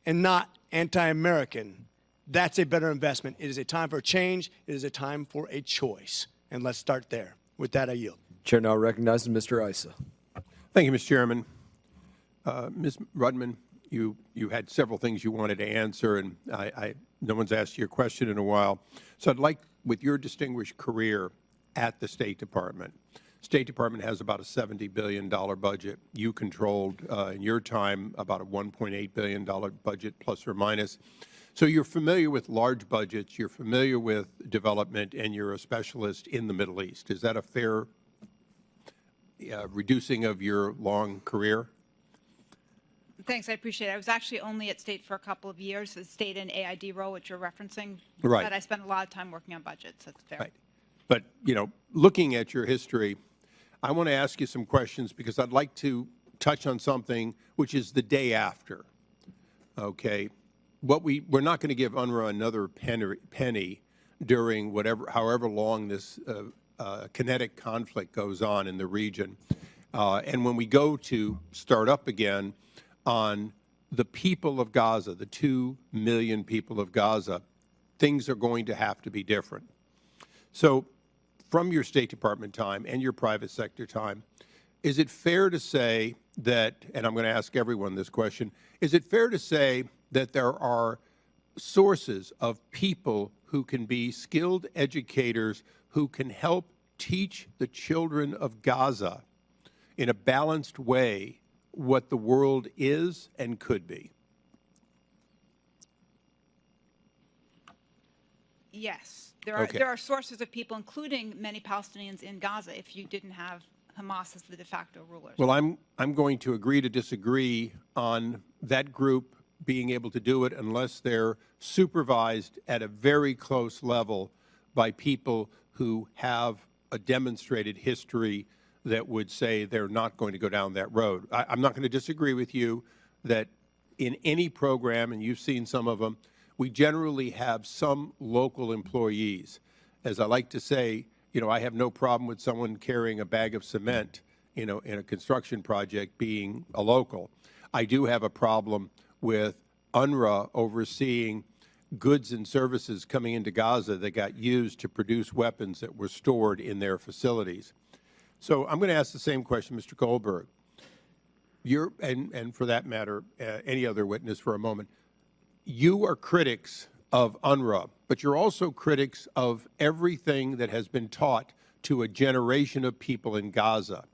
and not anti-American? That's a better investment. It is a time for a change. It is a time for a choice. And let's start there. With that, I yield. Chair now recognizes Mr. Issa. Thank you, Mr. Chairman. Ms. Rudman, you had several things you wanted to answer, and no one's asked you a question in a while. So I'd like, with your distinguished career at the State Department has about a $70 billion budget. You controlled, in your time, about a $1.8 billion budget, plus or minus. So you're familiar with large budgets, you're familiar with development, and you're a specialist in the Middle East. Is that a fair reducing of your long career? Thanks, I appreciate it. I was actually only at State for a couple of years, the State and AID role, which you're referencing. Right. But I spent a lot of time working on budgets. That's fair. Right. But, you know, looking at your history, I want to ask you some questions because I'd like to touch on something which is the day after. Okay. We're not going to give UNRWA another penny during however long this kinetic conflict goes on in the region. And when we go to start up again on the people of Gaza, the 2 million people of Gaza, things are going to have to be different. So from your State Department time and your private sector time, is it fair to say that, and I'm going to ask everyone this question, is it fair to say that there are sources of people who can be skilled educators who can help teach the children of Gaza in a balanced way what the world is and could be? Yes. There Okay. are sources of people, including many Palestinians in Gaza, if you didn't have Hamas as the de facto rulers. Well, I'm going to agree to disagree on that group being able to do it unless they're supervised at a very close level by people who have a demonstrated history that would say they're not going to go down that road. I'm not going to disagree with you that in any program, and you've seen some of them, we generally have some local employees. As I like to say, you know, I have no problem with someone carrying a bag of cement, you know, in a construction project being a local. I do have a problem with UNRWA overseeing goods and services coming into Gaza that got used to produce weapons that were stored in their facilities. So I'm going to ask the same question, Mr. Goldberg. And for that matter, any other witness for a moment. You are critics of UNRWA, but you're also critics of everything that has been taught to a generation of people in Gaza.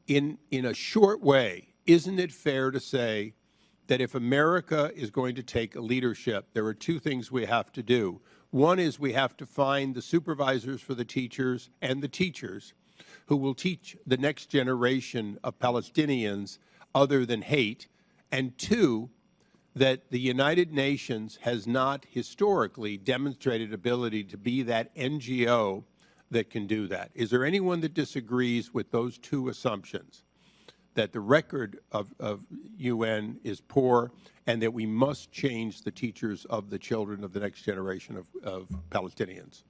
In a short way, isn't it fair to say that if America is going to take a leadership, there are 2 things we have to do. One is we have to find the supervisors for the teachers and the teachers who will teach the next generation of Palestinians other than hate. And 2, that the United Nations has not historically demonstrated ability to be that NGO that can do that. Is there anyone that disagrees with those 2 assumptions? That the record of UN is poor and that we must change the teachers of the children of the next generation of Palestinians?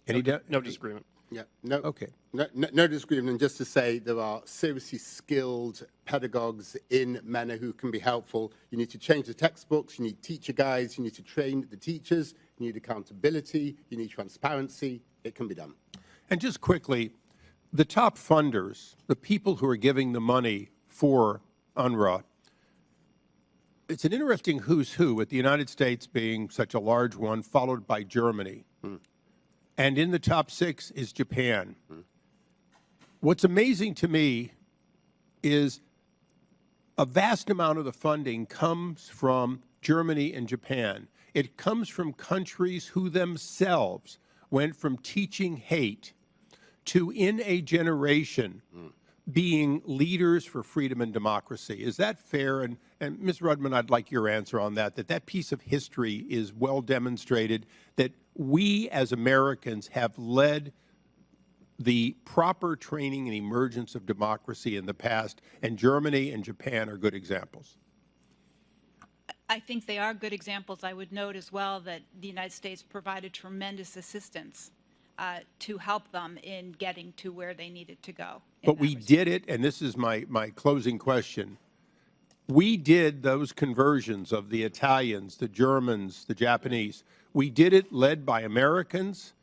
No disagreement. Yeah, no, okay. No disagreement. And just to say, there are seriously skilled pedagogues in MENA who can be helpful. You need to change the textbooks. You need teacher guides. You need to train the teachers. You need accountability. You need transparency. It can be done. And just quickly, the top funders, the people who are giving the money for UNRWA, it's an interesting who's who, with the United States being such a large one, followed by Germany. And in the top 6 is Japan. What's amazing to me is a vast amount of the funding comes from Germany and Japan. It comes from countries who themselves went from teaching hate to, in a generation, being leaders for freedom and democracy. Is that fair? And Ms. Rudman, I'd like your answer on that, that piece of history is well demonstrated, that we as Americans have led the proper training and emergence of democracy in the past, and Germany and Japan are good examples. I think they are good examples. I would note as well that the United States provided tremendous assistance to help them in getting to where they needed to go. But we did it, and this is my closing question. We did those conversions of the Italians, the Germans, the Japanese. We did it led by Americans,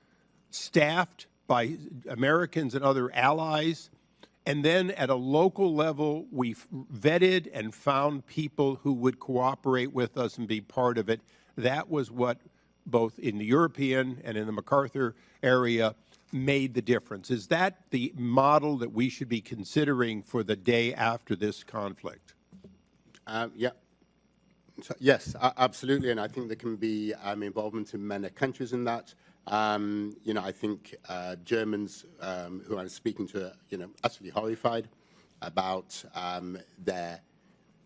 staffed by Americans and other allies. And then at a local level, we vetted and found people who would cooperate with us and be part of it. That was what, both in the European and in the MacArthur area, made the difference. Is that the model that we should be considering for the day after this conflict? Yeah. So, yes, absolutely, and I think there can be involvement in many countries in that. You know, I think Germans who I'm speaking to, you know, utterly horrified about their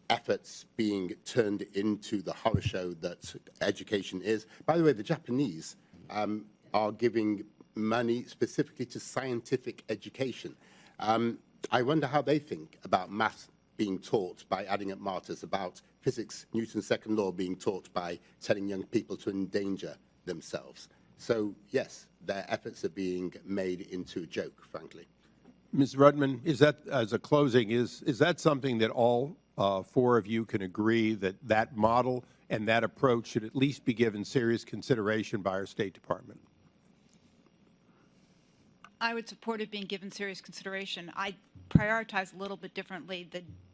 efforts being turned into the horror show that education is. By the way, the Japanese are giving money specifically to scientific education. I wonder how they think about math being taught by adding up martyrs, about physics, Newton's second law being taught by telling young people to endanger themselves. So, yes, their efforts are being made into a joke, frankly. Ms. Rudman, is that, as a closing, is that something that all four of you can agree that that model and that approach should at least be given serious consideration by our State Department? I would support it being given serious consideration. I prioritize a little bit differently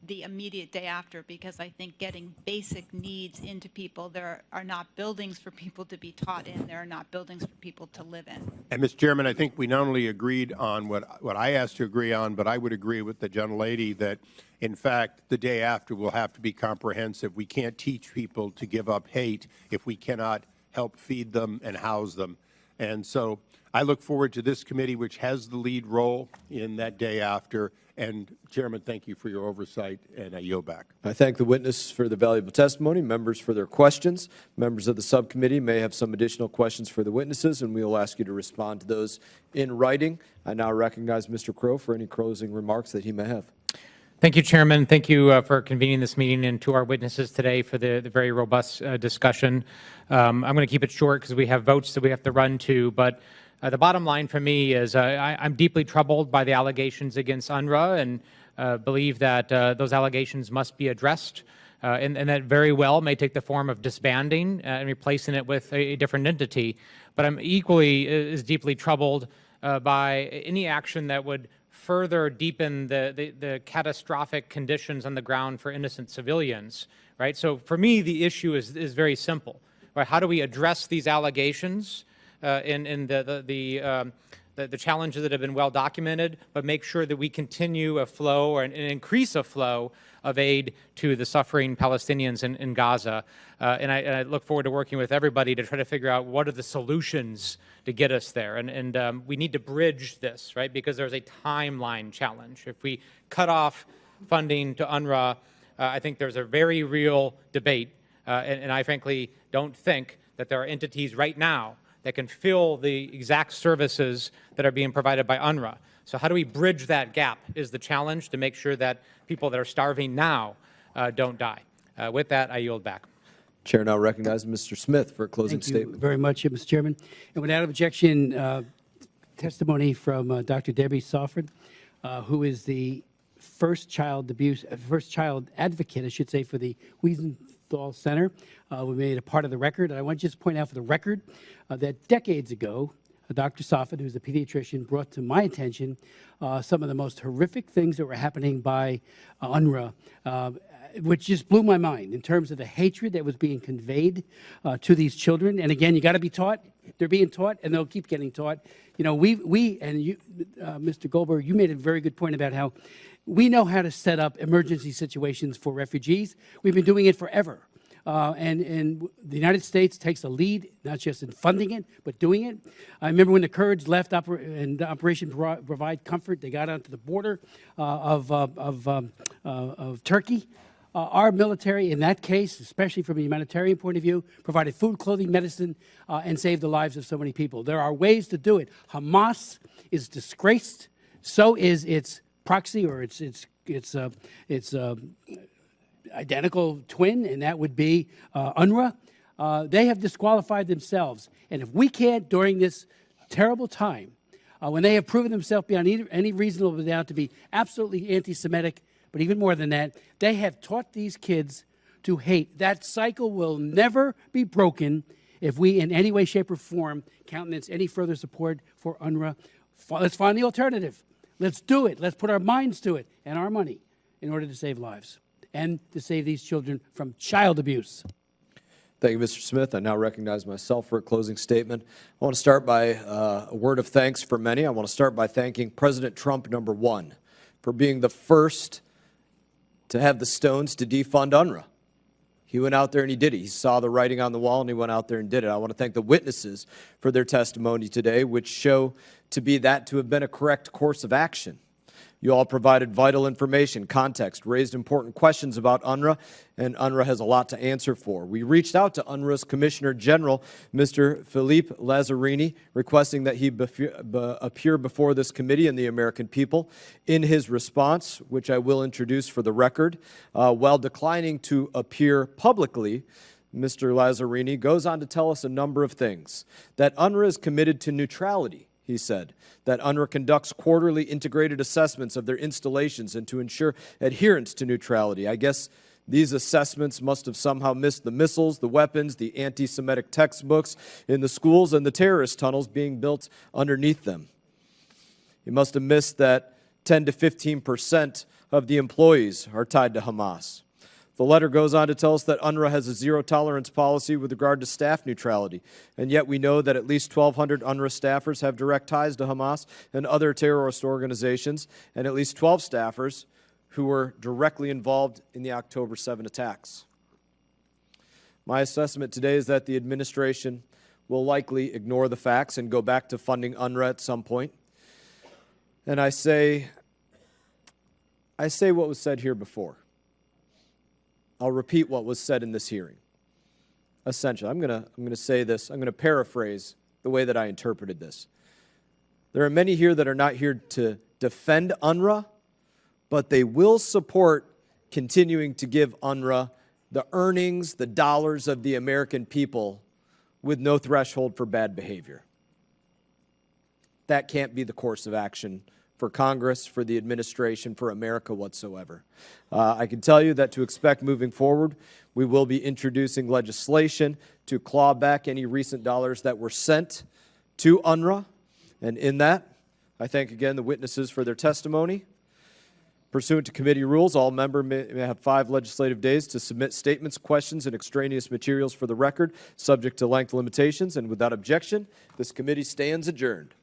the immediate day after, because I think getting basic needs into people, there are not buildings for people to be taught in, there are not buildings for people to live in. And, Mr. Chairman, I think we not only agreed on what I asked to agree on, but I would agree with the gentlelady that, in fact, the day after will have to be comprehensive. We can't teach people to give up hate if we cannot help feed them and house them. And so I look forward to this committee, which has the lead role in that day after. And, Chairman, thank you for your oversight, and I yield back. I thank the witness for the valuable testimony, members for their questions. Members of the subcommittee may have some additional questions for the witnesses, and we will ask you to respond to those in writing. I now recognize Mr. Crow for any closing remarks that he may have. Thank you, Chairman. Thank you for convening this meeting, and to our witnesses today for the very robust discussion. I'm going to keep it short because we have votes that we have to run to, but the bottom line for me is I'm deeply troubled by the allegations against UNRWA, and believe that those allegations must be addressed, and that very well may take the form of disbanding and replacing it with a different entity. But I'm equally as deeply troubled by any action that would further deepen the catastrophic conditions on the ground for innocent civilians, right? So for me, the issue is very simple, right? How do we address these allegations in the challenges that have been well documented, but make sure that we continue a flow or an increase a flow of aid to the suffering Palestinians in Gaza. And I look forward to working with everybody to try to figure out what are the solutions to get us there. And we need to bridge this, right? Because there's a timeline challenge. If we cut off funding to UNRWA, I think there's a very real debate. And I frankly don't think that there are entities right now that can fill the exact services that are being provided by UNRWA. So how do we bridge that gap is the challenge, to make sure that people that are starving now don't die. With that, I yield back. Chair now recognizes Mr. Smith for a closing statement. Thank you very much, Mr. Chairman. And without objection, testimony from Dr. Debbie Sofrin, who is the first child advocate, I should say, for the Wiesenthal Center. We made a part of the record. And I want to just point out for the record that decades ago, Dr. Sofrin, who's a pediatrician, brought to my attention some of the most horrific things that were happening by UNRWA, which just blew my mind in terms of the hatred that was being conveyed to these children. And again, you got to be taught. They're being taught, and they'll keep getting taught. You know, we and you, Mr. Goldberg, you made a very good point about how we know how to set up emergency situations for refugees. We've been doing it forever. And the United States takes a lead, not just in funding it, but doing it. I remember when the Kurds left Operation Provide Comfort, they got onto the border of Turkey. Our military, in that case, especially from a humanitarian point of view, provided food, clothing, medicine, and saved the lives of so many people. There are ways to do it. Hamas is disgraced. So is its proxy, or its identical twin, and that would be UNRWA. They have disqualified themselves. And if we can't, during this terrible time when they have proven themselves beyond any reasonable doubt to be absolutely anti-Semitic, but even more than that, they have taught these kids to hate. That cycle will never be broken if we in any way, shape, or form countenance any further support for UNRWA. Let's find the alternative. Let's do it. Let's put our minds to it and our money in order to save lives and to save these children from child abuse. Thank you, Mr. Smith. I now recognize myself for a closing statement. I want to start by a word of thanks for many. I want to start by thanking President Trump, #1, for being the first to have the stones to defund UNRWA. He went out there and he did it. He saw the writing on the wall and he went out there and did it. I want to thank the witnesses for their testimony today, which show to have been a correct course of action. You all provided vital information, context, raised important questions about UNRWA, and UNRWA has a lot to answer for. We reached out to UNRWA's Commissioner General, Mr. Philippe Lazzarini, requesting that he appear before this committee and the American people. In his response, which I will introduce for the record, while declining to appear publicly, Mr. Lazzarini goes on to tell us a number of things. That UNRWA is committed to neutrality, he said, that UNRWA conducts quarterly integrated assessments of their installations and to ensure adherence to neutrality. I guess these assessments must have somehow missed the missiles, the weapons, the anti-Semitic textbooks in the schools, and the terrorist tunnels being built underneath them. You must have missed that 10 to 15% of the employees are tied to Hamas. The letter goes on to tell us that UNRWA has a zero-tolerance policy with regard to staff neutrality, and yet we know that at least 1,200 UNRWA staffers have direct ties to Hamas and other terrorist organizations, and at least 12 staffers who were directly involved in the October 7 attacks. My assessment today is that the administration will likely ignore the facts and go back to funding UNRWA at some point. And I say what was said here before. I'll repeat what was said in this hearing. Essentially, I'm going to say this. I'm going to paraphrase the way that I interpreted this. There are many here that are not here to defend UNRWA, but they will support continuing to give UNRWA the earnings, the dollars of the American people with no threshold for bad behavior. That can't be the course of action for Congress, for the administration, for America whatsoever. I can tell you that to expect moving forward, we will be introducing legislation to claw back any recent dollars that were sent to UNRWA. And in that, I thank again the witnesses for their testimony. Pursuant to committee rules, all members may have 5 legislative days to submit statements, questions, and extraneous materials for the record, subject to length limitations. And without objection, this committee stands adjourned.